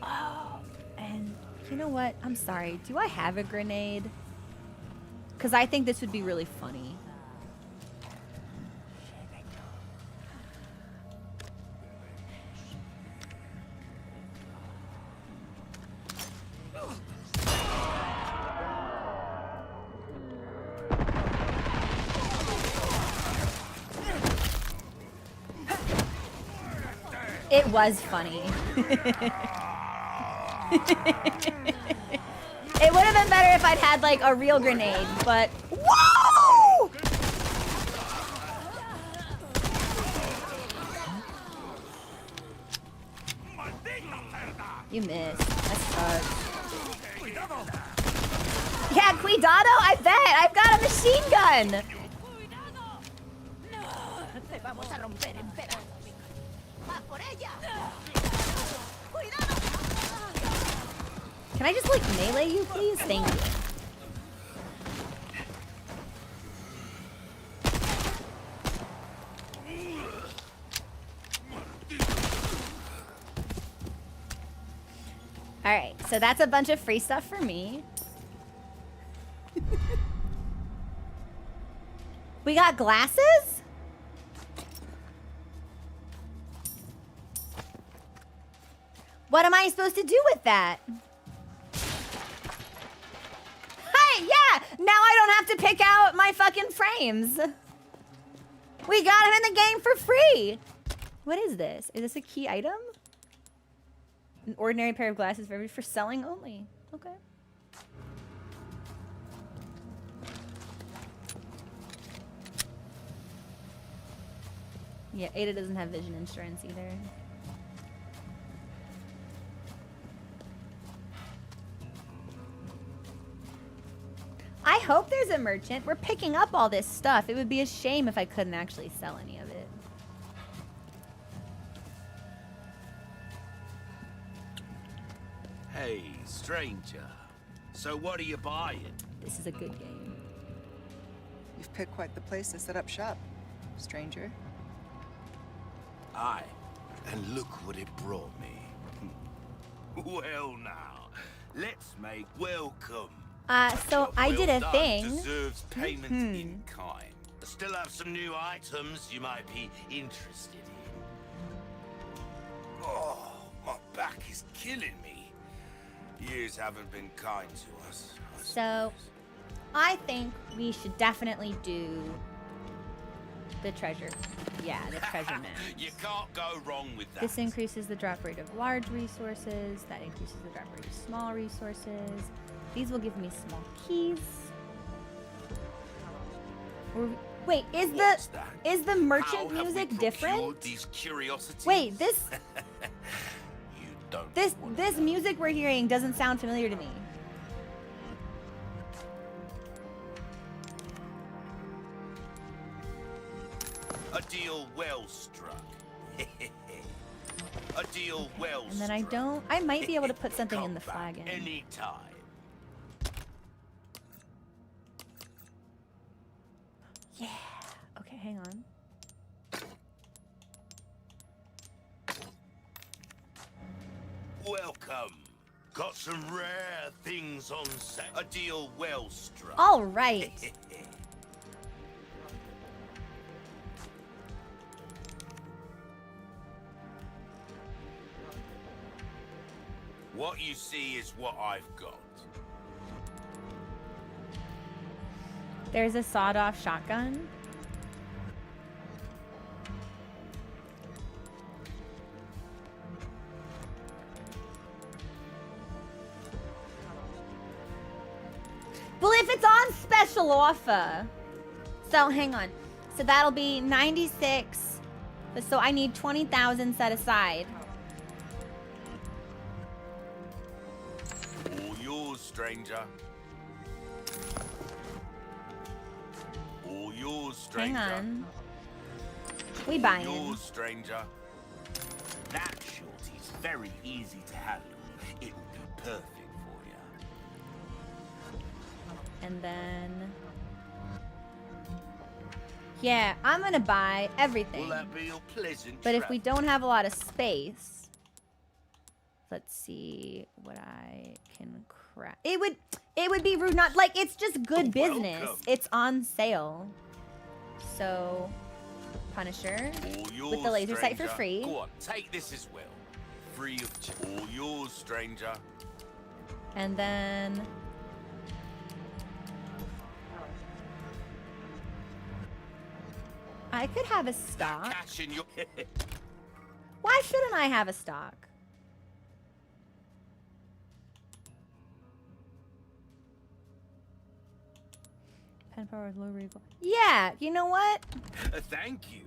Oh, and you know what? I'm sorry. Do I have a grenade? Because I think this would be really funny. It was funny. It would have been better if I'd had like a real grenade, but whoa! You missed. That sucks. Yeah, cuidado, I bet. I've got a machine gun. Can I just like melee you, please? Thank you. All right, so that's a bunch of free stuff for me. We got glasses? What am I supposed to do with that? Hey, yeah! Now I don't have to pick out my fucking frames. We got him in the game for free. What is this? Is this a key item? An ordinary pair of glasses for selling only. Okay. Yeah, Ada doesn't have vision insurance either. I hope there's a merchant. We're picking up all this stuff. It would be a shame if I couldn't actually sell any of it. Hey, stranger. So what are you buying? This is a good game. You've picked quite the place to set up shop, stranger. Aye, and look what it brought me. Well now, let's make welcome. So I did a Well done thing. Deserves payment in kind. I still have some new items you might be interested in. Oh, my back is killing me. Years haven't been kind to us. I So, suppose. I think we should definitely do the treasure. Yeah, the treasure map. You can't go wrong with that. This increases the drop rate of large resources. That increases the drop rate of small resources. These will give me small keys. Wait, is What's that? the How merchant have we music procured different? These curiosities? Wait, this You don't this wanna this know. music we're hearing doesn't sound familiar to me. A deal well struck. A deal well And then struck. I might be able to put something in Come the back flagon. anytime. Yeah. Okay, hang on. Welcome. Got some rare things on sale. A deal well struck. All right. What you see is what I've got. There's a sawed-off shotgun. Well, if it's on special offer. So, hang on. So that'll be 96. So I need 20,000 set aside. All yours, stranger. All yours, stranger. Hang on. We buying. Yours, stranger. That shorty's very easy to handle. It will be perfect for you. And then... Yeah, I'm gonna buy everything. Will that be a pleasant But if we travel? don't have a lot of space... Let's see what I can craft. It would be rude not... Like, it's just good business. Welcome. It's on sale. So... Punisher. All yours, With the laser sight for stranger. free. Go on, take this as well. Free of charge. All yours, stranger. And then... I could have a stock. Cash in your... Why shouldn't I have a stock? Pen power with low recoil. Yeah, you know what? Thank you.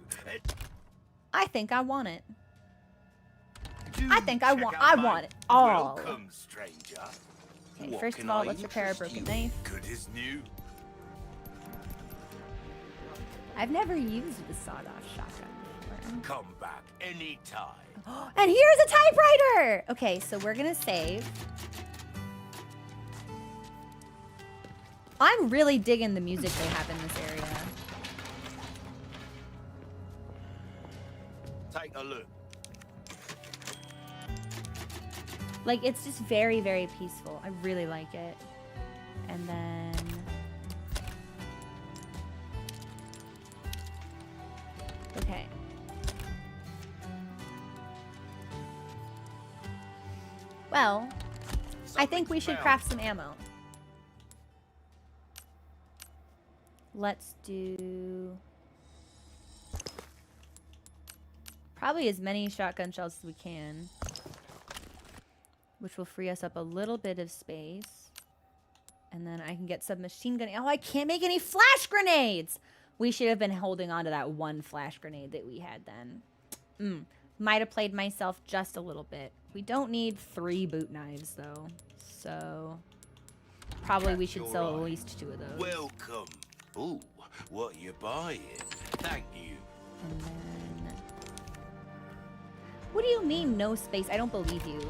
I think I want it. Do I think I check want- out I my want it all. Welcome, stranger. Okay, What first can of all, I let's repair a interest broken you? knife. Good as new. I've never used the sawed-off shotgun before. Come back anytime. And here's a typewriter! Okay, so we're gonna save. I'm really digging the music they have in this area. Take a look. Like, it's just very, very peaceful. I really like it. And then... Okay. Well, I think we should Something's craft some ammo. Let's do probably as many shotgun shells as we can, which will free us up a little bit of space. And then I can get submachine gun. Oh, I can't make any flash grenades! We should have been holding on to that one flash grenade that we had then. Might have played myself just a little bit. We don't need 3 boot knives, though. So, probably we should sell at least 2 of those. Welcome. Ooh, what you buying? Thank you. And then... What do you mean, no space? I don't believe you.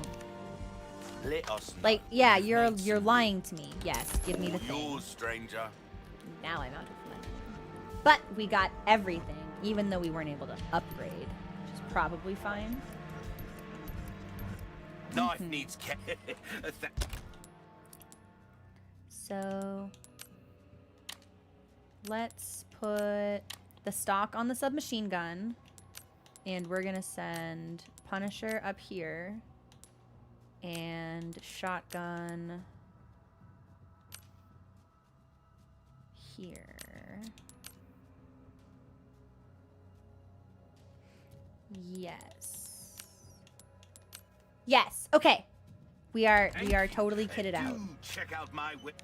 Let us know. Like, yeah, you're lying to me. Yes, give me the thing. Yours, stranger. Now I'm out of money. But we got everything, even though we weren't able to upgrade, which is probably fine. Knife needs care. So, let's put the stock on the submachine gun, and we're gonna send Punisher up here, and shotgun here. Yes. Yes. Okay. We are totally kitted out. Do check out my whip.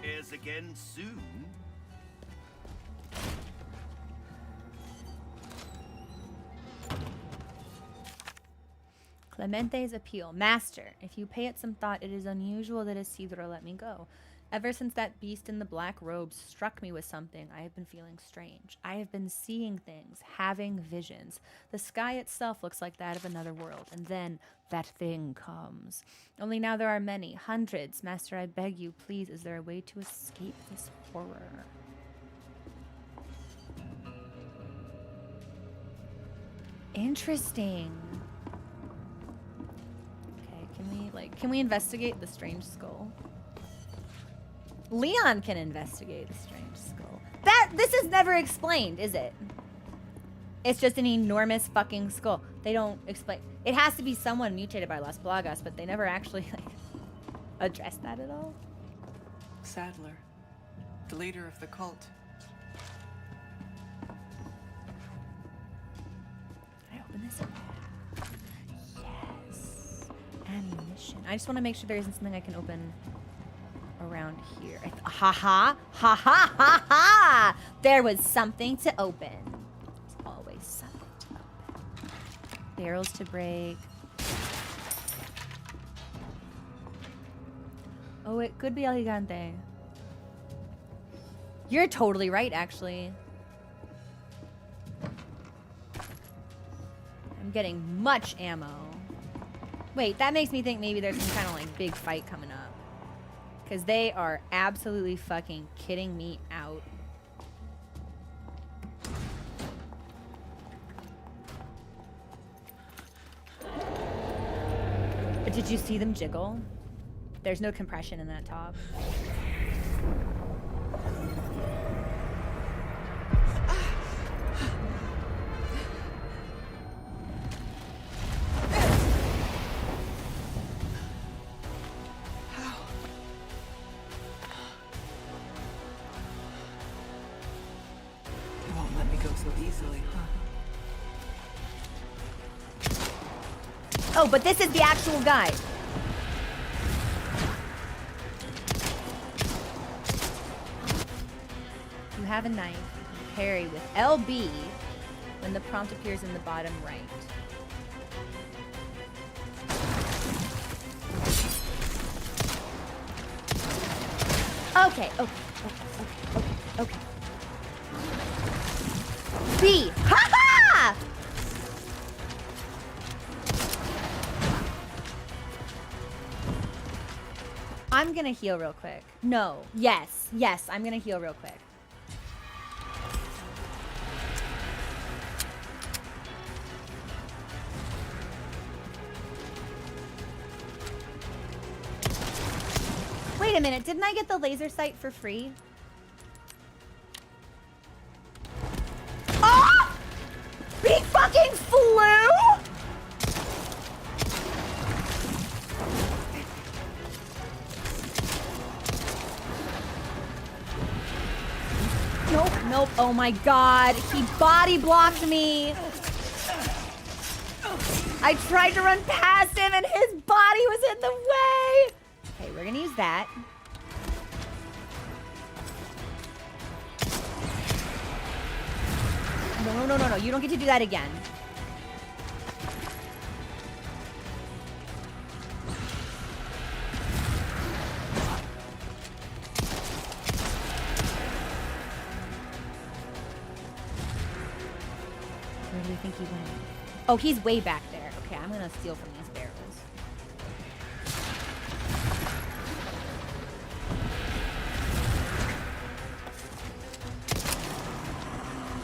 Here's again soon. Clemente's appeal. Master, if you pay it some thought, it is unusual that Isidro let me go. Ever since that beast in the black robes struck me with something, I have been feeling strange. I have been seeing things, having visions. The sky itself looks like that of another world, and then that thing comes. Only now there are many, hundreds. Master, I beg you, please, is there a way to escape this horror? Interesting. Okay, can we investigate the strange skull? Leon can investigate the strange skull. This is never explained, is it? It's just an enormous fucking skull. They don't explain. It has to be someone mutated by Las Plagas, but they never actually address that at all. Sadler, the leader of the cult. Can I open this? Yes. Ammunition. I just want to make sure there isn't something I can open around here. Ha ha! Ha ha ha ha! There was something to open. There's always something to open. Barrels to break. Oh, it could be El Gigante. You're totally right, actually. I'm getting much ammo. Wait, that makes me think maybe there's some kind of like big fight coming up. Because they are absolutely fucking kidding me out. But did you see them jiggle? There's no compression in that top. Oh, but this is the actual guy. You have a knife. Parry with LB when the prompt appears in the bottom right. Okay, okay. B. Ha ha! I'm gonna heal real quick. No. Yes. Yes, I'm gonna heal real quick. Wait a minute. Didn't I get the laser sight for free? Oh! fucking flew? Nope, nope. Oh my god. He body blocked me. I tried to run past him and his body was in the way. Okay, we're gonna use that. No. You don't get to do that again. Where do you think he went? Oh, he's way back there. Okay, I'm gonna steal from these barrels.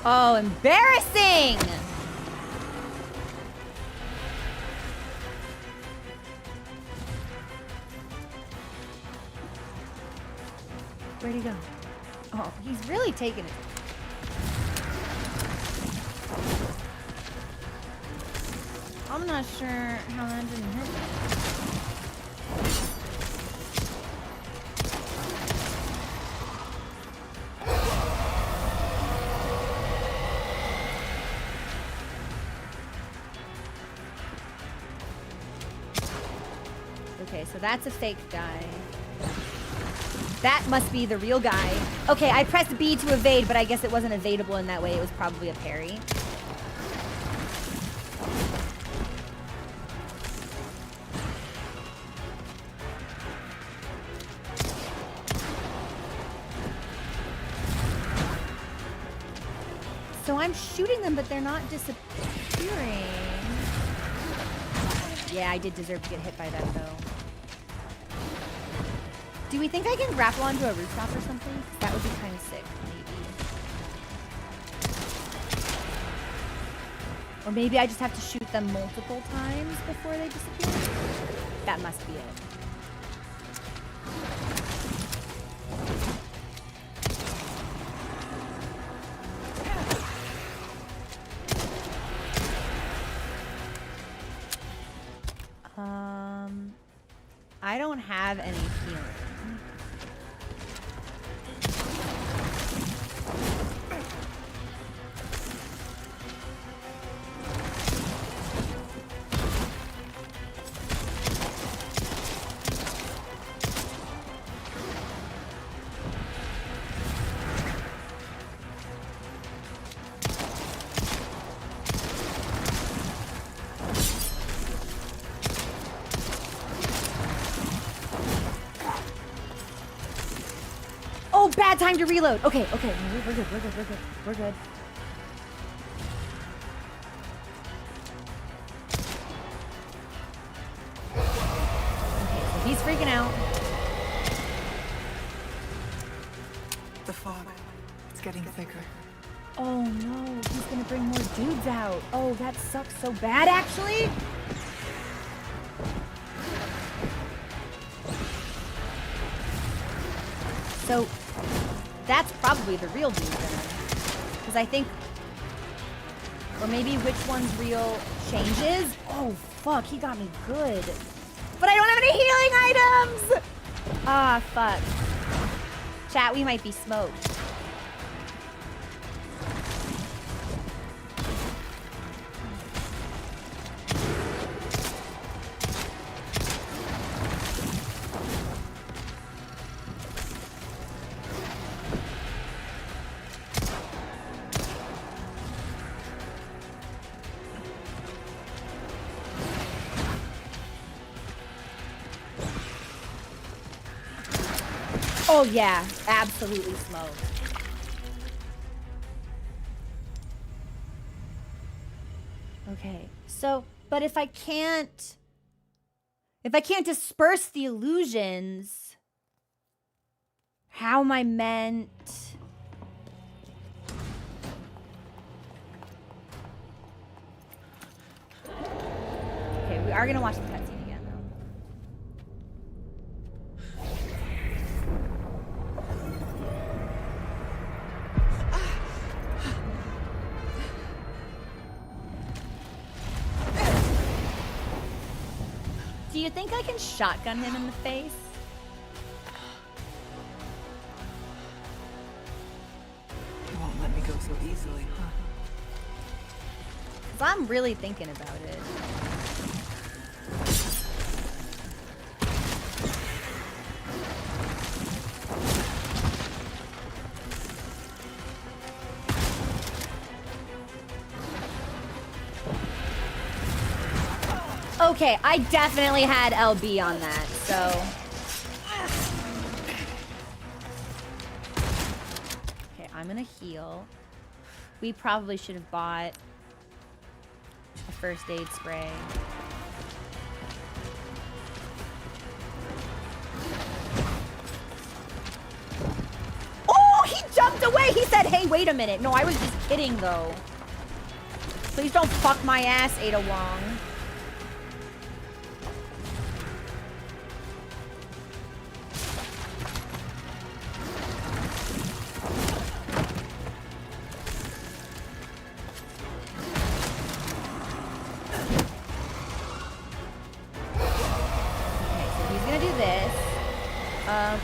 Oh, embarrassing! Where'd he go? Oh, he's really taking it. I'm not sure how that didn't hit me. Okay, so that's a fake guy. That must be the real guy. Okay, I pressed B to evade, but I guess it wasn't evadable in that way. It was probably a parry. So I'm shooting them, but they're not disappearing. Yeah, I did deserve to get hit by that, though. Do we think I can grapple onto a rooftop or something? That would be kind of sick, maybe. Or maybe I just have to shoot them multiple times before they disappear? That must be it. I don't have any healing. Oh, bad time to reload. Okay. We're good. We're good. Okay, so he's freaking out. The fog. It's getting thicker. Oh no, he's gonna bring more dudes out. Oh, that sucks so bad, actually. So that's probably the real dude then. Because I think, or maybe which one's real changes. Oh fuck, he got me good. But I don't have any healing items! Ah, fuck. Chat, we might be smoked. Oh yeah, absolutely smoked. Okay, so, but if I can't disperse the illusions, how am I meant? Okay, we are gonna watch the cutscene again, though. Do you think I can shotgun him in the face? You won't let me go so easily, huh? 'Cause I'm really thinking about it. Okay, I definitely had LB on that, so. Okay, I'm gonna heal. We probably should have bought a first aid spray. Oh, he jumped away! He said, hey, wait a minute. No, I was just kidding, though. Please don't fuck my ass, Ada Wong.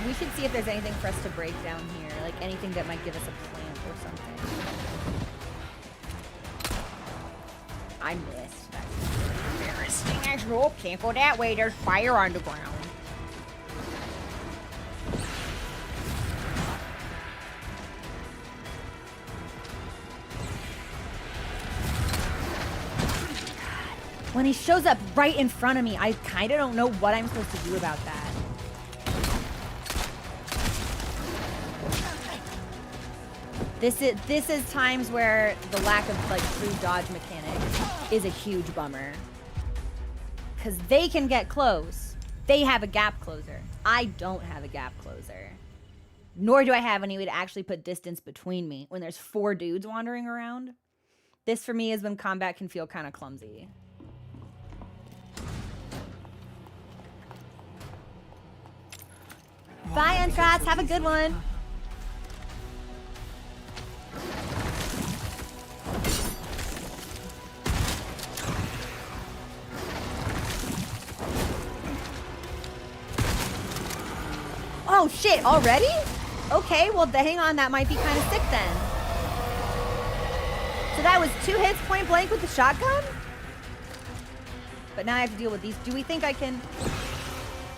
We should see if there's anything for us to break down here, like anything that might give us a plant or something. I missed. That's embarrassing. Actual can't go that way. There's fire on the ground. When he shows up right in front of me, I kind of don't know what I'm supposed to do about that. This is times where the lack of like true dodge mechanic is a huge bummer. Cause they can get close. They have a gap closer. I don't have a gap closer. Nor do I have any way to actually put distance between me when there's 4 dudes wandering around. This for me is when combat can feel kind of clumsy. Bye, Untrats. Have a good one. Oh shit, already? Okay, well hang on, that might be kind of sick then. So that was 2 hits point blank with the shotgun? But now I have to deal with these. Do we think I can...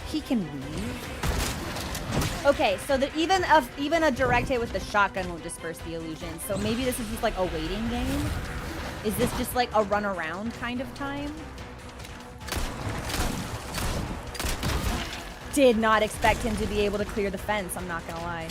He can weave? Okay, so that even a direct hit with the shotgun won't disperse the illusion. So maybe this is just like a waiting game? Is this just like a run around kind of time? Did not expect him to be able to clear the fence, I'm not gonna lie.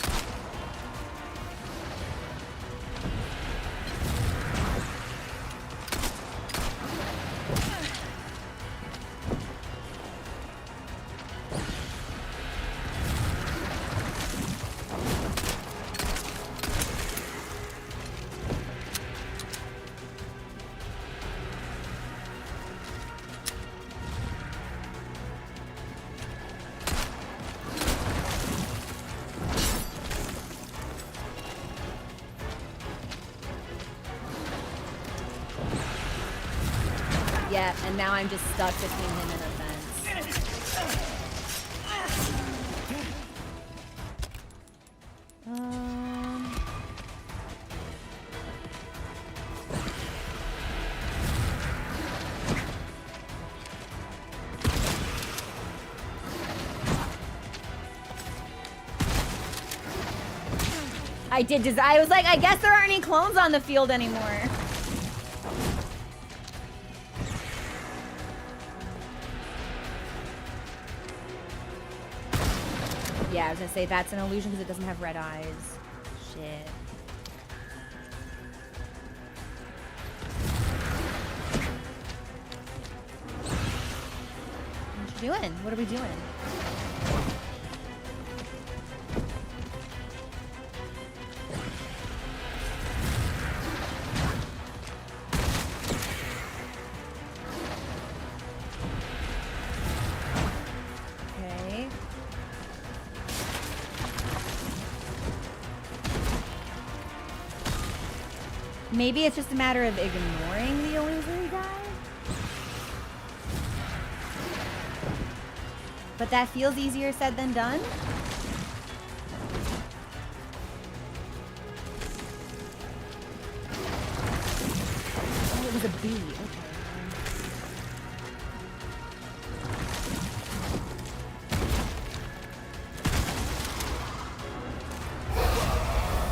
Yeah, and now I'm just stuck between him and a fence. I was like, I guess there aren't any clones on the field anymore. Yeah, I was gonna say that's an illusion because it doesn't have red eyes. Shit. What you doing? What are we doing? Maybe it's just a matter of ignoring the illusory guy? But that feels easier said than done. Oh, it was a bee.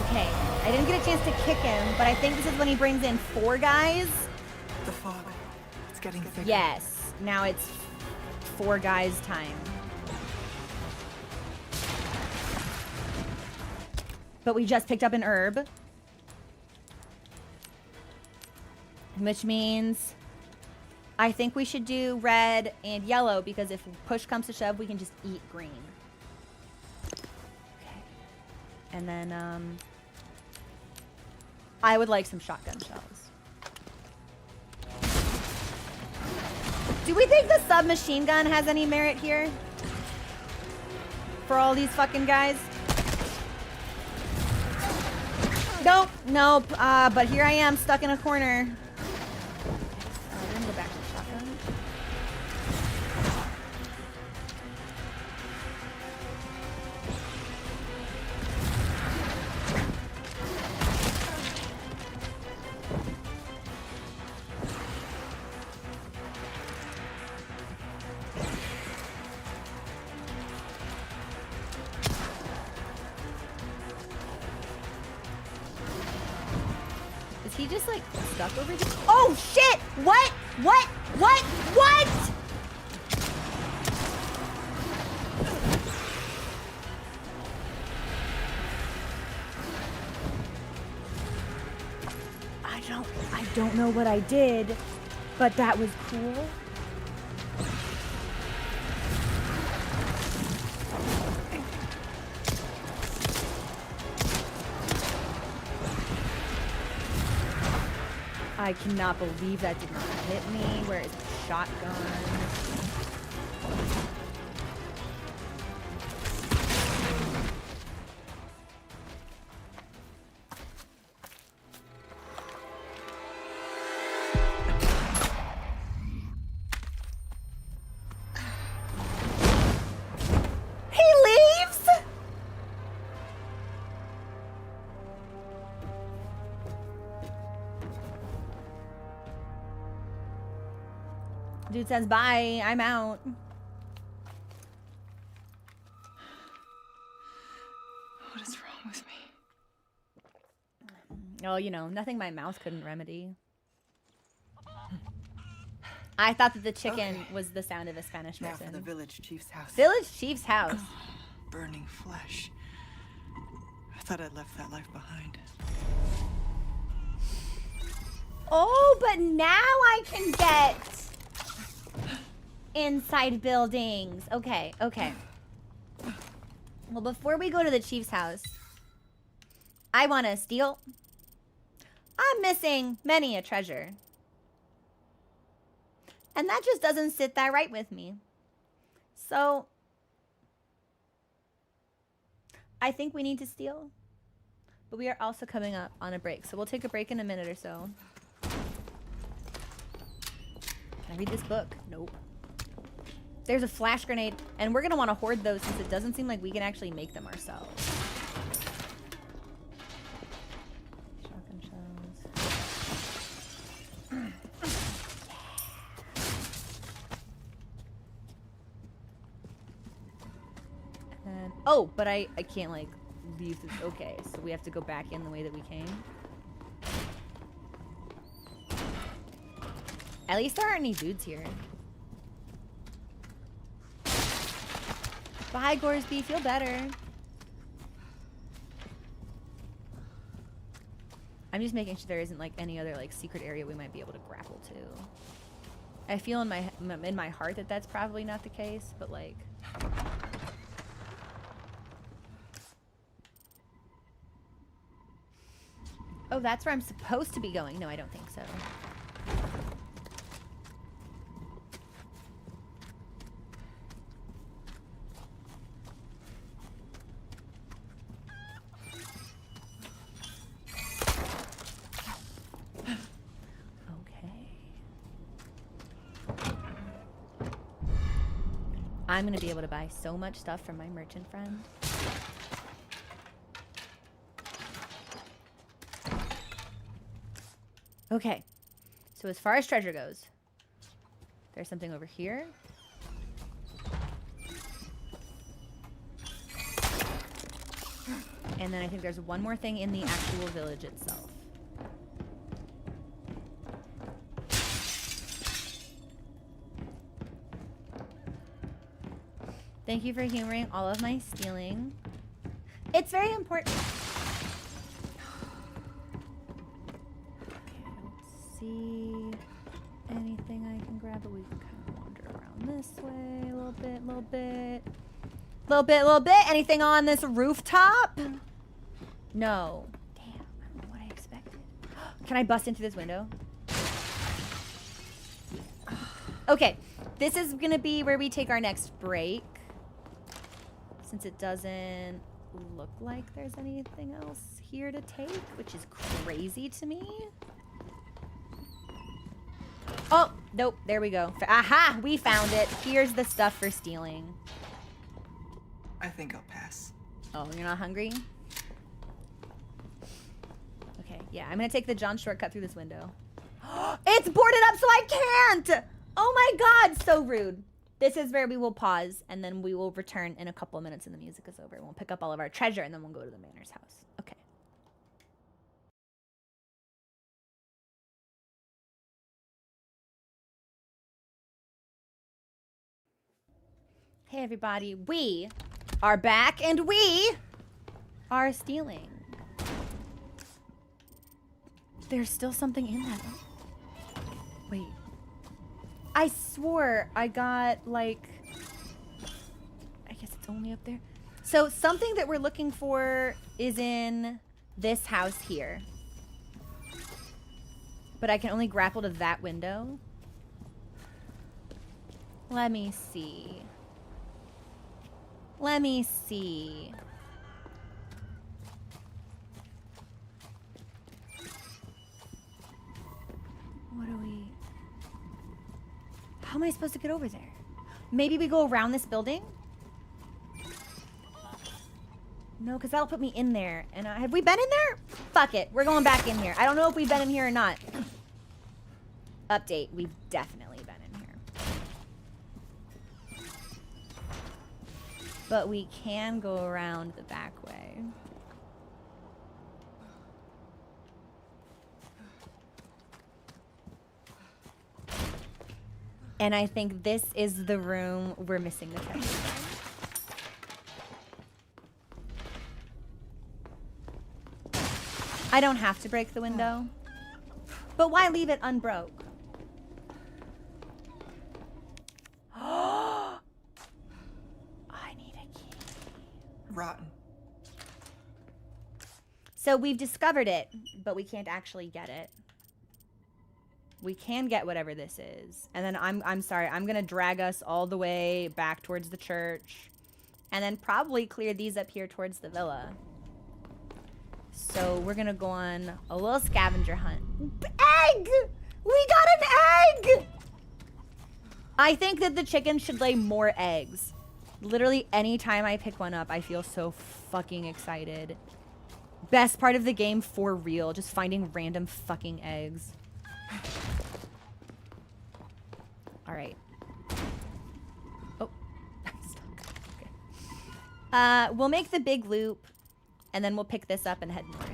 Okay. I didn't get a chance to kick him, but I think this is when he brings in 4 guys. The fog. It's getting thicker. Yes. Now it's 4 guys time. But we just picked up an herb. Which means I think we should do red and yellow because if push comes to shove, we can just eat green. Okay. And then I would like some shotgun shells. Do we think the submachine gun has any merit here? For all these fucking guys? Nope, nope. But here I am, stuck in a corner. We're gonna go back to the shotgun. Is he just like stuck over here? Oh shit! What? What? What? What? I don't know what I did, but that was cool. I cannot believe that did not hit me. Where is the shotgun? He leaves? Dude says, bye, I'm out. What is wrong with me? Oh, you know, nothing my mouth couldn't remedy. I thought that the chicken was the sound of a Spanish Now for person. the village chief's house. Village chief's house. Burning flesh. I thought I'd left that life behind. Oh, but now I can get inside buildings. Okay, okay. Well, before we go to the chief's house, I want to steal. I'm missing many a treasure. And that just doesn't sit that right with me. So, I think we need to steal. But we are also coming up on a break. So we'll take a break in a minute or so. Can I read this book? Nope. There's a flash grenade. And we're going to want to hoard those since it doesn't seem like we can actually make them ourselves. Shotgun shells. And, oh, but I can't like leave this. Okay, so we have to go back in the way that we came. At least there aren't any dudes here. Bye, Gorsby. Feel better. I'm just making sure there isn't like any other like secret area we might be able to grapple to. I feel in my heart that that's probably not the case, but like. Oh, that's where I'm supposed to be going. No, I don't think so. I'm gonna be able to buy so much stuff from my merchant friend. Okay. So as far as treasure goes, there's something over here. And then I think there's one more thing in the actual village itself. Thank you for humoring all of my stealing. It's very important. Okay, I don't see anything I can grab, but we can kind of wander around this way a little bit, little bit. Little bit. Anything on this rooftop? No. Damn, I don't know what I expected. Can I bust into this window? Okay, this is gonna be where we take our next break. Since it doesn't look like there's anything else here to take, which is crazy to me. Oh, nope, there we go. Aha, we found it. Here's the stuff for stealing. I think I'll pass. Oh, you're not hungry? Okay, yeah, I'm gonna take the John shortcut through this window. It's boarded up so I can't! Oh my god, so rude. This is where we will pause, and then we will return in a couple of minutes and the music is over. We'll pick up all of our treasure, and then we'll go to the manor's house. Okay. Hey everybody, we are back, and we are stealing. There's still something in that. Wait. I swore I got, like... I guess it's only up there. So something that we're looking for is in this house here. But I can only grapple to that window. Let me see. Let me see. What do we... How am I supposed to get over there? Maybe we go around this building? No, because that'll put me in there. And have we been in there? Fuck it. We're going back in here. I don't know if we've been in here or not. Update. We've definitely been in here. But we can go around the back way. And I think this is the room we're missing the treasure from. I don't have to break the window. But why leave it unbroke? I need a key. Rotten. So we've discovered it, but we can't actually get it. We can get whatever this is. And then I'm sorry, I'm gonna drag us all the way back towards the church. And then probably clear these up here towards the villa. So we're gonna go on a little scavenger hunt. Egg! We got an egg! I think that the chicken should lay more eggs. Literally anytime I pick one up, I feel so fucking excited. Best part of the game for real, just finding random fucking eggs. All right. Oh, I'm stuck. Okay. We'll make the big loop, and then we'll pick this up and head north.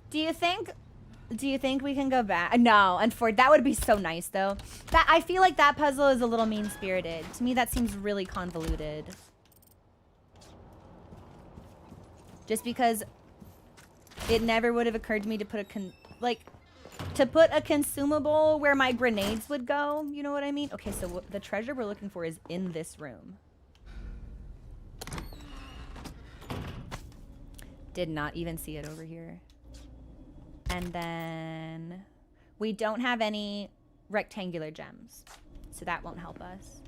Do you think we can go back? No, and for that would be so nice though. That I feel like that puzzle is a little mean-spirited. To me, that seems really convoluted. Just because it never would have occurred to me to put a consumable where my grenades would go. You know what I mean? Okay, so the treasure we're looking for is in this room. Did not even see it over here. And then we don't have any rectangular gems, so that won't help us.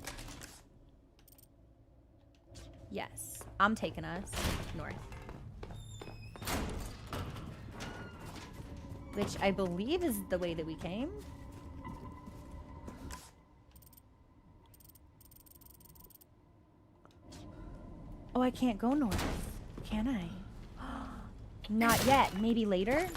Yes, I'm taking us north. which I believe is the way that we came. Oh, I can't go north, can I? Not yet. Maybe later?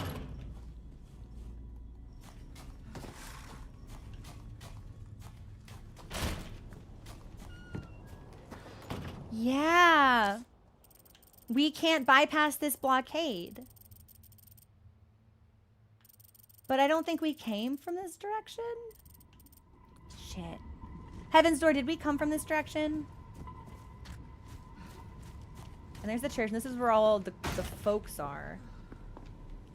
Yeah. We can't bypass this blockade. But I don't think we came from this direction. Shit. Heaven's Door, did we come from this direction? And there's the church, and this is where all the folks are.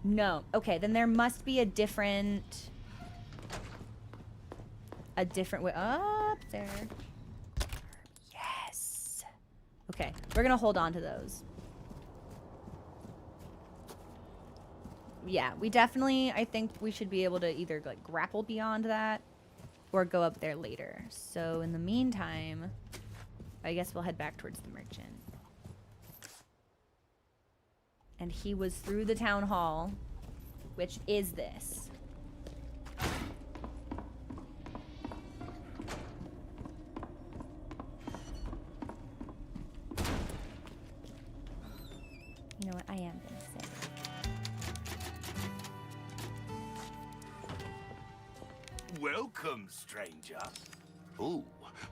No. Okay, then there must be a different way. Up there. Yes. Okay, we're gonna hold on to those. Yeah, we definitely, I think we should be able to either like grapple beyond that or go up there later. So in the meantime, I guess we'll head back towards the merchant. And he was through the town hall, which is this. You know what? I am gonna say. Welcome, stranger. Ooh,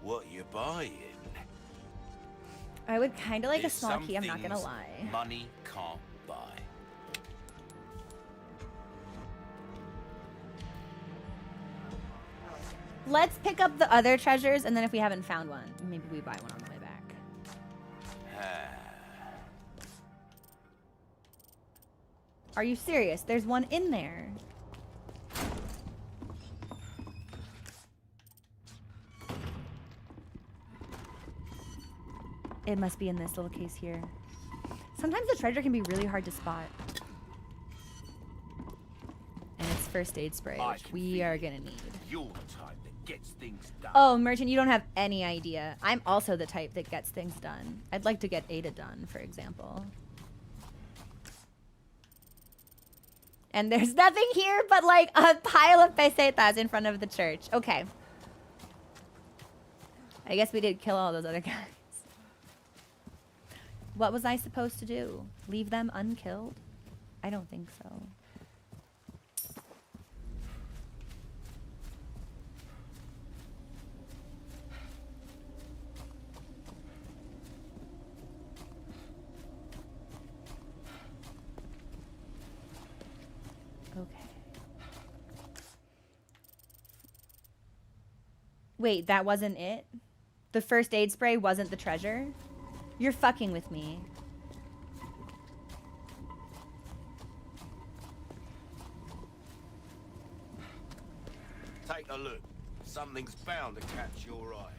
what you buying? I would kind of like a There's small some key, I'm not gonna things lie. Money can't buy. Let's pick up the other treasures, and then if we haven't found one, maybe we buy one on the way back. Are you serious? There's one in there. It must be in this little case here. Sometimes the treasure can be really hard to spot. And it's first aid spray, which we are gonna need. You're the type that gets things done. Oh, merchant, you don't have any idea. I'm also the type that gets things done. I'd like to get Ada done, for example. And there's nothing here but like a pile of pesetas in front of the church. Okay. I guess we did kill all those other guys. What was I supposed to do? Leave them unkilled? I don't think so. Okay. Wait, that wasn't it? The first aid spray wasn't the treasure? You're fucking with me. Take a look. Something's bound to catch your eye.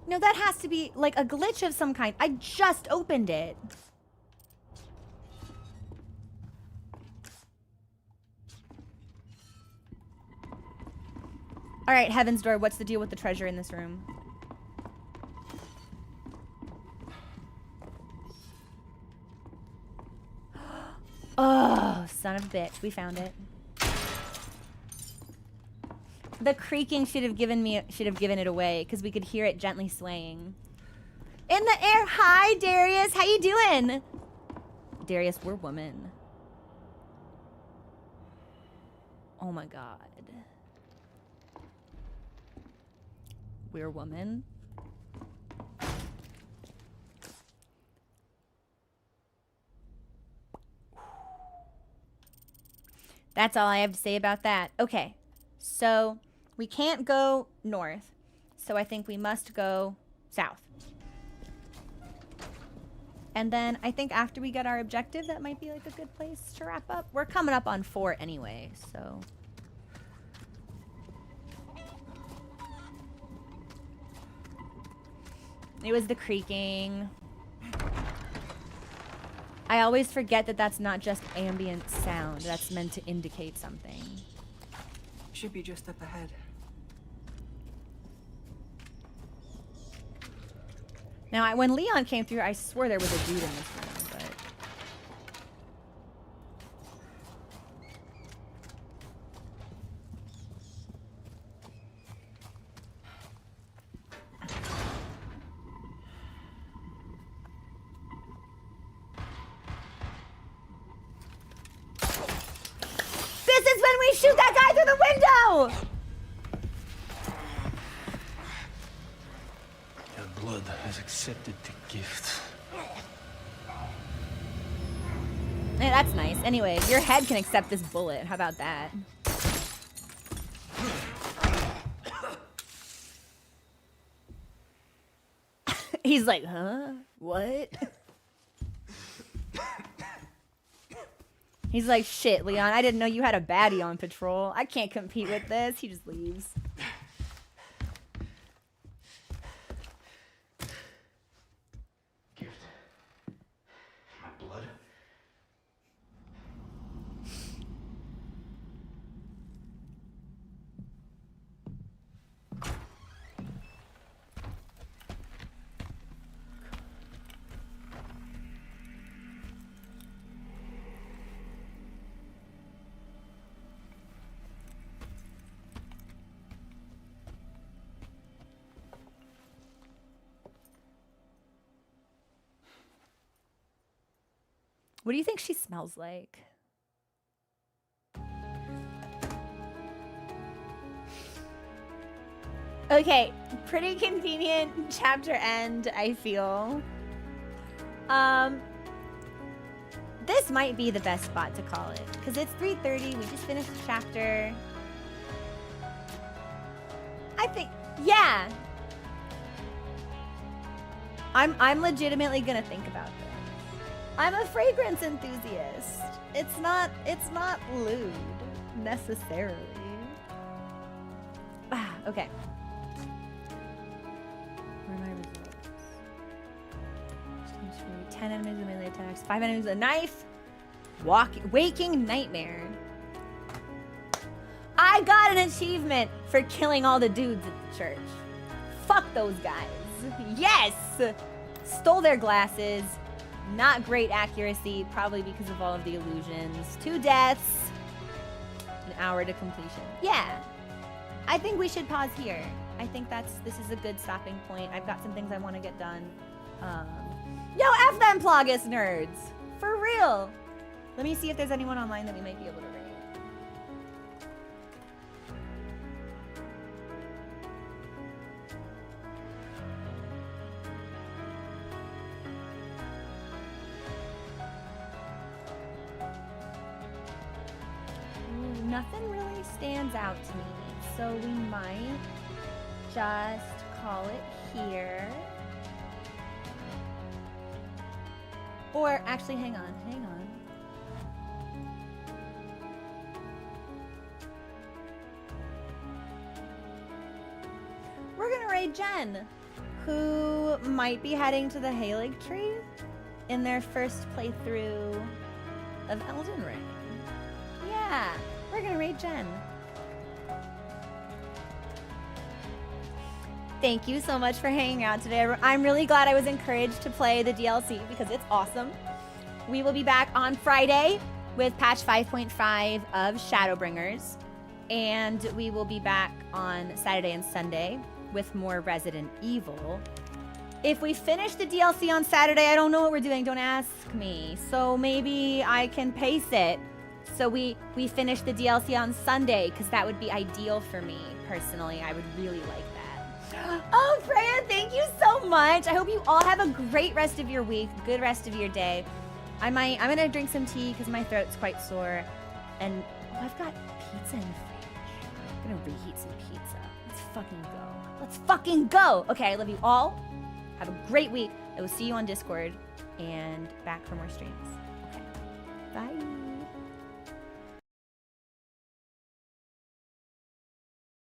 No, that has to be like a glitch of some kind. I just opened it. All right, Heaven's Door, what's the deal with the treasure in this room? Oh, son of a bitch. We found it. The creaking should have given it away because we could hear it gently swaying. In the air. Hi, Darius. How you doing? Darius, we're women. Oh my god. We're women. That's all I have to say about that. Okay, so we can't go north, so I think we must go south. And then I think after we get our objective, that might be like a good place to wrap up. We're coming up on 4 anyway, so. It was the creaking. I always forget that that's not just ambient sound. That's meant to indicate something. Should be just up ahead. Now, when Leon came through, I swore there was a dude in this room, but... This is when we shoot that guy through the window! Your blood has accepted the gift. Hey, that's nice. Anyway, your head can accept this bullet. How about that? He's like, huh? What? He's like, shit, Leon, I didn't know you had a baddie on patrol. I can't compete with this. He just leaves. Gift. My blood. What do you think she smells like? Okay, pretty convenient chapter end, I feel. This might be the best spot to call it, because it's 3:30, we just finished the chapter. I think, yeah. I'm legitimately gonna think about this. I'm a fragrance enthusiast. It's not lewd, necessarily. Ah, okay. Where are my results? 10 enemies with melee attacks, 5 enemies with a knife. Waking nightmare. I got an achievement for killing all the dudes at the church. Fuck those guys. Yes! Stole their glasses. Not great accuracy, probably because of all of the illusions. 2 deaths. An hour to completion. Yeah. I think we should pause here. I think this is a good stopping point. I've got some things I want to get done. Yo, F them Plagus nerds! For real! Let me see if there's anyone online that we might be able to raid. Nothing really stands out to me, so we might just call it here. Or actually, hang on. We're gonna raid Jen, who might be heading to the Halig Tree in their first playthrough of Elden Ring. Yeah. We're gonna raid Jen. Thank you so much for hanging out today. I'm really glad I was encouraged to play the DLC because it's awesome. We will be back on Friday with patch 5.5 of Shadowbringers. And we will be back on Saturday and Sunday with more Resident Evil. If we finish the DLC on Saturday, I don't know what we're doing. Don't ask me. So maybe I can pace it. So we finish the DLC on Sunday, because that would be ideal for me, personally. I would really like that. Oh, Freya, thank you so much. I hope you all have a great rest of your week, good rest of your day. I'm going to drink some tea, because my throat's quite sore. And, oh, I've got pizza in the fridge. I'm going to reheat some pizza. Let's fucking go. Let's fucking go. Okay, I love you all. Have a great week. I will see you on Discord and back for more streams. Okay, bye.